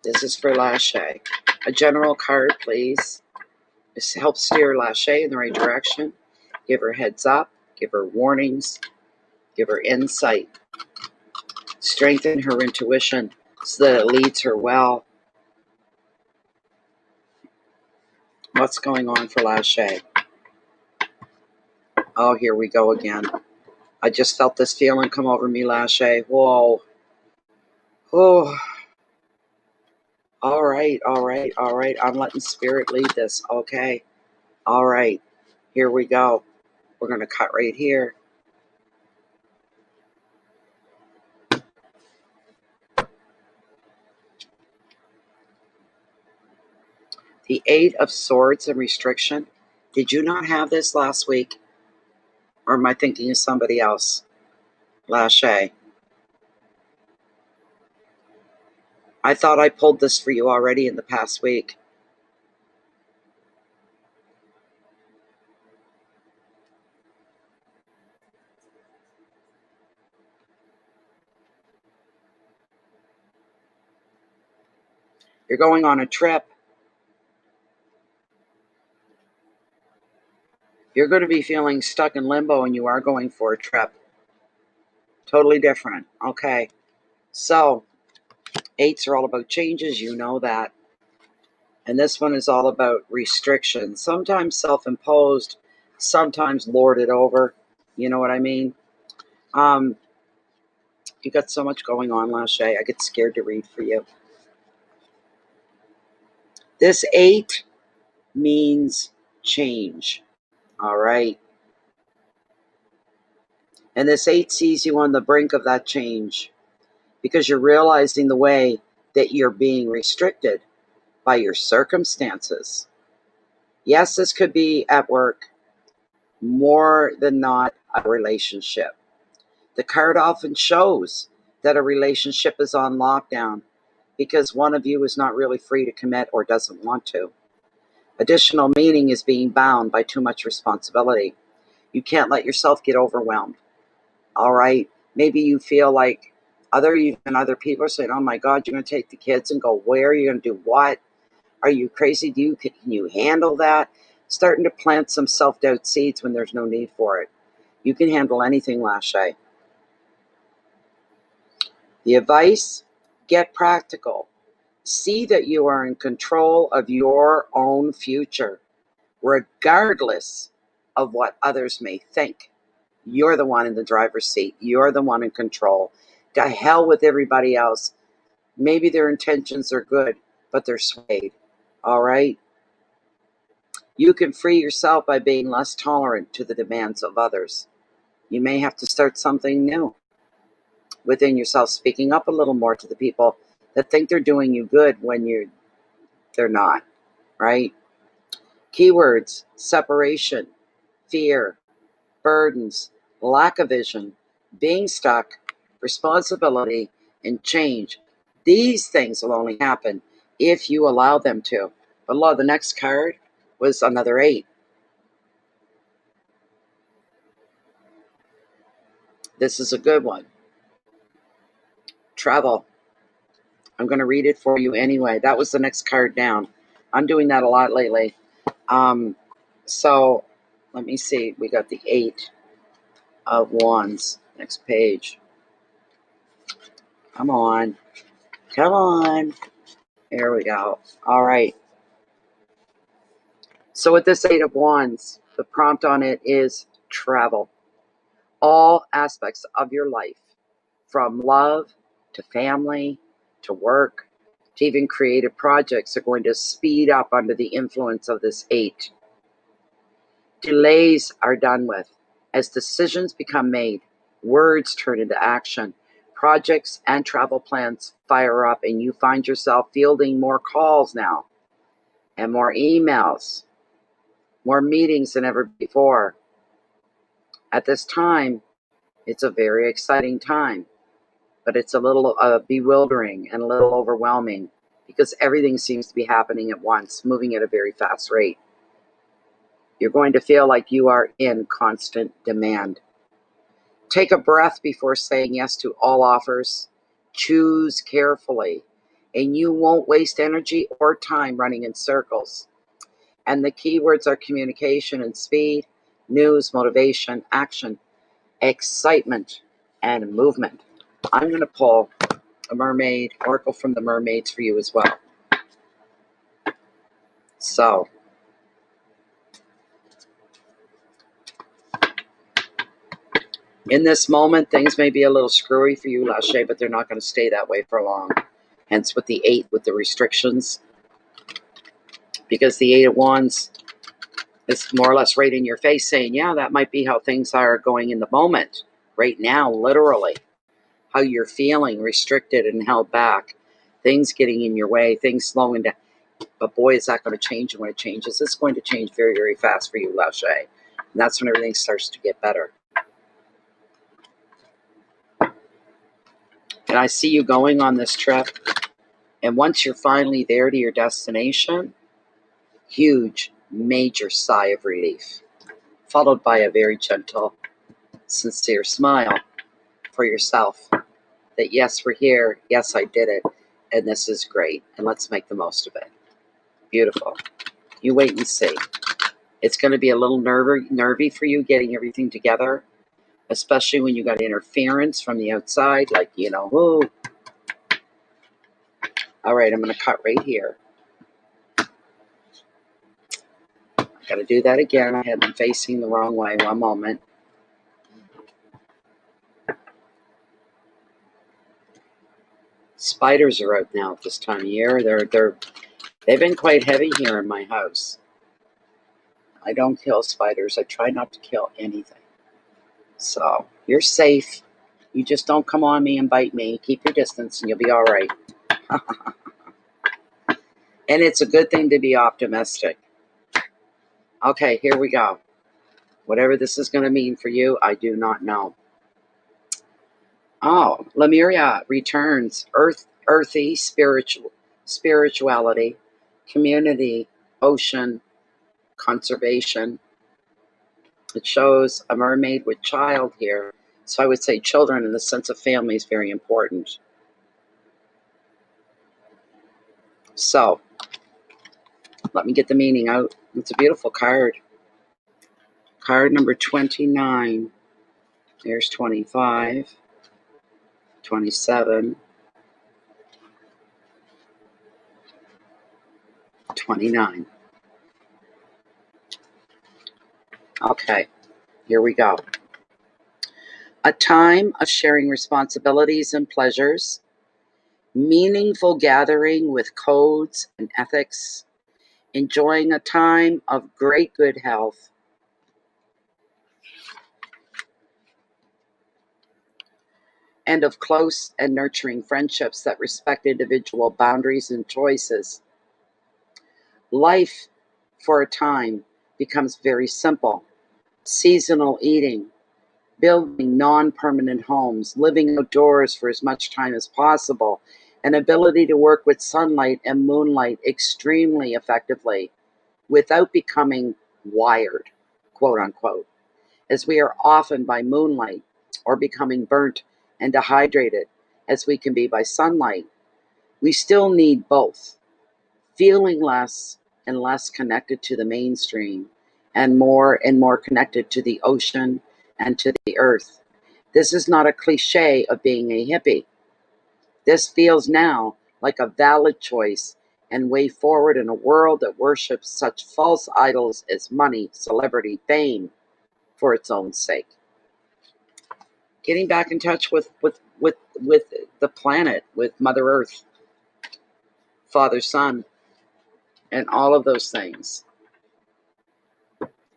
This is for Lachey. A general card, please. Help steer Lachey in the right direction. Give her heads up. Give her warnings. Give her insight. Strengthen her intuition so that it leads her well. What's going on for Lachey? Oh, here we go again. I just felt this feeling come over me, Lachey. Whoa. Oh. All right. I'm letting spirit lead this. Okay. All right. Here we go. We're going to cut right here. The Eight of Swords and restriction. Did you not have this last week? Or am I thinking of somebody else? Lachey. I thought I pulled this for you already in the past week. You're going on a trip. You're going to be feeling stuck in limbo and you are going for a trip. Totally different. Okay. So, eights are all about changes. You know that. And this one is all about restrictions. Sometimes self-imposed, sometimes lorded over. You know what I mean? You got so much going on, Lachey. I get scared to read for you. This 8 means change. All right. And this 8 sees you on the brink of that change because you're realizing the way that you're being restricted by your circumstances. Yes, this could be at work, more than not a relationship. The card often shows that a relationship is on lockdown because one of you is not really free to commit or doesn't want to. Additional meaning is being bound by too much responsibility. You can't let yourself get overwhelmed. All right. Maybe you feel like other people are saying, oh my God, you're going to take the kids and go where? You're going to do what? Are you crazy? Can you handle that? Starting to plant some self-doubt seeds when there's no need for it. You can handle anything, Lachey. The advice, get practical. See that you are in control of your own future, regardless of what others may think. You're the one in the driver's seat. You're the one in control. To hell with everybody else. Maybe their intentions are good, but they're swayed. All right? You can free yourself by being less tolerant to the demands of others. You may have to start something new within yourself, speaking up a little more to the people that think they're doing you good when they're not, right? Keywords, separation, fear, burdens, lack of vision, being stuck, responsibility, and change. These things will only happen if you allow them to. But look, the next card was another 8. This is a good one. Travel. I'm going to read it for you anyway. That was the next card down. I'm doing that a lot lately. So let me see. We got the 8 of Wands. Next page. Come on. Come on. Here we go. All right. So with this 8 of Wands, the prompt on it is travel. All aspects of your life, from love to family to work to even creative projects, are going to speed up under the influence of this 8. Delays are done with. As decisions become made, words turn into action. Projects and travel plans fire up, and you find yourself fielding more calls now and more emails, more meetings than ever before. At this time, it's a very exciting time, but it's a little bewildering and a little overwhelming because everything seems to be happening at once, moving at a very fast rate. You're going to feel like you are in constant demand. Take a breath before saying yes to all offers. Choose carefully, and you won't waste energy or time running in circles. And the keywords are communication and speed, news, motivation, action, excitement, and movement. I'm going to pull a mermaid, oracle from the mermaids for you as well. So, in this moment, things may be a little screwy for you, Lachey, but they're not going to stay that way for long. Hence with the 8, with the restrictions. Because the 8 of Wands is more or less right in your face saying, yeah, that might be how things are going in the moment. Right now, literally. How you're feeling restricted and held back. Things getting in your way, things slowing down. But boy, is that going to change when it changes. It's going to change very, very fast for you, Lachey. And that's when everything starts to get better. And I see you going on this trip. And once you're finally there to your destination, huge, major sigh of relief, followed by a very gentle, sincere smile for yourself. That yes, we're here. Yes, I did it. And this is great. And let's make the most of it. Beautiful. You wait and see. It's going to be a little nervy for you getting everything together, especially when you got interference from the outside, like, you know, who. All right, I'm going to cut right here. Got to do that again. I had them facing the wrong way. One moment. Spiders are out now at this time of year. They've been quite heavy here in my house. I don't kill spiders. I try not to kill anything. So you're safe. You just don't come on me and bite me. Keep your distance and you'll be all right. And it's a good thing to be optimistic. Okay, here we go. Whatever this is going to mean for you, I do not know. Oh, Lemuria returns. Earthy, spirituality, community, ocean, conservation. It shows a mermaid with child here. So I would say children in the sense of family is very important. So, let me get the meaning out. It's a beautiful card. Card number 29. There's 25, 27, 29. Okay, here we go. A time of sharing responsibilities and pleasures, meaningful gathering with codes and ethics, enjoying a time of great good health, and of close and nurturing friendships that respect individual boundaries and choices. Life, for a time, becomes very simple. Seasonal eating, building non-permanent homes, living outdoors for as much time as possible, an ability to work with sunlight and moonlight extremely effectively without becoming wired, quote unquote, as we are often by moonlight, or becoming burnt and dehydrated as we can be by sunlight. We still need both, feeling less and less connected to the mainstream and more connected to the ocean and to the earth. This is not a cliche of being a hippie. This feels now like a valid choice and way forward in a world that worships such false idols as money, celebrity, fame for its own sake. Getting back in touch with the planet, with Mother Earth, Father, Son, and all of those things.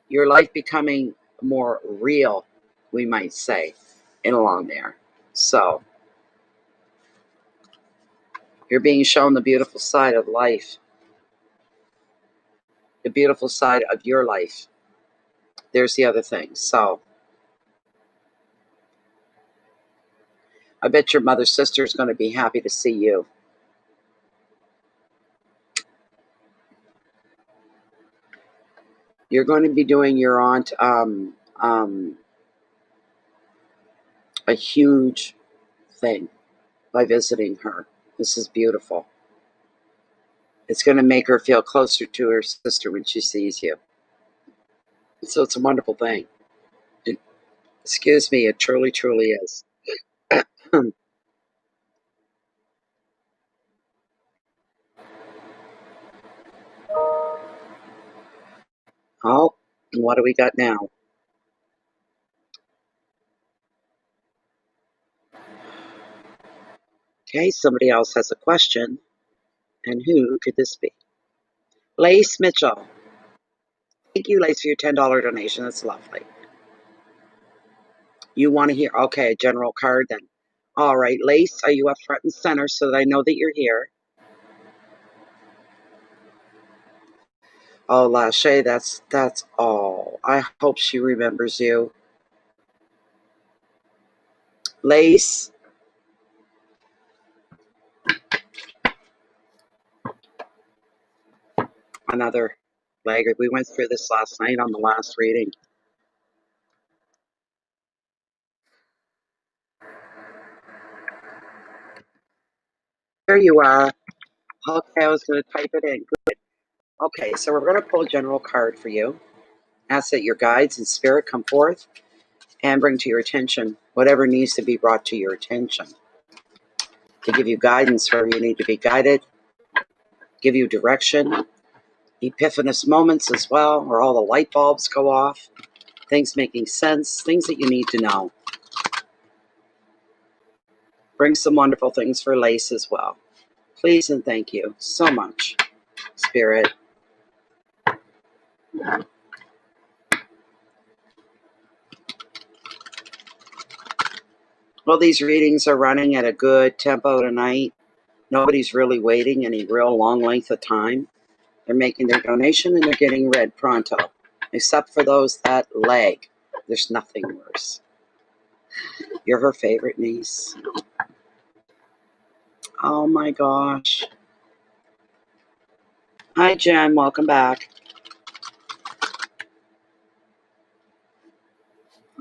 Your life becoming more real, we might say, in along there. So, you're being shown the beautiful side of life, the beautiful side of your life. There's the other thing. So, I bet your mother's sister is going to be happy to see you. You're going to be doing your aunt a huge thing by visiting her. This is beautiful. It's going to make her feel closer to her sister when she sees you. So it's a wonderful thing. Excuse me, it truly, truly is. Oh, and what do we got now? Okay, somebody else has a question. And who could this be? Lace Mitchell. Thank you, Lace, for your $10 donation. That's lovely. You want to hear? Okay, a general card then. All right, Lace, are you up front and center so that I know that you're here? Oh, Lachey, that's all. I hope she remembers you. Lace. Another laggard. We went through this last night on the last reading. There you are. Okay, I was going to type it in. Good. Okay, so we're going to pull a general card for you. Ask that your guides and spirit come forth and bring to your attention whatever needs to be brought to your attention. To give you guidance wherever you need to be guided, give you direction, epiphanous moments as well, where all the light bulbs go off, things making sense, things that you need to know. Bring some wonderful things for Lace as well. Please and thank you so much, Spirit. Well, these readings are running at a good tempo tonight. Nobody's really waiting any real long length of time. They're making their donation and they're getting read pronto, except for those that lag. There's nothing worse. You're her favorite niece. Oh my gosh. Hi, Jen. Welcome back.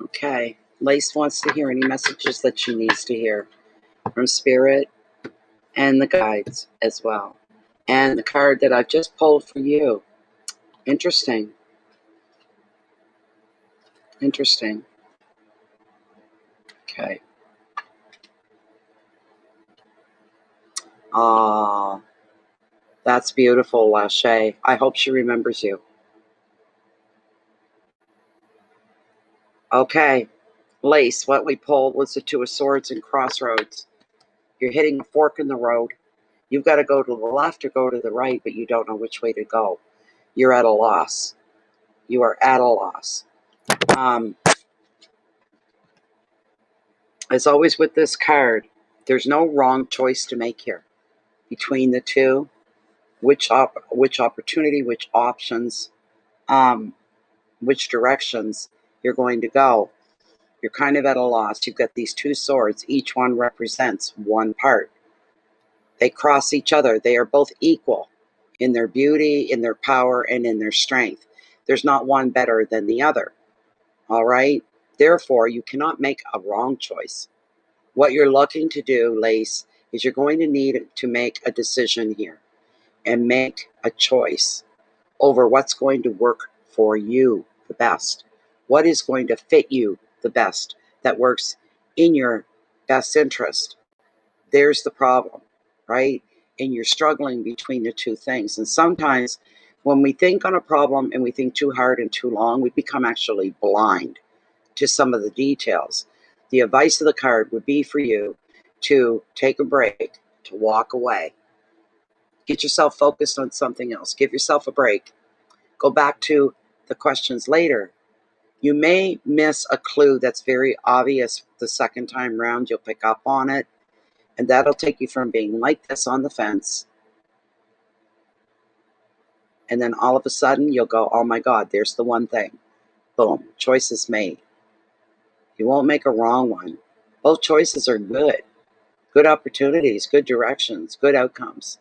Okay. Lace wants to hear any messages that she needs to hear from Spirit and the guides as well. And the card that I've just pulled for you. Interesting. Interesting. Okay. Ah, that's beautiful, Lachey. I hope she remembers you. Okay. Lace, what we pulled was the Two of Swords and Crossroads. You're hitting a fork in the road. You've got to go to the left or go to the right, but you don't know which way to go. You're at a loss. You are at a loss. As always with this card, there's no wrong choice to make here. Between the two, which opportunity, which options, which directions you're going to go. You're kind of at a loss. You've got these two swords. Each one represents one part. They cross each other. They are both equal in their beauty, in their power, and in their strength. There's not one better than the other. All right? Therefore, you cannot make a wrong choice. What you're looking to do, Lace, is you're going to need to make a decision here and make a choice over what's going to work for you the best. What is going to fit you the best that works in your best interest. There's the problem, right? And you're struggling between the two things. And sometimes when we think on a problem and we think too hard and too long, we become actually blind to some of the details. The advice of the card would be for you to take a break, to walk away, get yourself focused on something else, give yourself a break, go back to the questions later. You may miss a clue that's very obvious the second time round. You'll pick up on it, and that'll take you from being like this on the fence. And then all of a sudden, you'll go, oh my God, there's the one thing. Boom, choice is made. You won't make a wrong one. Both choices are good. Good opportunities, good directions, good outcomes,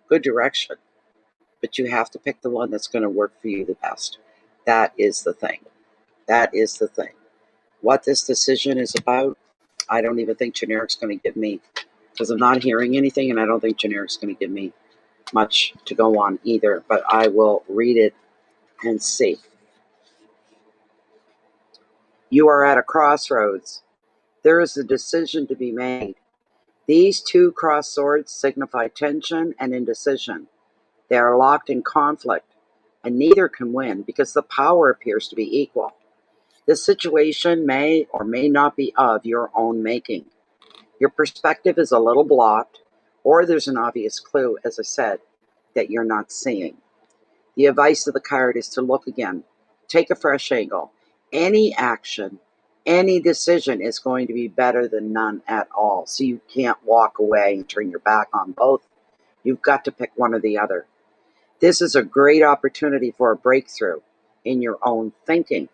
good direction. But you have to pick the one that's going to work for you the best. That is the thing. That is the thing. What this decision is about, I don't even think generic's going to give me, because I'm not hearing anything, and I don't think generic's going to give me. much to go on either, but I will read it and see. You are at a crossroads. There is a decision to be made. These two crossed swords signify tension and indecision. They are locked in conflict, and neither can win because the power appears to be equal. This situation may or may not be of your own making. Your perspective is a little blocked, or there's an obvious clue, as I said, that you're not seeing. The advice of the card is to look again. Take a fresh angle. Any action, any decision is going to be better than none at all. So you can't walk away and turn your back on both. You've got to pick one or the other. This is a great opportunity for a breakthrough in your own thinking.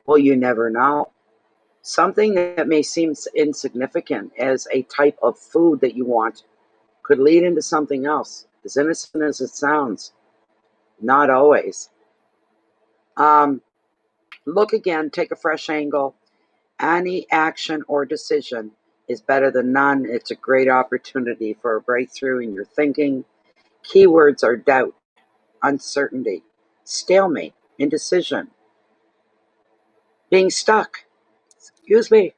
Well, you never know. Something that may seem insignificant as a type of food that you want could lead into something else, as innocent as it sounds. Not always. Look again, take a fresh angle. Any action or decision is better than none. It's a great opportunity for a breakthrough in your thinking. Keywords are doubt, uncertainty, stalemate, indecision, being stuck, excuse me,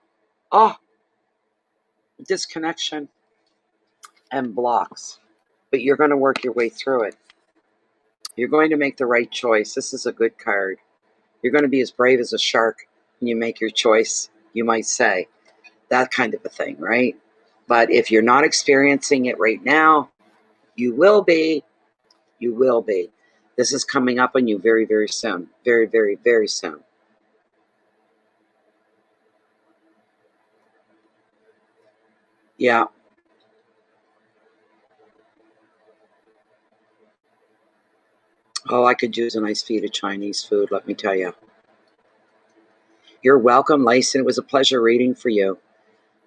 disconnection, and blocks. But you're going to work your way through it. You're going to make the right choice. This is a good card. You're going to be as brave as a shark when you make your choice, you might say. That kind of a thing, right? But if you're not experiencing it right now, you will be. You will be. This is coming up on you very, very soon. Very, very, very soon. Yeah. Oh, I could use a nice feed of Chinese food, let me tell you. You're welcome, Lyson. It was a pleasure reading for you.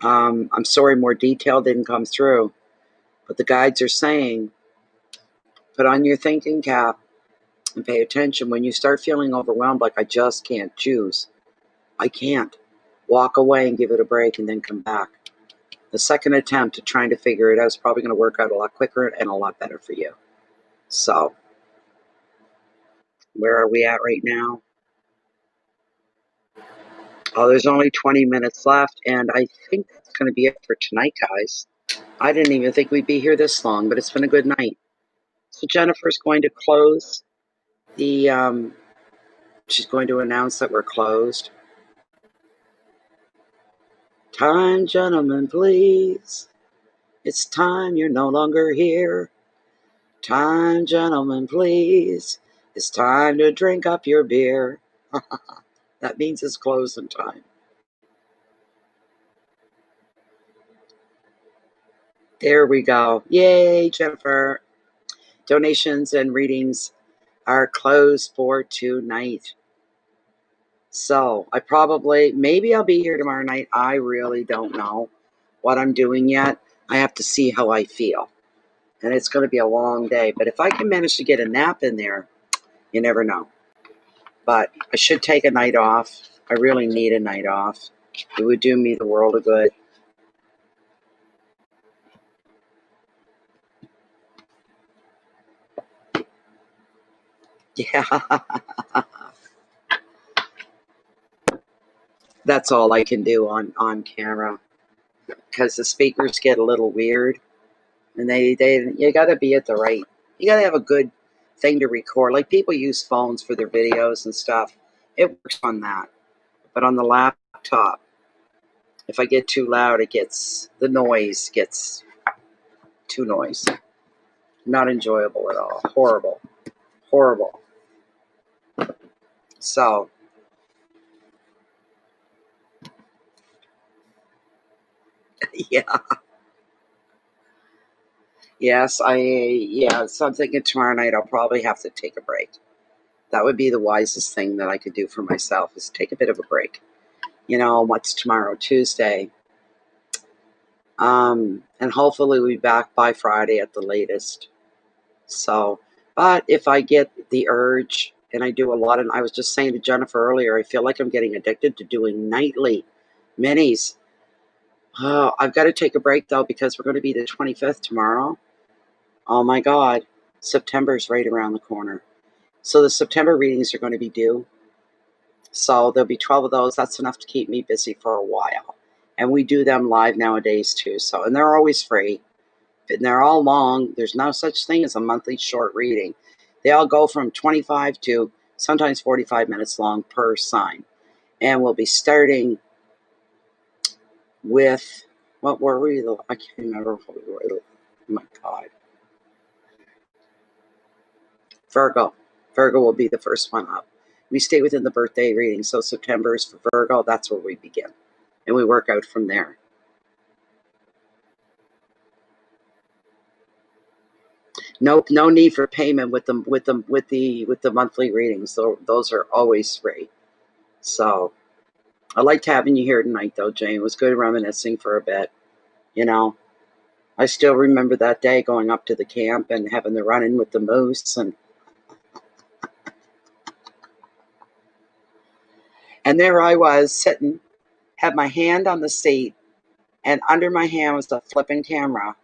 I'm sorry more detail didn't come through, but the guides are saying, put on your thinking cap and pay attention. When you start feeling overwhelmed, like I just can't choose, I can't. Walk away and give it a break and then come back. The second attempt at trying to figure it out is probably going to work out a lot quicker and a lot better for you. So, where are we at right now? Oh, there's only 20 minutes left, and I think that's going to be it for tonight, guys. I didn't even think we'd be here this long, but it's been a good night. So Jennifer's going to close the, she's going to announce that we're closed. Time, gentlemen, please. It's time, you're no longer here. Time, gentlemen, please. It's time to drink up your beer. That means it's closing time. There we go. Yay, Jennifer. Donations and readings are closed for tonight. So maybe I'll be here tomorrow night. I really don't know what I'm doing yet. I have to see how I feel. And it's going to be a long day. But if I can manage to get a nap in there, you never know. But I should take a night off. I really need a night off. It would do me the world of good. Yeah. That's all I can do on camera. Because the speakers get a little weird. And you got to be at the right. You got to have a good thing to record. Like people use phones for their videos and stuff. It works on that. But on the laptop, if I get too loud, the noise gets too noisy. Not enjoyable at all. Horrible. Horrible. So, yeah. Yes, so I'm thinking tomorrow night I'll probably have to take a break. That would be the wisest thing that I could do for myself is take a bit of a break. What's tomorrow? Tuesday. And hopefully we'll be back by Friday at the latest. So, but if I get the urge and I do a lot, and I was just saying to Jennifer earlier, I feel like I'm getting addicted to doing nightly minis. Oh, I've got to take a break, though, because we're going to be the 25th tomorrow. Oh, my God. September's right around the corner. So the September readings are going to be due. So there'll be 12 of those. That's enough to keep me busy for a while. And we do them live nowadays, too. So, and they're always free. And they're all long. There's no such thing as a monthly short reading. They all go from 25 to sometimes 45 minutes long per sign. And we'll be starting with, what were we? I can't remember what we were. Oh my God. Virgo. Virgo will be the first one up. We stay within the birthday reading. So September is for Virgo. That's where we begin. And we work out from there. No need for payment with the monthly readings. So those are always free. So I liked having you here tonight, though, Jane. It was good reminiscing for a bit. You know, I still remember that day going up to the camp and having the run-in with the moose, and there I was sitting, had my hand on the seat, and under my hand was the flipping camera,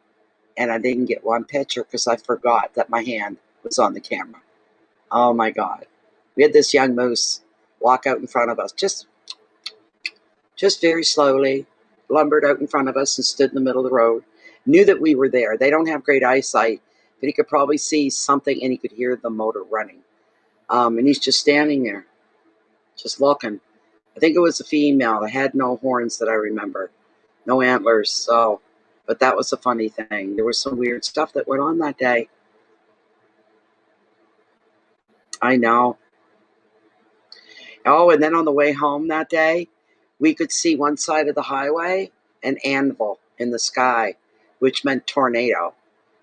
and I didn't get one picture because I forgot that my hand was on the camera. Oh my God. We had this young moose walk out in front of us, just very slowly, lumbered out in front of us and stood in the middle of the road. Knew that we were there. They don't have great eyesight, but he could probably see something and he could hear the motor running. And he's just standing there, just looking. I think it was a female. It had no horns that I remember, no antlers. So, but that was a funny thing. There was some weird stuff that went on that day. I know. Oh, and then on the way home that day, we could see one side of the highway, an anvil in the sky, which meant tornado.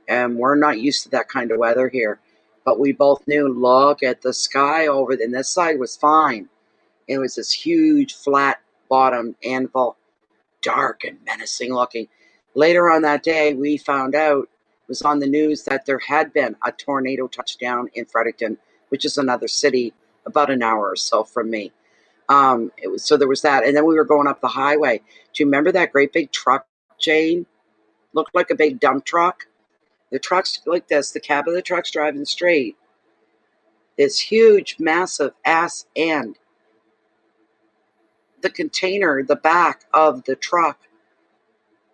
And we're not used to that kind of weather here. But we both knew, look at the sky over, and this side was fine. It was this huge, flat bottom anvil, dark and menacing looking. Later on that day, we found out, it was on the news, that there had been a tornado touchdown in Fredericton, which is another city about an hour or so from me. So there was that. And then we were going up the highway. Do you remember that great big truck, Jane? Looked like a big dump truck. The truck's like this. The cab of the truck's driving straight. This huge, massive ass end. The container, the back of the truck,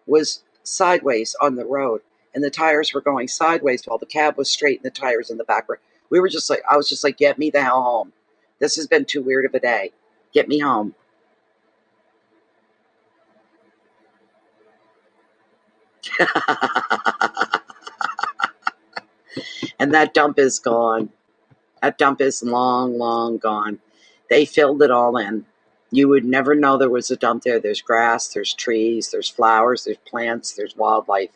was sideways on the road, and the tires were going sideways while the cab was straight and the tires in the back were. We were just like, I was just like, get me the hell home. This has been too weird of a day. Get me home. And that dump is gone. That dump is long, long gone. They filled it all in. You would never know there was a dump there. There's grass, there's trees, there's flowers, there's plants, there's wildlife.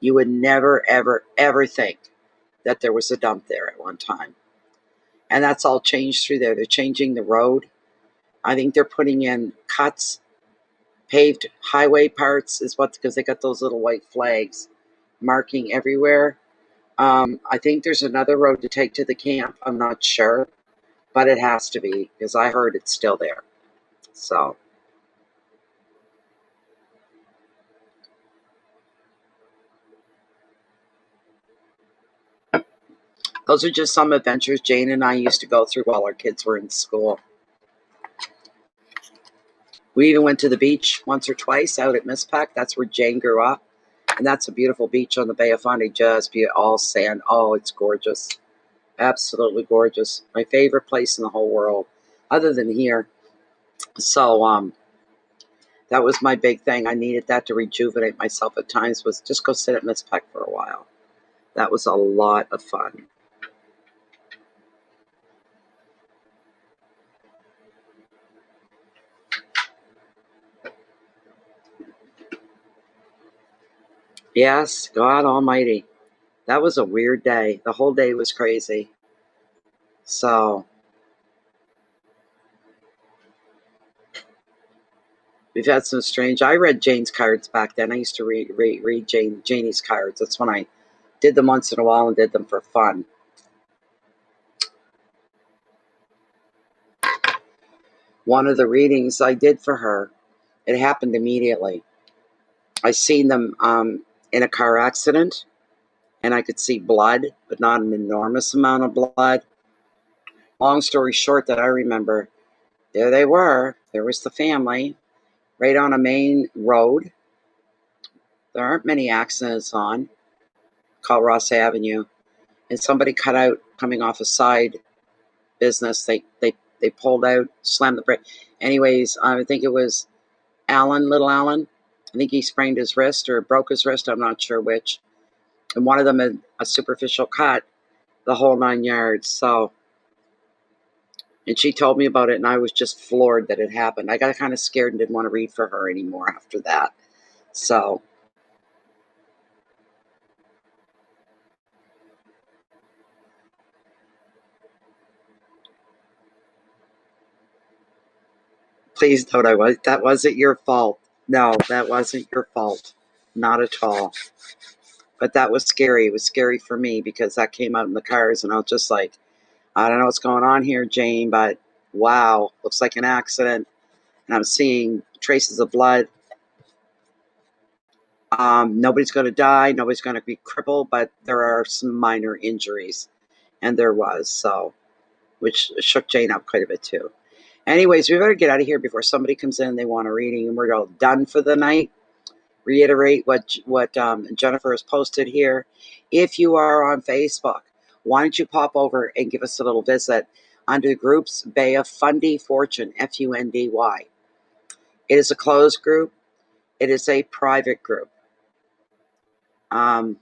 You would never, ever, ever think that there was a dump there at one time. And that's all changed through there. They're changing the road. I think they're putting in cuts, paved highway parts, is what, because they got those little white flags marking everywhere. I think there's another road to take to the camp. I'm not sure, but it has to be because I heard it's still there. So those are just some adventures Jane and I used to go through while our kids were in school. We even went to the beach once or twice out at Mispac. That's where Jane grew up. And that's a beautiful beach on the Bay of Fundy, just all sand. Oh, it's gorgeous. Absolutely gorgeous. My favorite place in the whole world, other than here. So that was my big thing. I needed that to rejuvenate myself at times, was just go sit at Mispac for a while. That was a lot of fun. Yes, God almighty. That was a weird day. The whole day was crazy. So we've had some strange. I read Jane's cards back then. I used to read Janie's cards. That's when I did them once in a while and did them for fun. One of the readings I did for her, it happened immediately. I seen them in a car accident, and I could see blood, but not an enormous amount of blood. Long story short, that I remember, there they were. There was the family right on a main road. There aren't many accidents on, called Ross Avenue, and somebody cut out coming off a side business. They pulled out, slammed the brake. Anyways, I think it was little Alan. I think he sprained his wrist or broke his wrist. I'm not sure which. And one of them had a superficial cut, the whole 9 yards. So, and she told me about it, and I was just floored that it happened. I got kind of scared and didn't want to read for her anymore after that. So, please don't. That wasn't your fault. No, that wasn't your fault. Not at all. But that was scary. It was scary for me because that came out in the cars, and I was just like, I don't know what's going on here, Jane, but wow, looks like an accident. And I'm seeing traces of blood. Nobody's going to die. Nobody's going to be crippled, but there are some minor injuries. And there was, so, which shook Jane up quite a bit too. Anyways, we better get out of here before somebody comes in and they want a reading, and we're all done for the night. Reiterate what Jennifer has posted here. If you are on Facebook, why don't you pop over and give us a little visit under groups Bay of Fundy Fortune, Fundy. It is a closed group. It is a private group. And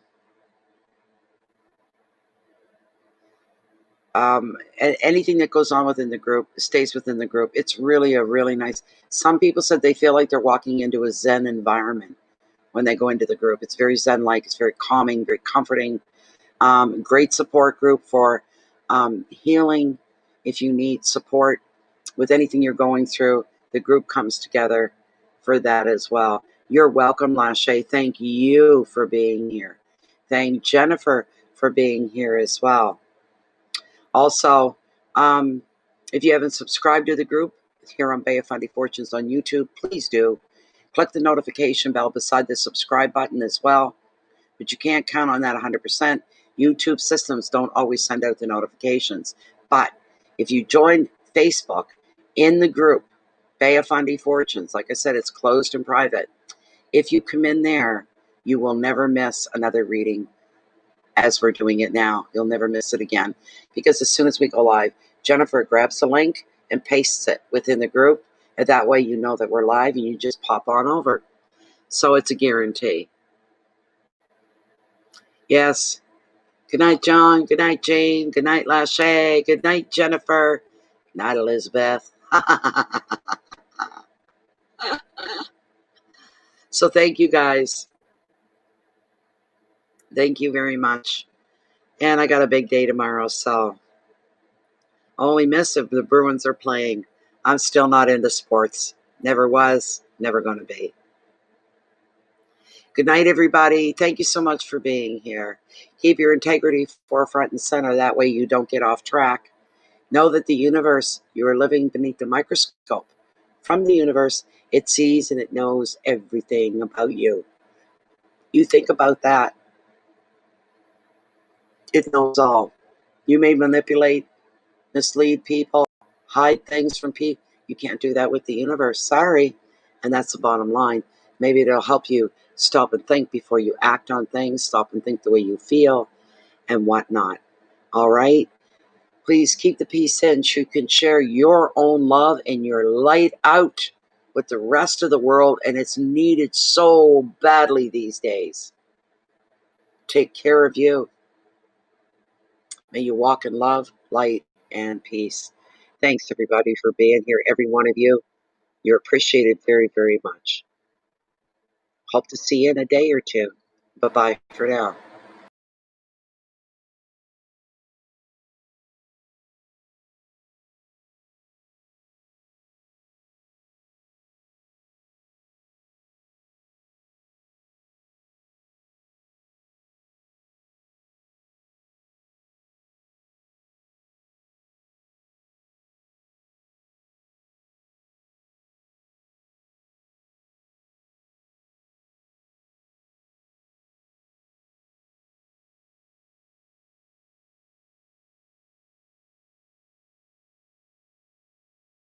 anything that goes on within the group stays within the group. It's really a really nice. Some people said they feel like they're walking into a Zen environment when they go into the group. It's very Zen-like. It's very calming, very comforting. Great support group for healing. If you need support with anything you're going through, the group comes together for that as well. You're welcome, Lachey. Thank you for being here. Thank Jennifer for being here as well. Also, if you haven't subscribed to the group here on Bay of Fundy Fortunes on YouTube, please do. Click the notification bell beside the subscribe button as well. But you can't count on that 100%. YouTube systems don't always send out the notifications. But if you join Facebook in the group, Bay of Fundy Fortunes, like I said, it's closed and private. If you come in there, you will never miss another reading as we're doing it now. You'll never miss it again. Because as soon as we go live, Jennifer grabs the link and pastes it within the group. And that way you know that we're live and you just pop on over. So it's a guarantee. Yes. Good night, John. Good night, Jane. Good night, Lachey. Good night, Jennifer. Good night, Elizabeth. So thank you, guys. Thank you very much. And I got a big day tomorrow, so only miss if the Bruins are playing. I'm still not into sports. Never was, never going to be. Good night, everybody. Thank you so much for being here. Keep your integrity forefront and center. That way you don't get off track. Know that the universe, you are living beneath the microscope. From the universe, it sees and it knows everything about you. You think about that. It knows all. You may manipulate, mislead people, hide things from people. You can't do that with the universe. Sorry. And that's the bottom line. Maybe it'll help you stop and think before you act on things, stop and think the way you feel and whatnot. All right? Please keep the peace in so you can share your own love and your light out with the rest of the world. And it's needed so badly these days. Take care of you. May you walk in love, light, and peace. Thanks, everybody, for being here. Every one of you, you're appreciated very, very much. Hope to see you in a day or two. Bye-bye for now.